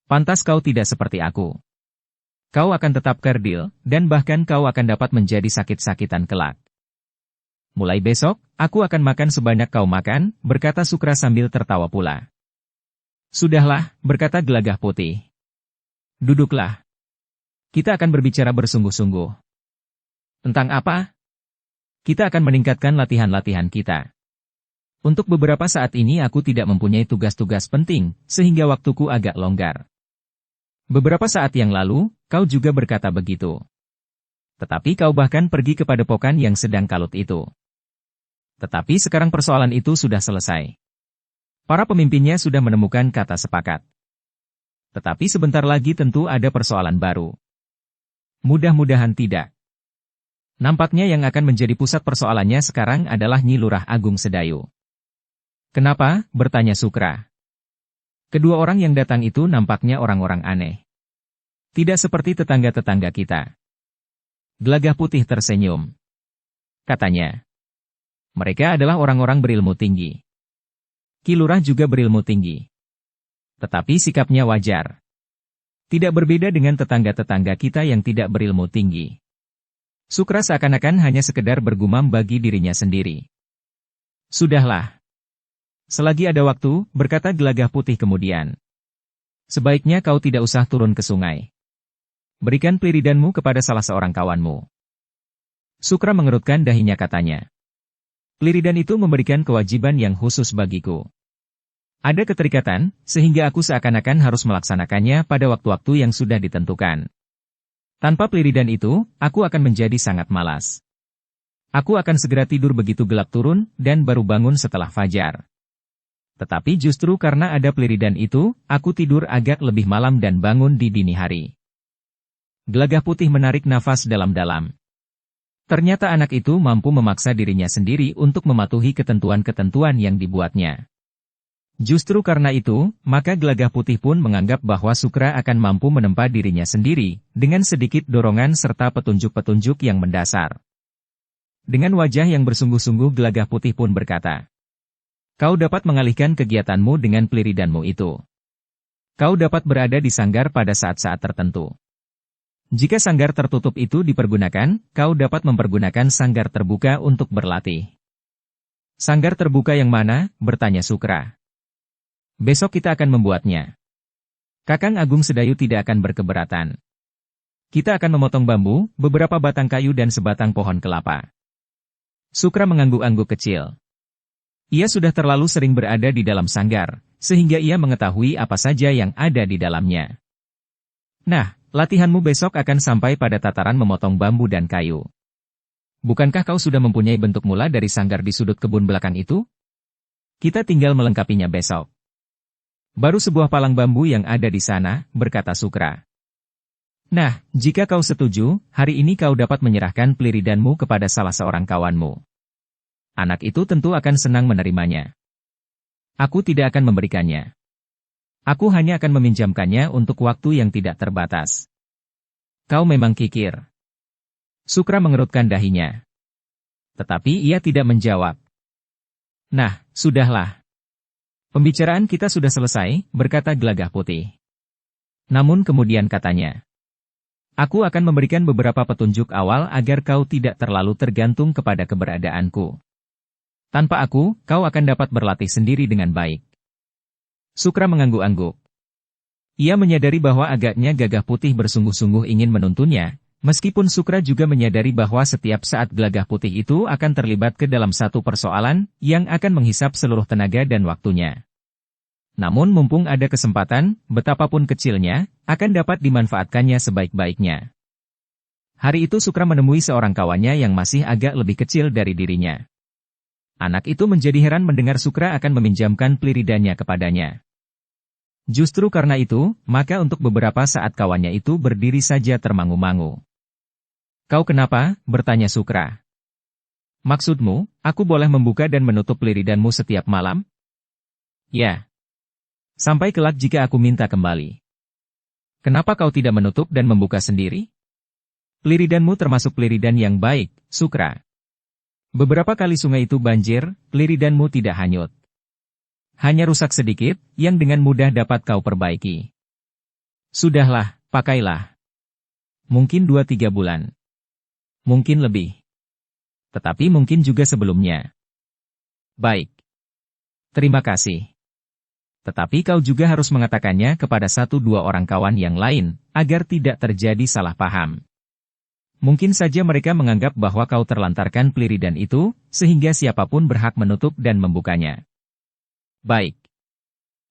"Pantas kau tidak seperti aku. Kau akan tetap kerdil, dan bahkan kau akan dapat menjadi sakit-sakitan kelak." "Mulai besok, aku akan makan sebanyak kau makan," berkata Sukra sambil tertawa pula. "Sudahlah," berkata Gelagah Putih. "Duduklah. Kita akan berbicara bersungguh-sungguh." "Tentang apa?" "Kita akan meningkatkan latihan-latihan kita. Untuk beberapa saat ini aku tidak mempunyai tugas-tugas penting, sehingga waktuku agak longgar. Beberapa saat yang lalu, kau juga berkata begitu. Tetapi kau bahkan pergi ke padepokan yang sedang kalut itu. Tetapi sekarang persoalan itu sudah selesai. Para pemimpinnya sudah menemukan kata sepakat. Tetapi sebentar lagi tentu ada persoalan baru. Mudah-mudahan tidak. Nampaknya yang akan menjadi pusat persoalannya sekarang adalah Nyi Lurah Agung Sedayu." "Kenapa?" bertanya Sukra. "Kedua orang yang datang itu nampaknya orang-orang aneh. Tidak seperti tetangga-tetangga kita." Gelagah Putih tersenyum. Katanya, "Mereka adalah orang-orang berilmu tinggi. Ki Lurah juga berilmu tinggi. Tetapi sikapnya wajar. Tidak berbeda dengan tetangga-tetangga kita yang tidak berilmu tinggi." Sukra seakan-akan hanya sekedar bergumam bagi dirinya sendiri. "Sudahlah. Selagi ada waktu," berkata Gelagah Putih kemudian. "Sebaiknya kau tidak usah turun ke sungai. Berikan pliridanmu kepada salah seorang kawanmu." Sukra mengerutkan dahinya katanya. "Pliridan itu memberikan kewajiban yang khusus bagiku. Ada keterikatan, sehingga aku seakan-akan harus melaksanakannya pada waktu-waktu yang sudah ditentukan. Tanpa pliridan itu, aku akan menjadi sangat malas. Aku akan segera tidur begitu gelap turun, dan baru bangun setelah fajar. Tetapi justru karena ada pliridan itu, aku tidur agak lebih malam dan bangun di dini hari." Gelagah Putih menarik nafas dalam-dalam. Ternyata anak itu mampu memaksa dirinya sendiri untuk mematuhi ketentuan-ketentuan yang dibuatnya. Justru karena itu, maka Gelagah Putih pun menganggap bahwa Sukra akan mampu menempa dirinya sendiri, dengan sedikit dorongan serta petunjuk-petunjuk yang mendasar. Dengan wajah yang bersungguh-sungguh Gelagah Putih pun berkata, "Kau dapat mengalihkan kegiatanmu dengan pliridanmu itu. Kau dapat berada di sanggar pada saat-saat tertentu. Jika sanggar tertutup itu dipergunakan, kau dapat mempergunakan sanggar terbuka untuk berlatih." "Sanggar terbuka yang mana?" bertanya Sukra. "Besok kita akan membuatnya. Kakang Agung Sedayu tidak akan berkeberatan. Kita akan memotong bambu, beberapa batang kayu dan sebatang pohon kelapa." Sukra mengangguk-angguk kecil. Ia sudah terlalu sering berada di dalam sanggar, sehingga ia mengetahui apa saja yang ada di dalamnya. "Nah, latihanmu besok akan sampai pada tataran memotong bambu dan kayu. Bukankah kau sudah mempunyai bentuk mula dari sanggar di sudut kebun belakang itu? Kita tinggal melengkapinya besok." "Baru sebuah palang bambu yang ada di sana," berkata Sukra. "Nah, jika kau setuju, hari ini kau dapat menyerahkan pliridanmu kepada salah seorang kawanmu. Anak itu tentu akan senang menerimanya. Aku tidak akan memberikannya. Aku hanya akan meminjamkannya untuk waktu yang tidak terbatas." "Kau memang kikir." Sukra mengerutkan dahinya. Tetapi ia tidak menjawab. "Nah, sudahlah. Pembicaraan kita sudah selesai," berkata Gelagah Putih. Namun kemudian katanya, Aku akan memberikan beberapa petunjuk awal agar kau tidak terlalu tergantung kepada keberadaanku. Tanpa aku, kau akan dapat berlatih sendiri dengan baik. Sukra mengangguk-angguk. Ia menyadari bahwa agaknya Gagah Putih bersungguh-sungguh ingin menuntunnya, meskipun Sukra juga menyadari bahwa setiap saat Gagah Putih itu akan terlibat ke dalam satu persoalan yang akan menghisap seluruh tenaga dan waktunya. Namun mumpung ada kesempatan, betapapun kecilnya, akan dapat dimanfaatkannya sebaik-baiknya. Hari itu Sukra menemui seorang kawannya yang masih agak lebih kecil dari dirinya. Anak itu menjadi heran mendengar Sukra akan meminjamkan peliridannya kepadanya. Justru karena itu, maka untuk beberapa saat kawannya itu berdiri saja termangu-mangu. "Kau kenapa?" bertanya Sukra. "Maksudmu, aku boleh membuka dan menutup peliridanmu setiap malam?" "Ya. Sampai kelak jika aku minta kembali." "Kenapa kau tidak menutup dan membuka sendiri?" "Peliridanmu termasuk peliridan yang baik, Sukra. Beberapa kali sungai itu banjir, peliridanmu tidak hanyut. Hanya rusak sedikit, yang dengan mudah dapat kau perbaiki. Sudahlah, pakailah. Mungkin 2-3 bulan. Mungkin lebih. Tetapi mungkin juga sebelumnya." "Baik. Terima kasih. Tetapi kau juga harus mengatakannya kepada 1-2 orang kawan yang lain, agar tidak terjadi salah paham. Mungkin saja mereka menganggap bahwa kau terlantarkan peliridan itu, sehingga siapapun berhak menutup dan membukanya." "Baik.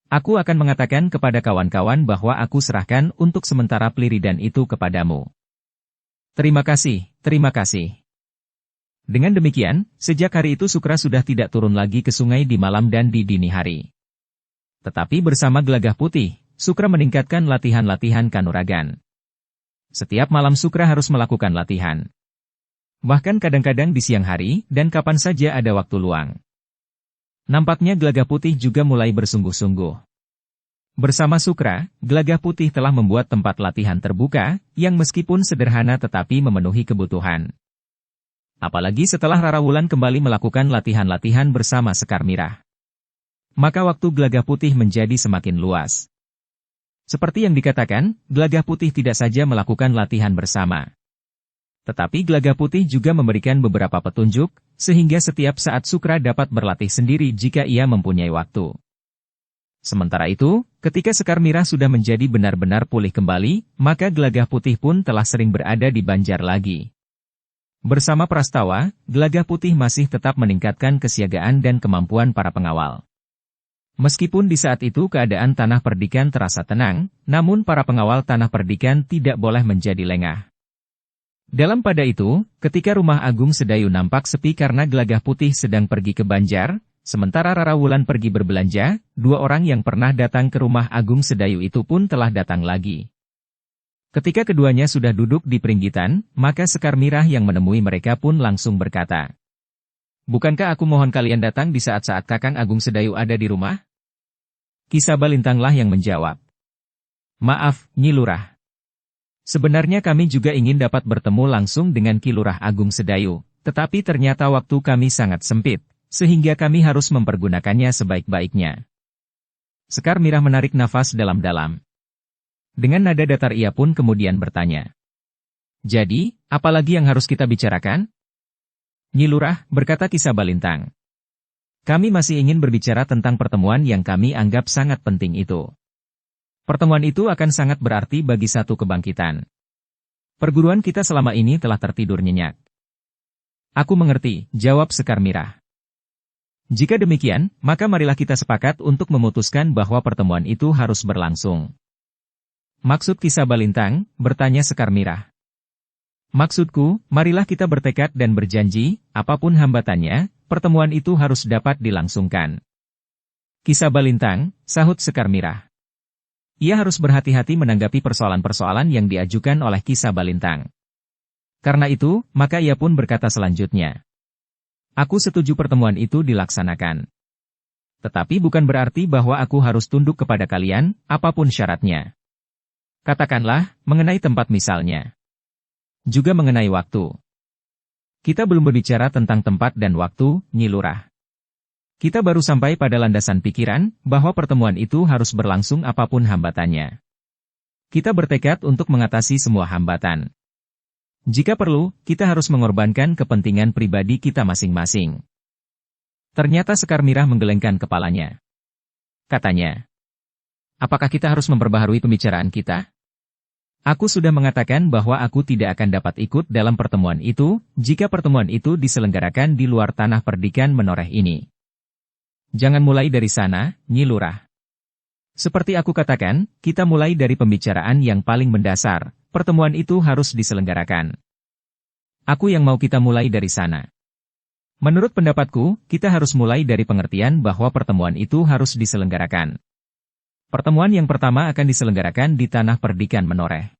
Aku akan mengatakan kepada kawan-kawan bahwa aku serahkan untuk sementara peliridan itu kepadamu." Terima kasih, terima kasih." Dengan demikian, sejak hari itu Sukra sudah tidak turun lagi ke sungai di malam dan di dini hari. Tetapi bersama Gagah Putih, Sukra meningkatkan latihan-latihan kanuragan. Setiap malam Sukra harus melakukan latihan. Bahkan kadang-kadang di siang hari, dan kapan saja ada waktu luang. Nampaknya Gagah Putih juga mulai bersungguh-sungguh. Bersama Sukra, Gagah Putih telah membuat tempat latihan terbuka, yang meskipun sederhana tetapi memenuhi kebutuhan. Apalagi setelah Rara Wulan kembali melakukan latihan-latihan bersama Sekar Mirah. Maka waktu Gagah Putih menjadi semakin luas. Seperti yang dikatakan, Gagah Putih tidak saja melakukan latihan bersama. Tetapi Gagah Putih juga memberikan beberapa petunjuk, sehingga setiap saat Sukra dapat berlatih sendiri jika ia mempunyai waktu. Sementara itu, ketika Sekar Mirah sudah menjadi benar-benar pulih kembali, maka Gagah Putih pun telah sering berada di Banjar lagi. Bersama Prastawa, Gagah Putih masih tetap meningkatkan kesiagaan dan kemampuan para pengawal. Meskipun di saat itu keadaan Tanah Perdikan terasa tenang, namun para pengawal Tanah Perdikan tidak boleh menjadi lengah. Dalam pada itu, ketika Rumah Agung Sedayu nampak sepi karena Gagah Putih sedang pergi ke Banjar, sementara Rara Wulan pergi berbelanja, 2 orang yang pernah datang ke Rumah Agung Sedayu itu pun telah datang lagi. Ketika keduanya sudah duduk di peringgitan, maka Sekar Mirah yang menemui mereka pun langsung berkata, "Bukankah aku mohon kalian datang di saat-saat Kakang Agung Sedayu ada di rumah?" Ki Sabalintanglah yang menjawab, "Maaf, Nyi Lurah. Sebenarnya kami juga ingin dapat bertemu langsung dengan Ki Lurah Agung Sedayu, tetapi ternyata waktu kami sangat sempit, sehingga kami harus mempergunakannya sebaik-baiknya." Sekar Mirah menarik nafas dalam-dalam. Dengan nada datar ia pun kemudian bertanya, "Jadi, apalagi yang harus kita bicarakan?" "Nyi Lurah," berkata Ki Sabalintang, "kami masih ingin berbicara tentang pertemuan yang kami anggap sangat penting itu. Pertemuan itu akan sangat berarti bagi satu kebangkitan. Perguruan kita selama ini telah tertidur nyenyak." "Aku mengerti," jawab Sekar Mirah. "Jika demikian, maka marilah kita sepakat untuk memutuskan bahwa pertemuan itu harus berlangsung." "Maksud Ki Sabalintang?" bertanya Sekar Mirah. "Maksudku, marilah kita bertekad dan berjanji, apapun hambatannya, pertemuan itu harus dapat dilangsungkan." "Ki Sabalintang," sahut Sekar Mirah. Ia harus berhati-hati menanggapi persoalan-persoalan yang diajukan oleh Ki Sabalintang. Karena itu, maka ia pun berkata selanjutnya, "Aku setuju pertemuan itu dilaksanakan. Tetapi bukan berarti bahwa aku harus tunduk kepada kalian, apapun syaratnya. Katakanlah, mengenai tempat misalnya. Juga mengenai waktu. Kita belum berbicara tentang tempat dan waktu, Nyi Lurah. Kita baru sampai pada landasan pikiran, bahwa pertemuan itu harus berlangsung apapun hambatannya." Kita bertekad untuk mengatasi semua hambatan. Jika perlu, kita harus mengorbankan kepentingan pribadi kita masing-masing. Ternyata Sekar Mirah menggelengkan kepalanya. Katanya, apakah kita harus memperbaharui pembicaraan kita? Aku sudah mengatakan bahwa aku tidak akan dapat ikut dalam pertemuan itu, jika pertemuan itu diselenggarakan di luar tanah perdikan menoreh ini. Jangan mulai dari sana, Nyi Lurah. Seperti aku katakan, kita mulai dari pembicaraan yang paling mendasar, pertemuan itu harus diselenggarakan. Aku yang mau kita mulai dari sana. Menurut pendapatku, kita harus mulai dari pengertian bahwa pertemuan itu harus diselenggarakan. Pertemuan yang pertama akan diselenggarakan di tanah perdikan menoreh.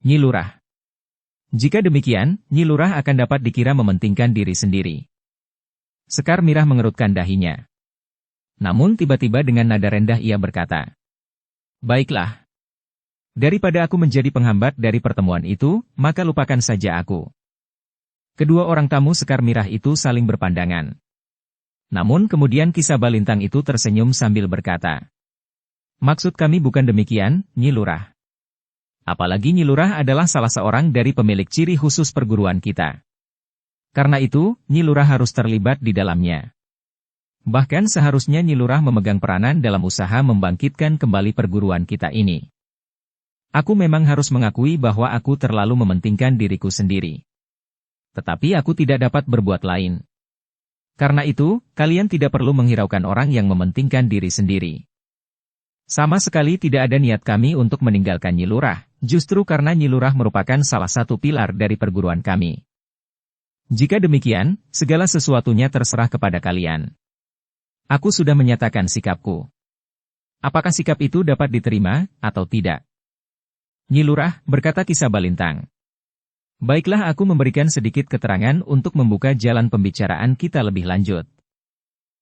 Nyi Lurah. Jika demikian, Nyi Lurah akan dapat dikira mementingkan diri sendiri. Sekar Mirah mengerutkan dahinya. Namun tiba-tiba dengan nada rendah ia berkata, baiklah. Daripada aku menjadi penghambat dari pertemuan itu, maka lupakan saja aku. Kedua orang tamu Sekar Mirah itu saling berpandangan. Namun kemudian Ki Sabalintang itu tersenyum sambil berkata, maksud kami bukan demikian, Nyi Lurah. Apalagi Nyi Lurah adalah salah seorang dari pemilik ciri khusus perguruan kita. Karena itu, Nyi Lurah harus terlibat di dalamnya. Bahkan seharusnya Nyi Lurah memegang peranan dalam usaha membangkitkan kembali perguruan kita ini. Aku memang harus mengakui bahwa aku terlalu mementingkan diriku sendiri. Tetapi aku tidak dapat berbuat lain. Karena itu, kalian tidak perlu menghiraukan orang yang mementingkan diri sendiri. Sama sekali tidak ada niat kami untuk meninggalkan Nyi Lurah, justru karena Nyi Lurah merupakan salah satu pilar dari perguruan kami. Jika demikian, segala sesuatunya terserah kepada kalian. Aku sudah menyatakan sikapku. Apakah sikap itu dapat diterima, atau tidak? Nyi Lurah, berkata Ki Sabalintang. Baiklah aku memberikan sedikit keterangan untuk membuka jalan pembicaraan kita lebih lanjut.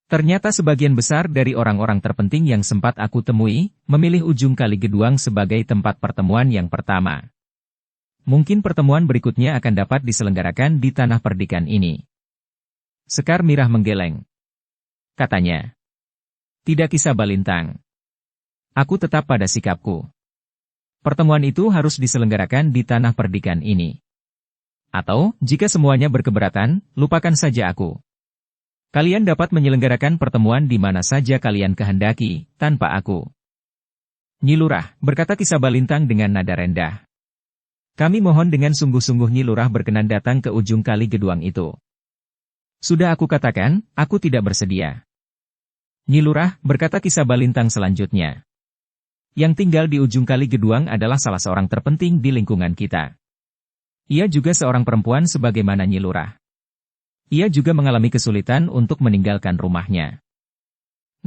Ternyata sebagian besar dari orang-orang terpenting yang sempat aku temui, memilih ujung Kali Geduang sebagai tempat pertemuan yang pertama. Mungkin pertemuan berikutnya akan dapat diselenggarakan di tanah perdikan ini. Sekar Mirah menggeleng. Katanya, tidak Ki Sabalintang. Aku tetap pada sikapku. Pertemuan itu harus diselenggarakan di tanah perdikan ini. Atau, jika semuanya berkeberatan, lupakan saja aku. Kalian dapat menyelenggarakan pertemuan di mana saja kalian kehendaki, tanpa aku. Nyi Lurah, berkata Ki Sabalintang dengan nada rendah. Kami mohon dengan sungguh-sungguh Nyi Lurah berkenan datang ke ujung Kali Geduang itu. Sudah aku katakan, aku tidak bersedia. Nyi Lurah, berkata Ki Sabalintang selanjutnya. Yang tinggal di ujung Kali Geduang adalah salah seorang terpenting di lingkungan kita. Ia juga seorang perempuan sebagaimana Nyi Lurah. Ia juga mengalami kesulitan untuk meninggalkan rumahnya.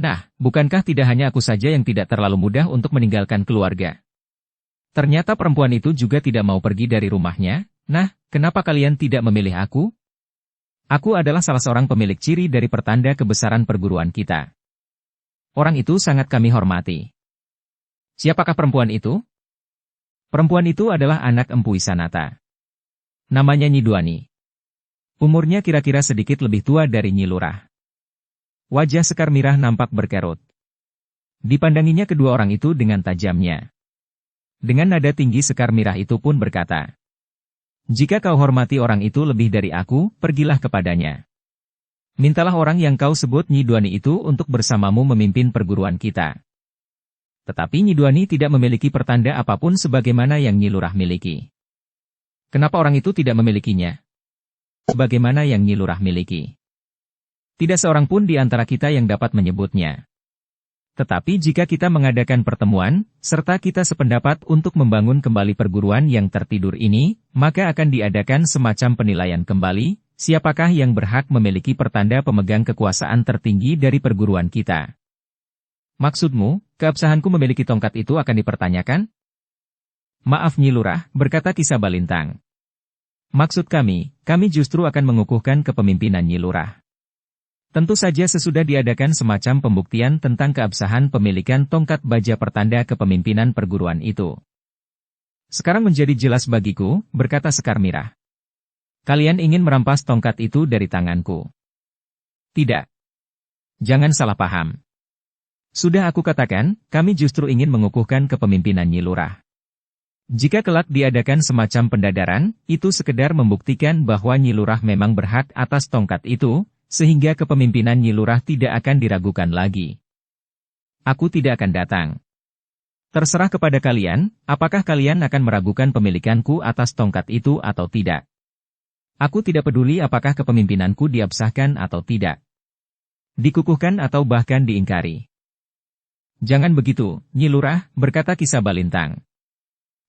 Nah, bukankah tidak hanya aku saja yang tidak terlalu mudah untuk meninggalkan keluarga? Ternyata perempuan itu juga tidak mau pergi dari rumahnya. Nah, kenapa kalian tidak memilih aku? Aku adalah salah seorang pemilik ciri dari pertanda kebesaran perguruan kita. Orang itu sangat kami hormati. Siapakah perempuan itu? Perempuan itu adalah anak Empu Wisanata. Namanya Nyi Duani. Umurnya kira-kira sedikit lebih tua dari Nyi Lurah. Wajah Sekar Mirah nampak berkerut. Dipandanginya kedua orang itu dengan tajamnya. Dengan nada tinggi Sekar Mirah itu pun berkata, jika kau hormati orang itu lebih dari aku, pergilah kepadanya. Mintalah orang yang kau sebut Nyi Duani itu untuk bersamamu memimpin perguruan kita. Tetapi Nyi Duani tidak memiliki pertanda apapun sebagaimana yang Nyi Lurah miliki. Kenapa orang itu tidak memilikinya? Sebagaimana yang Nyi Lurah miliki. Tidak seorang pun di antara kita yang dapat menyebutnya. Tetapi jika kita mengadakan pertemuan, serta kita sependapat untuk membangun kembali perguruan yang tertidur ini, maka akan diadakan semacam penilaian kembali, siapakah yang berhak memiliki pertanda pemegang kekuasaan tertinggi dari perguruan kita. Maksudmu, keabsahanku memiliki tongkat itu akan dipertanyakan? Maaf Nyi Lurah, berkata Ki Sabalintang. Maksud kami justru akan mengukuhkan kepemimpinan Nyi Lurah. Tentu saja sesudah diadakan semacam pembuktian tentang keabsahan pemilikan tongkat baja pertanda kepemimpinan perguruan itu. Sekarang menjadi jelas bagiku, berkata Sekar Mirah. Kalian ingin merampas tongkat itu dari tanganku. Tidak. Jangan salah paham. Sudah aku katakan, kami justru ingin mengukuhkan kepemimpinan Nyi Lurah. Jika kelak diadakan semacam pendadaran, itu sekedar membuktikan bahwa Nyi Lurah memang berhak atas tongkat itu, sehingga kepemimpinan Nyi Lurah tidak akan diragukan lagi. Aku tidak akan datang. Terserah kepada kalian, apakah kalian akan meragukan pemilikanku atas tongkat itu atau tidak. Aku tidak peduli apakah kepemimpinanku diabsahkan atau tidak. Dikukuhkan atau bahkan diingkari. Jangan begitu, Nyi Lurah, berkata Ki Sabalintang.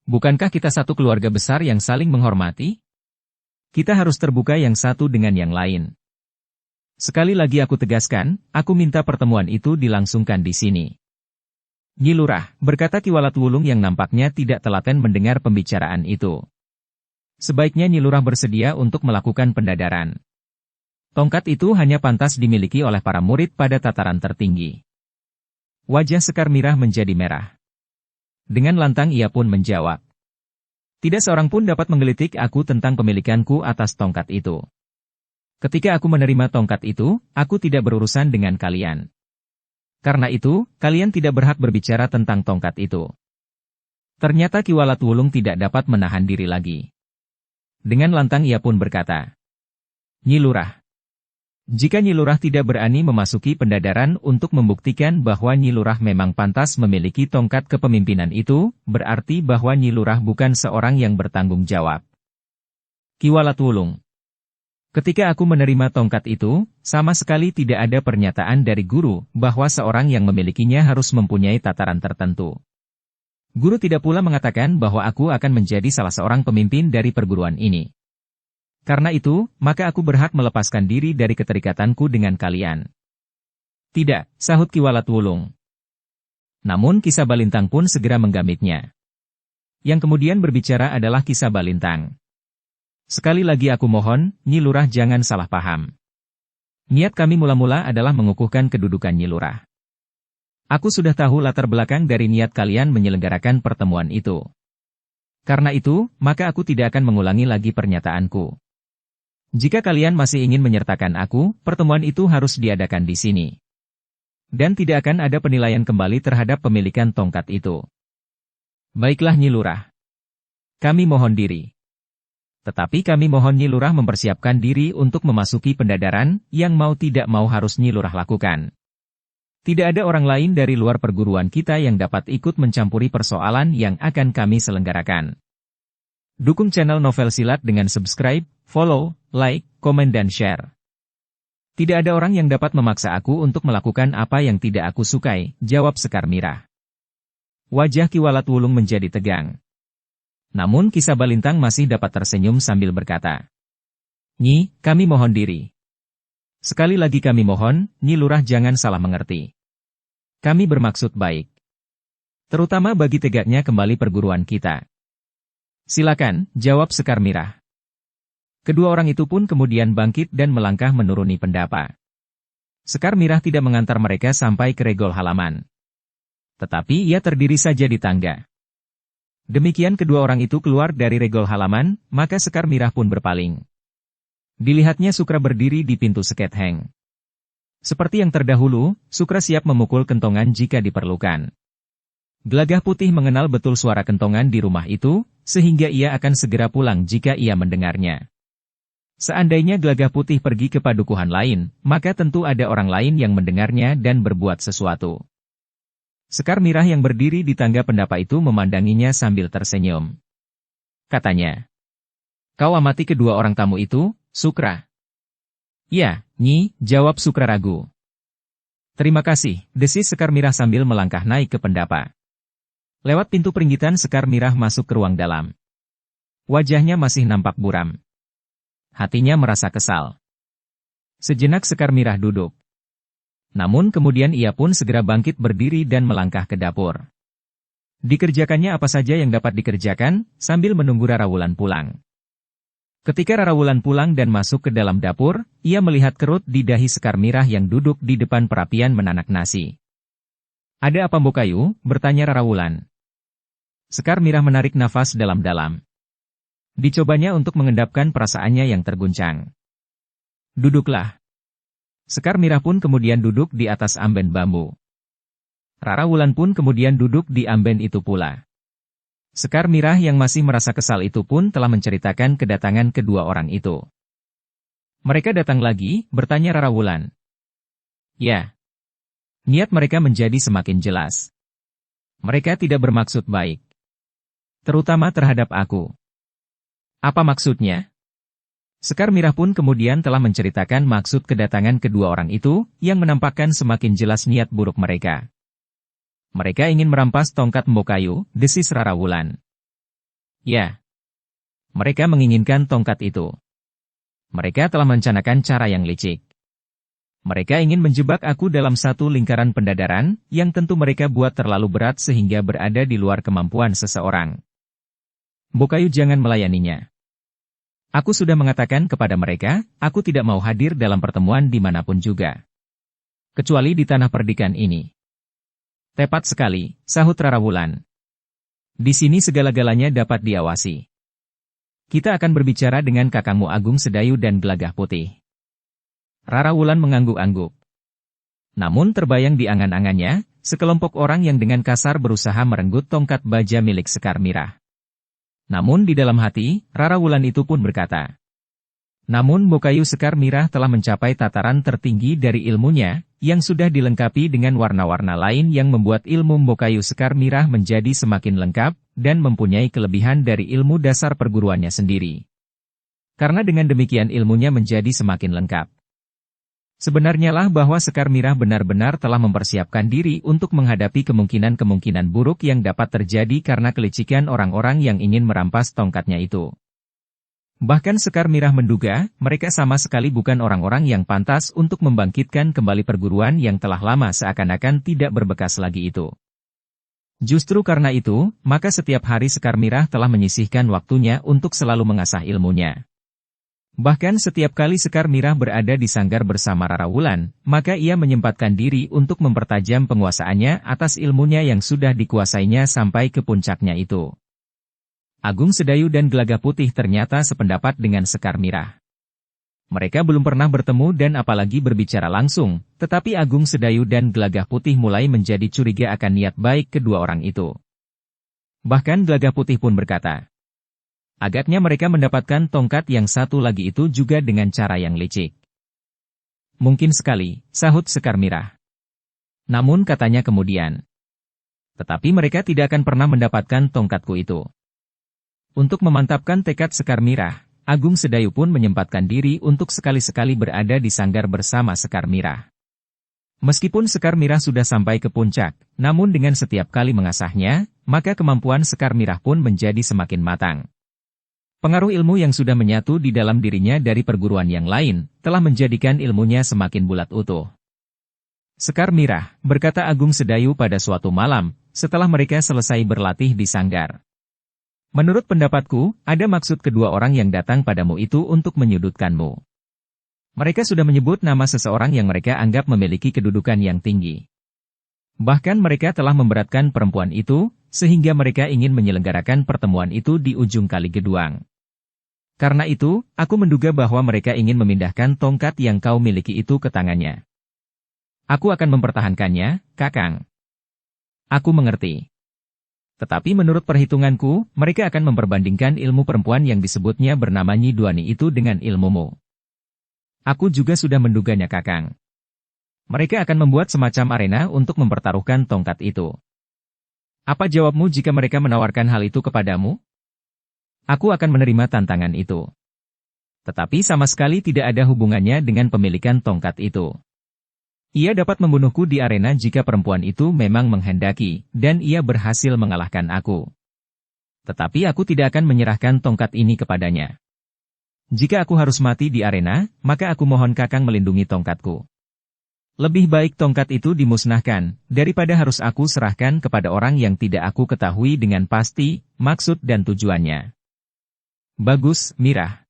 Bukankah kita satu keluarga besar yang saling menghormati? Kita harus terbuka yang satu dengan yang lain. Sekali lagi aku tegaskan, aku minta pertemuan itu dilangsungkan di sini. Nyi Lurah, berkata Ki Walatwulung yang nampaknya tidak telaten mendengar pembicaraan itu. Sebaiknya Nyi Lurah bersedia untuk melakukan pendadaran. Tongkat itu hanya pantas dimiliki oleh para murid pada tataran tertinggi. Wajah Sekar Mirah menjadi merah. Dengan lantang ia pun menjawab. Tidak seorang pun dapat menggelitik aku tentang pemilikanku atas tongkat itu. Ketika aku menerima tongkat itu, aku tidak berurusan dengan kalian. Karena itu, kalian tidak berhak berbicara tentang tongkat itu. Ternyata Ki Walatwulung tidak dapat menahan diri lagi. Dengan lantang ia pun berkata. Nyi Lurah. Jika Nyi Lurah tidak berani memasuki pendadaran untuk membuktikan bahwa Nyi Lurah memang pantas memiliki tongkat kepemimpinan itu, berarti bahwa Nyi Lurah bukan seorang yang bertanggung jawab. Ki Walatwulung. Ketika aku menerima tongkat itu, sama sekali tidak ada pernyataan dari guru bahwa seorang yang memilikinya harus mempunyai tataran tertentu. Guru tidak pula mengatakan bahwa aku akan menjadi salah seorang pemimpin dari perguruan ini. Karena itu, maka aku berhak melepaskan diri dari keterikatanku dengan kalian. Tidak, sahut Ki Walatwulung. Namun Ki Sabalintang pun segera menggamitnya. Yang kemudian berbicara adalah Ki Sabalintang. Sekali lagi aku mohon, Nyi Lurah jangan salah paham. Niat kami mula-mula adalah mengukuhkan kedudukan Nyi Lurah. Aku sudah tahu latar belakang dari niat kalian menyelenggarakan pertemuan itu. Karena itu, maka aku tidak akan mengulangi lagi pernyataanku. Jika kalian masih ingin menyertakan aku, pertemuan itu harus diadakan di sini. Dan tidak akan ada penilaian kembali terhadap pemilikan tongkat itu. Baiklah Nyi Lurah. Kami mohon diri. Tetapi kami mohon Nyi Lurah mempersiapkan diri untuk memasuki pendadaran, yang mau tidak mau harus Nyi Lurah lakukan. Tidak ada orang lain dari luar perguruan kita yang dapat ikut mencampuri persoalan yang akan kami selenggarakan. Dukung channel Novel Silat dengan subscribe, follow, like, komen dan share. Tidak ada orang yang dapat memaksa aku untuk melakukan apa yang tidak aku sukai, jawab Sekar Mirah. Wajah Ki Walatwulung menjadi tegang. Namun Ki Sabalintang masih dapat tersenyum sambil berkata. Nyi, kami mohon diri. Sekali lagi kami mohon, Nyi Lurah jangan salah mengerti. Kami bermaksud baik. Terutama bagi tegaknya kembali perguruan kita. Silakan, jawab Sekar Mirah. Kedua orang itu pun kemudian bangkit dan melangkah menuruni pendapa. Sekar Mirah tidak mengantar mereka sampai ke regol halaman. Tetapi ia terdiri saja di tangga. Demikian kedua orang itu keluar dari regol halaman, maka Sekar Mirah pun berpaling. Dilihatnya Sukra berdiri di pintu Seketheng. Seperti yang terdahulu, Sukra siap memukul kentongan jika diperlukan. Gelagah Putih mengenal betul suara kentongan di rumah itu, sehingga ia akan segera pulang jika ia mendengarnya. Seandainya Gelagah Putih pergi ke padukuhan lain, maka tentu ada orang lain yang mendengarnya dan berbuat sesuatu. Sekar Mirah yang berdiri di tangga pendapa itu memandanginya sambil tersenyum. Katanya, "Kau amati kedua orang tamu itu, Sukra?" "Ya, Nyi," jawab Sukra ragu. "Terima kasih," desis Sekar Mirah sambil melangkah naik ke pendapa. Lewat pintu peringgitan Sekar Mirah masuk ke ruang dalam. Wajahnya masih nampak buram. Hatinya merasa kesal. Sejenak Sekar Mirah duduk. Namun kemudian ia pun segera bangkit berdiri dan melangkah ke dapur. Dikerjakannya apa saja yang dapat dikerjakan, sambil menunggu Rara Wulan pulang. Ketika Rara Wulan pulang dan masuk ke dalam dapur, ia melihat kerut di dahi Sekar Mirah yang duduk di depan perapian menanak nasi. "Ada apa Mbokayu?" bertanya Rara Wulan. Sekar Mirah menarik nafas dalam-dalam. Dicobanya untuk mengendapkan perasaannya yang terguncang. "Duduklah." Sekar Mirah pun kemudian duduk di atas amben bambu. Rara Wulan pun kemudian duduk di amben itu pula. Sekar Mirah yang masih merasa kesal itu pun telah menceritakan kedatangan kedua orang itu. Mereka datang lagi, bertanya Rara Wulan. Ya. Niat mereka menjadi semakin jelas. Mereka tidak bermaksud baik. Terutama terhadap aku. Apa maksudnya? Sekar Mirah pun kemudian telah menceritakan maksud kedatangan kedua orang itu, yang menampakkan semakin jelas niat buruk mereka. Mereka ingin merampas tongkat Mbokayu, desis Rara Wulan. Ya. Mereka menginginkan tongkat itu. Mereka telah merencanakan cara yang licik. Mereka ingin menjebak aku dalam satu lingkaran pendadaran, yang tentu mereka buat terlalu berat sehingga berada di luar kemampuan seseorang. Mbokayu jangan melayaninya. Aku sudah mengatakan kepada mereka, aku tidak mau hadir dalam pertemuan dimanapun juga. Kecuali di tanah perdikan ini. Tepat sekali, sahut Rara Wulan. Di sini segala-galanya dapat diawasi. Kita akan berbicara dengan kakangmu Agung Sedayu dan Gelagah Putih. Rara Wulan mengangguk-angguk. Namun terbayang di angan-angannya, sekelompok orang yang dengan kasar berusaha merenggut tongkat baja milik Sekar Mirah. Namun di dalam hati, Rara Wulan itu pun berkata. Namun Mbokayu Sekar Mirah telah mencapai tataran tertinggi dari ilmunya, yang sudah dilengkapi dengan warna-warna lain yang membuat ilmu Mbokayu Sekar Mirah menjadi semakin lengkap, dan mempunyai kelebihan dari ilmu dasar perguruannya sendiri. Karena dengan demikian ilmunya menjadi semakin lengkap. Sebenarnya lah bahwa Sekar Mirah benar-benar telah mempersiapkan diri untuk menghadapi kemungkinan-kemungkinan buruk yang dapat terjadi karena kelicikan orang-orang yang ingin merampas tongkatnya itu. Bahkan Sekar Mirah menduga, mereka sama sekali bukan orang-orang yang pantas untuk membangkitkan kembali perguruan yang telah lama seakan-akan tidak berbekas lagi itu. Justru karena itu, maka setiap hari Sekar Mirah telah menyisihkan waktunya untuk selalu mengasah ilmunya. Bahkan setiap kali Sekar Mirah berada di sanggar bersama Rara Wulan, maka ia menyempatkan diri untuk mempertajam penguasaannya atas ilmunya yang sudah dikuasainya sampai ke puncaknya itu. Agung Sedayu dan Gelagah Putih ternyata sependapat dengan Sekar Mirah. Mereka belum pernah bertemu dan apalagi berbicara langsung, tetapi Agung Sedayu dan Gelagah Putih mulai menjadi curiga akan niat baik kedua orang itu. Bahkan Gelagah Putih pun berkata, agaknya mereka mendapatkan tongkat yang satu lagi itu juga dengan cara yang licik. Mungkin sekali, sahut Sekar Mirah. Namun katanya kemudian, tetapi mereka tidak akan pernah mendapatkan tongkatku itu. Untuk memantapkan tekad Sekar Mirah, Agung Sedayu pun menyempatkan diri untuk sekali-sekali berada di sanggar bersama Sekar Mirah. Meskipun Sekar Mirah sudah sampai ke puncak, namun dengan setiap kali mengasahnya, maka kemampuan Sekar Mirah pun menjadi semakin matang. Pengaruh ilmu yang sudah menyatu di dalam dirinya dari perguruan yang lain, telah menjadikan ilmunya semakin bulat utuh. Sekar Mirah, berkata Agung Sedayu pada suatu malam, setelah mereka selesai berlatih di sanggar. Menurut pendapatku, ada maksud kedua orang yang datang padamu itu untuk menyudutkanmu. Mereka sudah menyebut nama seseorang yang mereka anggap memiliki kedudukan yang tinggi. Bahkan mereka telah memberatkan perempuan itu, sehingga mereka ingin menyelenggarakan pertemuan itu di ujung Kali Geduang. Karena itu, aku menduga bahwa mereka ingin memindahkan tongkat yang kau miliki itu ke tangannya. Aku akan mempertahankannya, Kakang. Aku mengerti. Tetapi menurut perhitunganku, mereka akan memperbandingkan ilmu perempuan yang disebutnya bernama Nyi Duani itu dengan ilmumu. Aku juga sudah menduganya Kakang. Mereka akan membuat semacam arena untuk mempertaruhkan tongkat itu. Apa jawabmu jika mereka menawarkan hal itu kepadamu? Aku akan menerima tantangan itu. Tetapi sama sekali tidak ada hubungannya dengan pemilikan tongkat itu. Ia dapat membunuhku di arena jika perempuan itu memang menghendaki, dan ia berhasil mengalahkan aku. Tetapi aku tidak akan menyerahkan tongkat ini kepadanya. Jika aku harus mati di arena, maka aku mohon Kakang melindungi tongkatku. Lebih baik tongkat itu dimusnahkan, daripada harus aku serahkan kepada orang yang tidak aku ketahui dengan pasti, maksud dan tujuannya. Bagus, Mirah.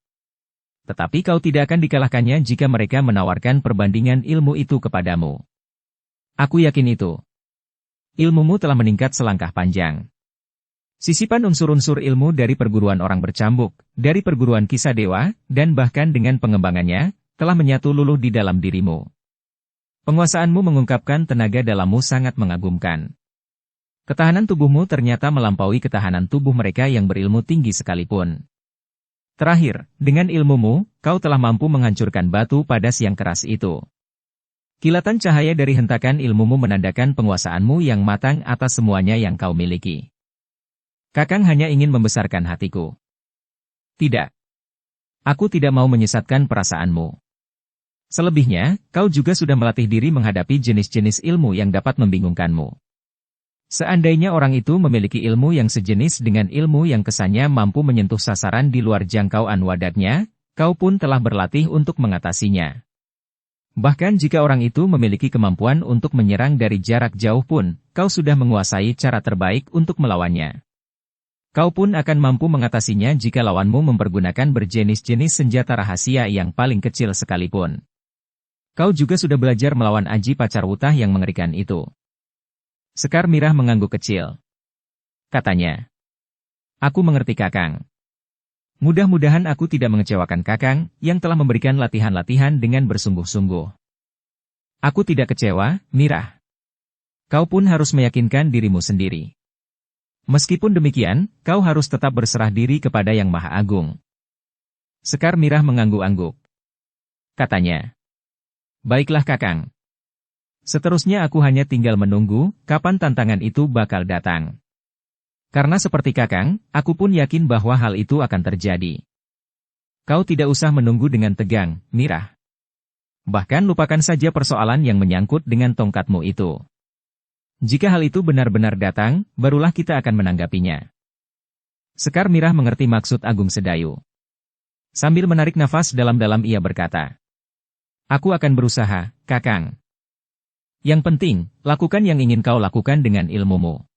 Tetapi kau tidak akan dikalahkannya jika mereka menawarkan perbandingan ilmu itu kepadamu. Aku yakin itu. Ilmumu telah meningkat selangkah panjang. Sisipan unsur-unsur ilmu dari perguruan orang bercambuk, dari perguruan kisah dewa, dan bahkan dengan pengembangannya, telah menyatu luluh di dalam dirimu. Penguasaanmu mengungkapkan tenaga dalammu sangat mengagumkan. Ketahanan tubuhmu ternyata melampaui ketahanan tubuh mereka yang berilmu tinggi sekalipun. Terakhir, dengan ilmumu, kau telah mampu menghancurkan batu padas yang keras itu. Kilatan cahaya dari hentakan ilmumu menandakan penguasaanmu yang matang atas semuanya yang kau miliki. Kakang hanya ingin membesarkan hatiku. Tidak. Aku tidak mau menyesatkan perasaanmu. Selebihnya, kau juga sudah melatih diri menghadapi jenis-jenis ilmu yang dapat membingungkanmu. Seandainya orang itu memiliki ilmu yang sejenis dengan ilmu yang kesannya mampu menyentuh sasaran di luar jangkauan wadatnya, kau pun telah berlatih untuk mengatasinya. Bahkan jika orang itu memiliki kemampuan untuk menyerang dari jarak jauh pun, kau sudah menguasai cara terbaik untuk melawannya. Kau pun akan mampu mengatasinya jika lawanmu mempergunakan berjenis-jenis senjata rahasia yang paling kecil sekalipun. Kau juga sudah belajar melawan Aji Pacarwutah yang mengerikan itu. Sekar Mirah mengangguk kecil. Katanya, "Aku mengerti Kakang. Mudah-mudahan aku tidak mengecewakan Kakang, yang telah memberikan latihan-latihan dengan bersungguh-sungguh." "Aku tidak kecewa, Mirah. Kau pun harus meyakinkan dirimu sendiri. Meskipun demikian, kau harus tetap berserah diri kepada Yang Maha Agung." Sekar Mirah mengangguk-angguk. Katanya, "Baiklah Kakang. Seterusnya aku hanya tinggal menunggu, kapan tantangan itu bakal datang. Karena seperti Kakang, aku pun yakin bahwa hal itu akan terjadi. Kau tidak usah menunggu dengan tegang, Mirah. Bahkan lupakan saja persoalan yang menyangkut dengan tongkatmu itu. Jika hal itu benar-benar datang, barulah kita akan menanggapinya." Sekar Mirah mengerti maksud Agung Sedayu. Sambil menarik nafas dalam-dalam ia berkata, "Aku akan berusaha, Kakang. Yang penting, lakukan yang ingin kau lakukan dengan ilmumu.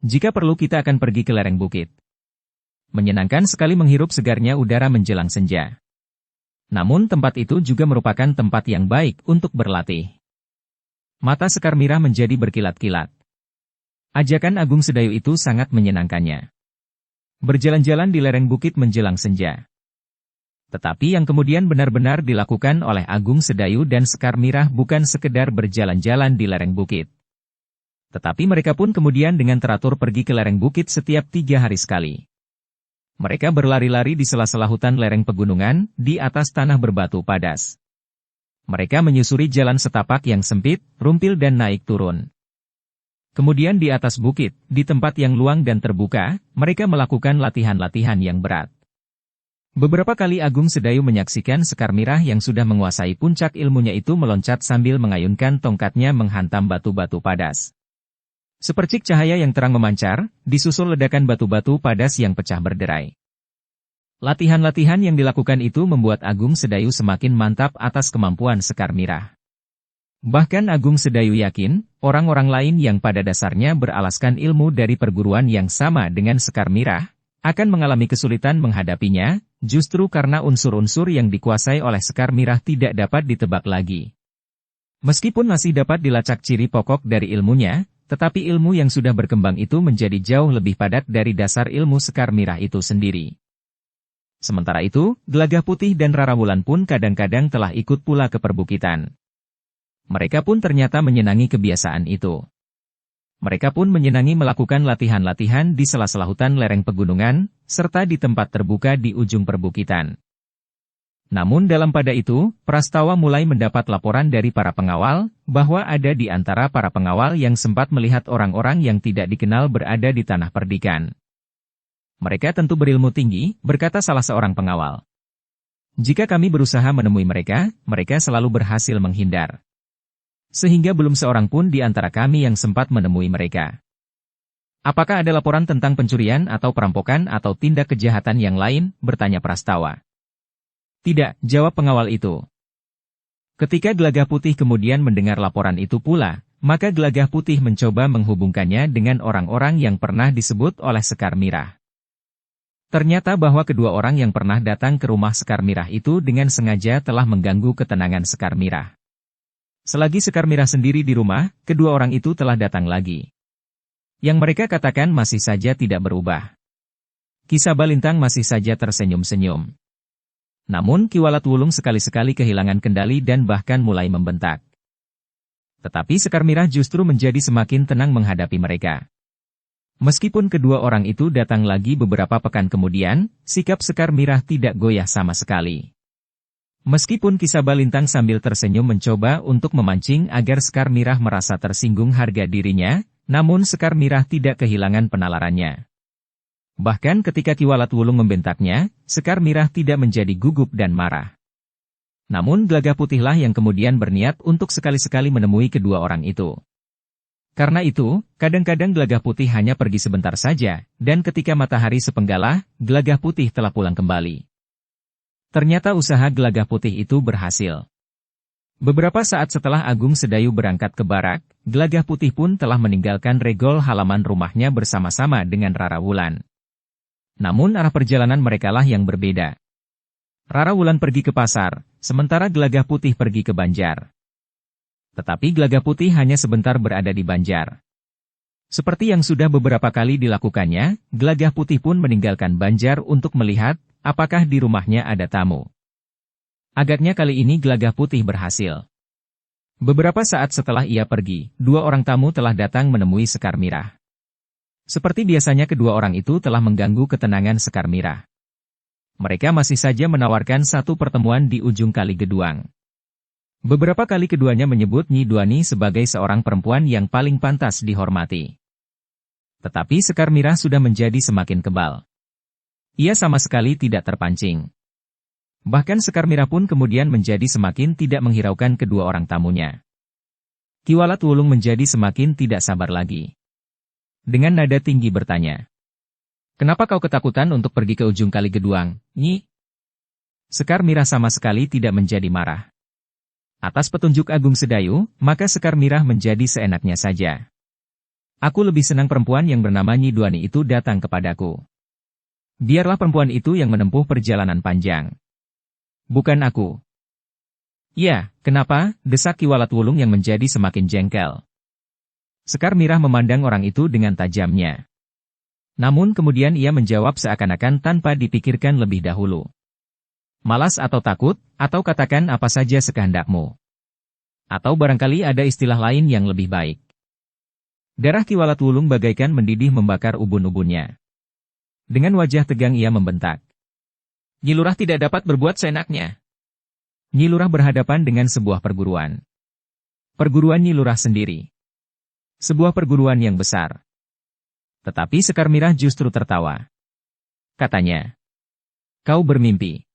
Jika perlu kita akan pergi ke lereng bukit. Menyenangkan sekali menghirup segarnya udara menjelang senja. Namun tempat itu juga merupakan tempat yang baik untuk berlatih." Mata Sekar Mirah menjadi berkilat-kilat. Ajakan Agung Sedayu itu sangat menyenangkannya. Berjalan-jalan di lereng bukit menjelang senja. Tetapi yang kemudian benar-benar dilakukan oleh Agung Sedayu dan Sekar Mirah bukan sekedar berjalan-jalan di lereng bukit. Tetapi mereka pun kemudian dengan teratur pergi ke lereng bukit setiap 3 hari sekali. Mereka berlari-lari di sela-sela hutan lereng pegunungan, di atas tanah berbatu padas. Mereka menyusuri jalan setapak yang sempit, rumpil dan naik turun. Kemudian di atas bukit, di tempat yang luang dan terbuka, mereka melakukan latihan-latihan yang berat. Beberapa kali Agung Sedayu menyaksikan Sekar Mirah yang sudah menguasai puncak ilmunya itu meloncat sambil mengayunkan tongkatnya menghantam batu-batu padas. Sepercik cahaya yang terang memancar, disusul ledakan batu-batu padas yang pecah berderai. Latihan-latihan yang dilakukan itu membuat Agung Sedayu semakin mantap atas kemampuan Sekar Mirah. Bahkan Agung Sedayu yakin, orang-orang lain yang pada dasarnya beralaskan ilmu dari perguruan yang sama dengan Sekar Mirah, akan mengalami kesulitan menghadapinya, justru karena unsur-unsur yang dikuasai oleh Sekar Mirah tidak dapat ditebak lagi. Meskipun masih dapat dilacak ciri pokok dari ilmunya, tetapi ilmu yang sudah berkembang itu menjadi jauh lebih padat dari dasar ilmu Sekar Mirah itu sendiri. Sementara itu, Gelagah Putih dan Rarawulan pun kadang-kadang telah ikut pula ke perbukitan. Mereka pun ternyata menyenangi kebiasaan itu. Mereka pun menyenangi melakukan latihan-latihan di sela-sela hutan lereng pegunungan, serta di tempat terbuka di ujung perbukitan. Namun dalam pada itu, Prastawa mulai mendapat laporan dari para pengawal, bahwa ada di antara para pengawal yang sempat melihat orang-orang yang tidak dikenal berada di tanah perdikan. "Mereka tentu berilmu tinggi," berkata salah seorang pengawal. "Jika kami berusaha menemui mereka, mereka selalu berhasil menghindar. Sehingga belum seorang pun di antara kami yang sempat menemui mereka." "Apakah ada laporan tentang pencurian atau perampokan atau tindak kejahatan yang lain?" bertanya Prastawa. "Tidak," jawab pengawal itu. Ketika Gelagah Putih kemudian mendengar laporan itu pula, maka Gelagah Putih mencoba menghubungkannya dengan orang-orang yang pernah disebut oleh Sekar Mirah. Ternyata bahwa kedua orang yang pernah datang ke rumah Sekar Mirah itu dengan sengaja telah mengganggu ketenangan Sekar Mirah. Selagi Sekar Mirah sendiri di rumah, kedua orang itu telah datang lagi. Yang mereka katakan masih saja tidak berubah. Ki Sabalintang masih saja tersenyum-senyum. Namun Ki Walatwulung sekali-sekali kehilangan kendali dan bahkan mulai membentak. Tetapi Sekar Mirah justru menjadi semakin tenang menghadapi mereka. Meskipun kedua orang itu datang lagi beberapa pekan kemudian, sikap Sekar Mirah tidak goyah sama sekali. Meskipun Ki Sabalintang sambil tersenyum mencoba untuk memancing agar Sekar Mirah merasa tersinggung harga dirinya, namun Sekar Mirah tidak kehilangan penalarannya. Bahkan ketika Ki Walat Wulung membentaknya, Sekar Mirah tidak menjadi gugup dan marah. Namun Gelagah Putihlah yang kemudian berniat untuk sekali-sekali menemui kedua orang itu. Karena itu, kadang-kadang Gelagah Putih hanya pergi sebentar saja, dan ketika matahari sepenggalah, Gelagah Putih telah pulang kembali. Ternyata usaha Gelagah Putih itu berhasil. Beberapa saat setelah Agung Sedayu berangkat ke barak, Gelagah Putih pun telah meninggalkan regol halaman rumahnya bersama-sama dengan Rara Wulan. Namun arah perjalanan merekalah yang berbeda. Rara Wulan pergi ke pasar, sementara Gelagah Putih pergi ke Banjar. Tetapi Gelagah Putih hanya sebentar berada di Banjar. Seperti yang sudah beberapa kali dilakukannya, Gelagah Putih pun meninggalkan Banjar untuk melihat apakah di rumahnya ada tamu. Agaknya kali ini Gelagah Putih berhasil. Beberapa saat setelah ia pergi, dua orang tamu telah datang menemui Sekar Mirah. Seperti biasanya kedua orang itu telah mengganggu ketenangan Sekar Mirah. Mereka masih saja menawarkan satu pertemuan di ujung Kali Geduang. Beberapa kali keduanya menyebut Nyi Duani sebagai seorang perempuan yang paling pantas dihormati. Tetapi Sekar Mirah sudah menjadi semakin kebal. Ia sama sekali tidak terpancing. Bahkan Sekar Mirah pun kemudian menjadi semakin tidak menghiraukan kedua orang tamunya. Ki Walat Wulung menjadi semakin tidak sabar lagi. Dengan nada tinggi bertanya, "Kenapa kau ketakutan untuk pergi ke ujung Kali Geduang, Nyi?" Sekar Mirah sama sekali tidak menjadi marah. Atas petunjuk Agung Sedayu, maka Sekar Mirah menjadi seenaknya saja. "Aku lebih senang perempuan yang bernama Nyi Duani itu datang kepadaku. Biarlah perempuan itu yang menempuh perjalanan panjang. Bukan aku." "Ya, kenapa?" desak Ki Walat Wulung yang menjadi semakin jengkel. Sekar Mirah memandang orang itu dengan tajamnya. Namun kemudian ia menjawab seakan-akan tanpa dipikirkan lebih dahulu. "Malas atau takut, atau katakan apa saja sekehendakmu. Atau barangkali ada istilah lain yang lebih baik." Darah Ki Walat Wulung bagaikan mendidih membakar ubun-ubunnya. Dengan wajah tegang ia membentak, "Nyi Lurah tidak dapat berbuat seenaknya." Nyi Lurah berhadapan dengan sebuah perguruan. Perguruan Nyi Lurah sendiri. Sebuah perguruan yang besar. Tetapi Sekar Mirah justru tertawa. Katanya, "Kau bermimpi.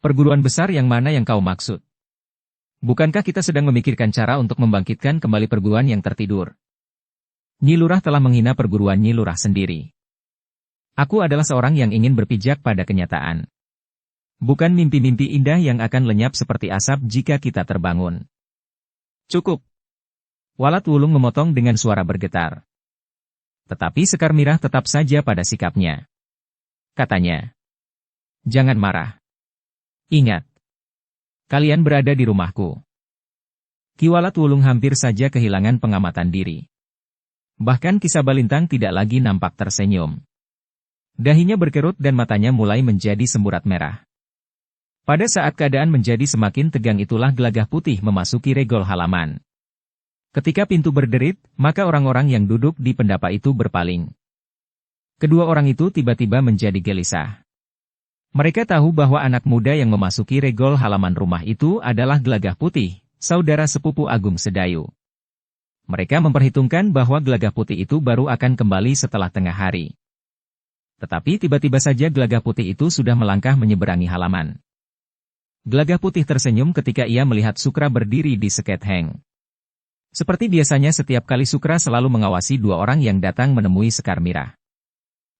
Perguruan besar yang mana yang kau maksud? Bukankah kita sedang memikirkan cara untuk membangkitkan kembali perguruan yang tertidur?" Nyi Lurah telah menghina perguruan Nyi Lurah sendiri. "Aku adalah seorang yang ingin berpijak pada kenyataan. Bukan mimpi-mimpi indah yang akan lenyap seperti asap jika kita terbangun." "Cukup!" Walat Wulung memotong dengan suara bergetar. Tetapi Sekar Mirah tetap saja pada sikapnya. Katanya, "Jangan marah. Ingat, kalian berada di rumahku." Ki Walat Wulung hampir saja kehilangan pengamatan diri. Bahkan Ki Sabalintang tidak lagi nampak tersenyum. Dahinya berkerut dan matanya mulai menjadi semburat merah. Pada saat keadaan menjadi semakin tegang itulah Gelagah Putih memasuki regol halaman. Ketika pintu berderit, maka orang-orang yang duduk di pendapa itu berpaling. Kedua orang itu tiba-tiba menjadi gelisah. Mereka tahu bahwa anak muda yang memasuki regol halaman rumah itu adalah Gelagah Putih, saudara sepupu Agung Sedayu. Mereka memperhitungkan bahwa Gelagah Putih itu baru akan kembali setelah tengah hari. Tetapi tiba-tiba saja Gelagah Putih itu sudah melangkah menyeberangi halaman. Gelagah Putih tersenyum ketika ia melihat Sukra berdiri di seket heng. Seperti biasanya setiap kali Sukra selalu mengawasi dua orang yang datang menemui Sekar Mirah.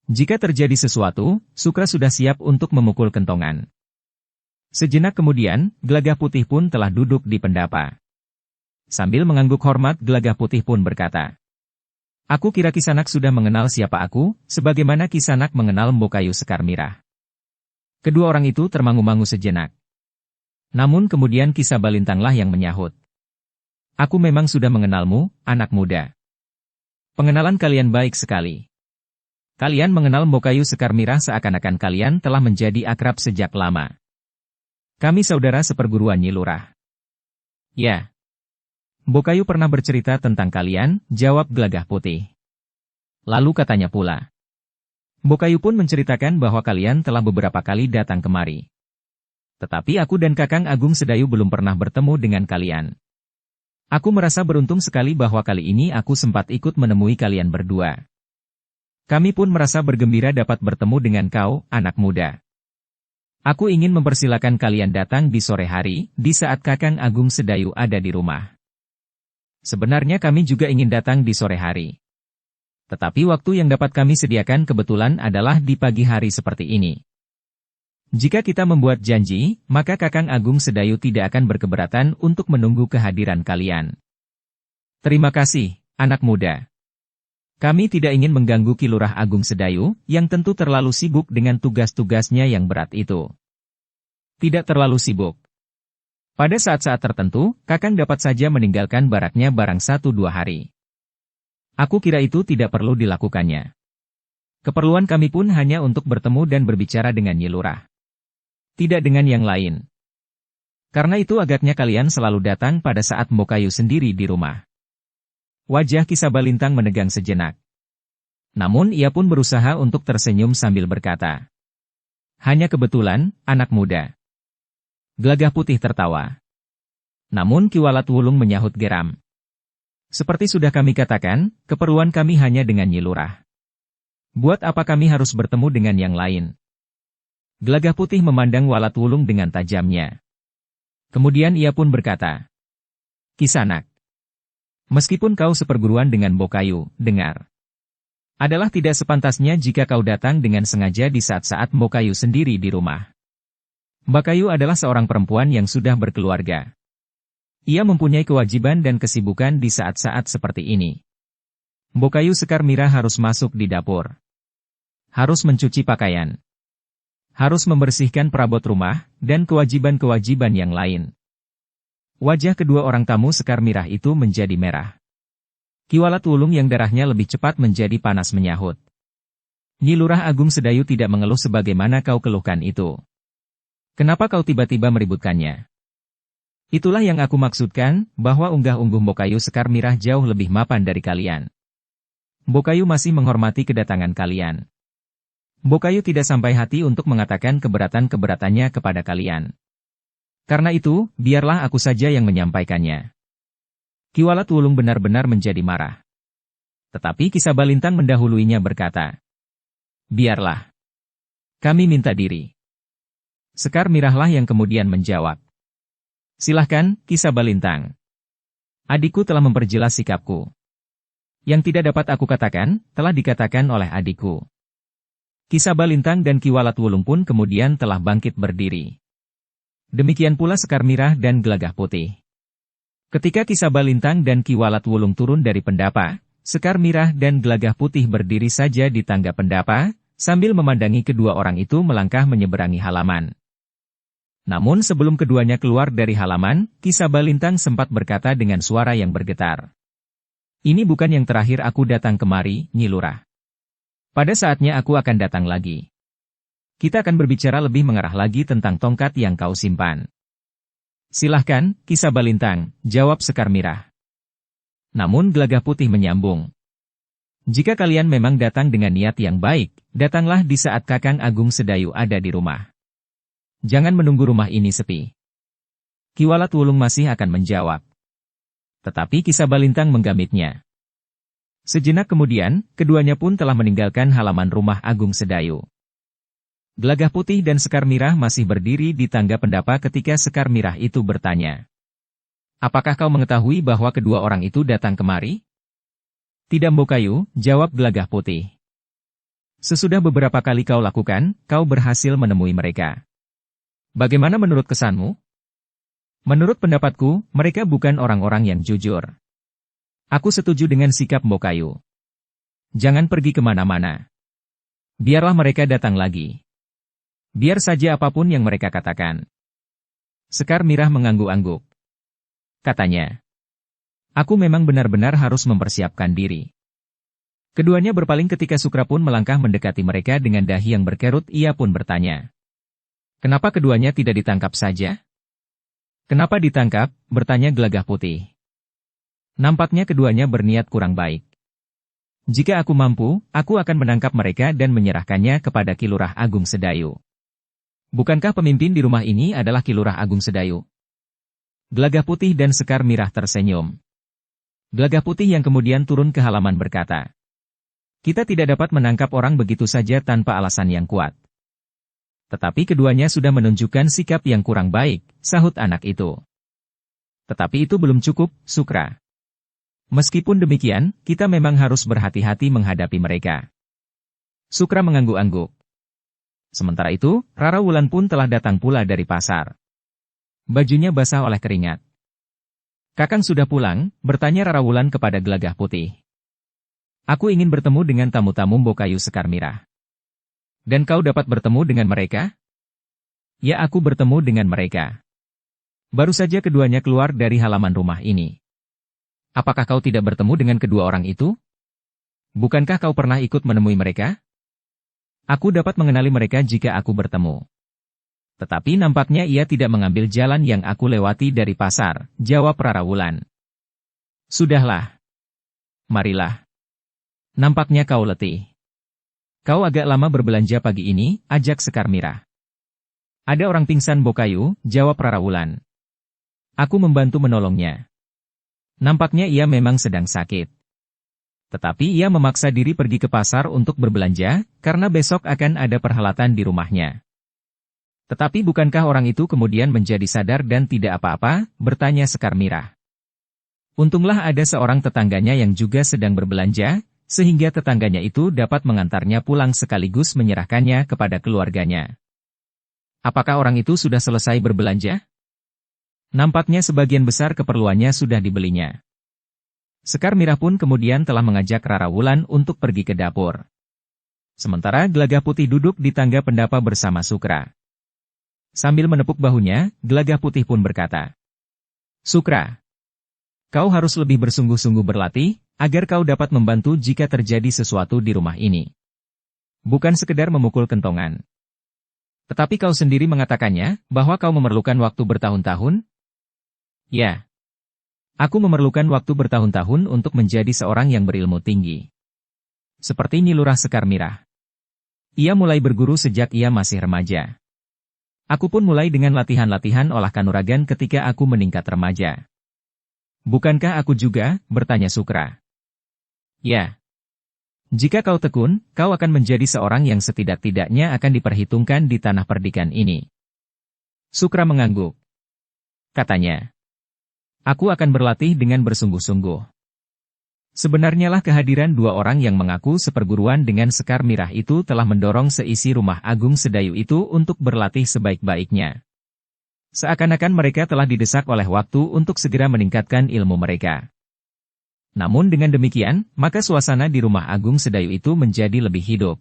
Jika terjadi sesuatu, Sukra sudah siap untuk memukul kentongan. Sejenak kemudian, Gelagah Putih pun telah duduk di pendapa. Sambil mengangguk hormat, Gelagah Putih pun berkata, "Aku kira Kisanak sudah mengenal siapa aku, sebagaimana Kisanak mengenal Mbokayu Sekar Mirah." Kedua orang itu termangu-mangu sejenak. Namun kemudian Ki Sabalintanglah yang menyahut, "Aku memang sudah mengenalmu, anak muda. Pengenalan kalian baik sekali. Kalian mengenal Mbokayu Sekar Mirah seakan-akan kalian telah menjadi akrab sejak lama. Kami saudara seperguruan Nyi Lurah." "Ya. Mbokayu pernah bercerita tentang kalian," jawab Gelagah Putih. Lalu katanya pula, Bokayu pun menceritakan bahwa kalian telah beberapa kali datang kemari. Tetapi aku dan Kakang Agung Sedayu belum pernah bertemu dengan kalian. Aku merasa beruntung sekali bahwa kali ini aku sempat ikut menemui kalian berdua. Kami pun merasa bergembira dapat bertemu dengan kau, anak muda. Aku ingin mempersilakan kalian datang di sore hari, di saat Kakang Agung Sedayu ada di rumah. Sebenarnya kami juga ingin datang di sore hari. Tetapi waktu yang dapat kami sediakan kebetulan adalah di pagi hari seperti ini. Jika kita membuat janji, maka Kakang Agung Sedayu tidak akan berkeberatan untuk menunggu kehadiran kalian. Terima kasih, anak muda. Kami tidak ingin mengganggu Ki Lurah Agung Sedayu, yang tentu terlalu sibuk dengan tugas-tugasnya yang berat itu. Tidak terlalu sibuk. Pada saat-saat tertentu, Kakang dapat saja meninggalkan baraknya barang 1-2 hari. Aku kira itu tidak perlu dilakukannya. Keperluan kami pun hanya untuk bertemu dan berbicara dengan Nyi Lurah. Tidak dengan yang lain. Karena itu agaknya kalian selalu datang pada saat Bokayu sendiri di rumah. Wajah Ki Sabalintang menegang sejenak. Namun ia pun berusaha untuk tersenyum sambil berkata, hanya kebetulan, anak muda. Gelagah Putih tertawa. Namun Ki Walat Wulung menyahut geram. Seperti sudah kami katakan, keperluan kami hanya dengan Nyi Lurah. Buat apa kami harus bertemu dengan yang lain? Gelagah Putih memandang Walat Wulung dengan tajamnya. Kemudian ia pun berkata, Kisanak, meskipun kau seperguruan dengan Bokayu, dengar. Adalah tidak sepantasnya jika kau datang dengan sengaja di saat-saat Bokayu sendiri di rumah. Bokayu adalah seorang perempuan yang sudah berkeluarga. Ia mempunyai kewajiban dan kesibukan di saat-saat seperti ini. Bokayu Sekar Mirah harus masuk di dapur. Harus mencuci pakaian. Harus membersihkan perabot rumah, dan kewajiban-kewajiban yang lain. Wajah kedua orang tamu Sekar Mirah itu menjadi merah. Ki Walat Wulung yang darahnya lebih cepat menjadi panas menyahut. Nyi Lurah Agung Sedayu tidak mengeluh sebagaimana kau keluhkan itu. Kenapa kau tiba-tiba meributkannya? Itulah yang aku maksudkan, bahwa unggah-ungguh Bokayu Sekar Mirah jauh lebih mapan dari kalian. Bokayu masih menghormati kedatangan kalian. Bokayu tidak sampai hati untuk mengatakan keberatan-keberatannya kepada kalian. Karena itu, biarlah aku saja yang menyampaikannya. Ki Walat Wulung benar-benar menjadi marah. Tetapi Ki Sabalintang mendahuluinya berkata, biarlah. Kami minta diri. Sekar Mirahlah yang kemudian menjawab. Silahkan, Ki Sabalintang. Adikku telah memperjelas sikapku. Yang tidak dapat aku katakan, telah dikatakan oleh adikku. Ki Sabalintang dan Ki Walat Wulung pun kemudian telah bangkit berdiri. Demikian pula Sekar Mirah dan Gelagah Putih. Ketika Ki Sabalintang dan Ki Walat Wulung turun dari pendapa, Sekar Mirah dan Gelagah Putih berdiri saja di tangga pendapa, sambil memandangi kedua orang itu melangkah menyeberangi halaman. Namun sebelum keduanya keluar dari halaman, Ki Sabalintang sempat berkata dengan suara yang bergetar. Ini bukan yang terakhir aku datang kemari, Nyi Lurah. Pada saatnya aku akan datang lagi. Kita akan berbicara lebih mengarah lagi tentang tongkat yang kau simpan. Silahkan, Ki Sabalintang, jawab Sekar Mirah. Namun Gelagah Putih menyambung. Jika kalian memang datang dengan niat yang baik, datanglah di saat Kakang Agung Sedayu ada di rumah. Jangan menunggu rumah ini sepi. Ki Walat Wulung masih akan menjawab. Tetapi Ki Sabalintang menggamitnya. Sejenak kemudian, keduanya pun telah meninggalkan halaman rumah Agung Sedayu. Gelagah Putih dan Sekar Mirah masih berdiri di tangga pendapa ketika Sekar Mirah itu bertanya. Apakah kau mengetahui bahwa kedua orang itu datang kemari? Tidak Bokayu, jawab Gelagah Putih. Sesudah beberapa kali kau lakukan, kau berhasil menemui mereka. Bagaimana menurut kesanmu? Menurut pendapatku, mereka bukan orang-orang yang jujur. Aku setuju dengan sikap Bokayu. Jangan pergi kemana-mana. Biarlah mereka datang lagi. Biar saja apapun yang mereka katakan. Sekar Mirah mengangguk-angguk. Katanya, aku memang benar-benar harus mempersiapkan diri. Keduanya berpaling ketika Sukra pun melangkah mendekati mereka dengan dahi yang berkerut. Ia pun bertanya, kenapa keduanya tidak ditangkap saja? Kenapa ditangkap? Bertanya Gelagah Putih. Nampaknya keduanya berniat kurang baik. Jika aku mampu, aku akan menangkap mereka dan menyerahkannya kepada Ki Lurah Agung Sedayu. Bukankah pemimpin di rumah ini adalah Ki Lurah Agung Sedayu? Gelagah Putih dan Sekar Mirah tersenyum. Gelagah Putih yang kemudian turun ke halaman berkata, "Kita tidak dapat menangkap orang begitu saja tanpa alasan yang kuat." Tetapi keduanya sudah menunjukkan sikap yang kurang baik, sahut anak itu. Tetapi itu belum cukup, Sukra. Meskipun demikian, kita memang harus berhati-hati menghadapi mereka. Sukra mengangguk-angguk. Sementara itu, Rara Wulan pun telah datang pula dari pasar. Bajunya basah oleh keringat. "Kakang sudah pulang?" bertanya Rara Wulan kepada Gelagah Putih. "Aku ingin bertemu dengan tamu-tamu Mbokayu Sekar Mirah." "Dan kau dapat bertemu dengan mereka?" "Ya, aku bertemu dengan mereka. Baru saja keduanya keluar dari halaman rumah ini." "Apakah kau tidak bertemu dengan kedua orang itu? Bukankah kau pernah ikut menemui mereka?" "Aku dapat mengenali mereka jika aku bertemu. Tetapi nampaknya ia tidak mengambil jalan yang aku lewati dari pasar," jawab Rara Wulan. "Sudahlah. Marilah. Nampaknya kau letih. Kau agak lama berbelanja pagi ini," ajak Sekar Mirah. "Ada orang pingsan Mbokayu," jawab Rara Wulan. "Aku membantu menolongnya. Nampaknya ia memang sedang sakit. Tetapi ia memaksa diri pergi ke pasar untuk berbelanja, karena besok akan ada perhelatan di rumahnya." "Tetapi bukankah orang itu kemudian menjadi sadar dan tidak apa-apa?" bertanya Sekar Mirah. "Untunglah ada seorang tetangganya yang juga sedang berbelanja, sehingga tetangganya itu dapat mengantarnya pulang sekaligus menyerahkannya kepada keluarganya." "Apakah orang itu sudah selesai berbelanja?" "Nampaknya sebagian besar keperluannya sudah dibelinya." Sekar Mirah pun kemudian telah mengajak Rara Wulan untuk pergi ke dapur. Sementara Gelagah Putih duduk di tangga pendapa bersama Sukra. Sambil menepuk bahunya, Gelagah Putih pun berkata, "Sukra, kau harus lebih bersungguh-sungguh berlatih, agar kau dapat membantu jika terjadi sesuatu di rumah ini. Bukan sekedar memukul kentongan. Tetapi kau sendiri mengatakannya, bahwa kau memerlukan waktu bertahun-tahun?" "Ya. Aku memerlukan waktu bertahun-tahun untuk menjadi seorang yang berilmu tinggi. Seperti Nyi Lurah Sekar Mirah. Ia mulai berguru sejak ia masih remaja. Aku pun mulai dengan latihan-latihan olah kanuragan ketika aku meningkat remaja." "Bukankah aku juga?" bertanya Sukra. "Ya. Jika kau tekun, kau akan menjadi seorang yang setidak-tidaknya akan diperhitungkan di tanah perdikan ini." Sukra mengangguk. Katanya, "Aku akan berlatih dengan bersungguh-sungguh." Sebenarnya lah kehadiran dua orang yang mengaku seperguruan dengan Sekar Mirah itu telah mendorong seisi rumah Agung Sedayu itu untuk berlatih sebaik-baiknya. Seakan-akan mereka telah didesak oleh waktu untuk segera meningkatkan ilmu mereka. Namun dengan demikian, maka suasana di rumah Agung Sedayu itu menjadi lebih hidup.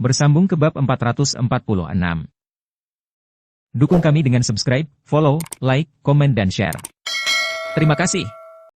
Bersambung ke bab 446. Dukung kami dengan subscribe, follow, like, komen dan share. Terima kasih.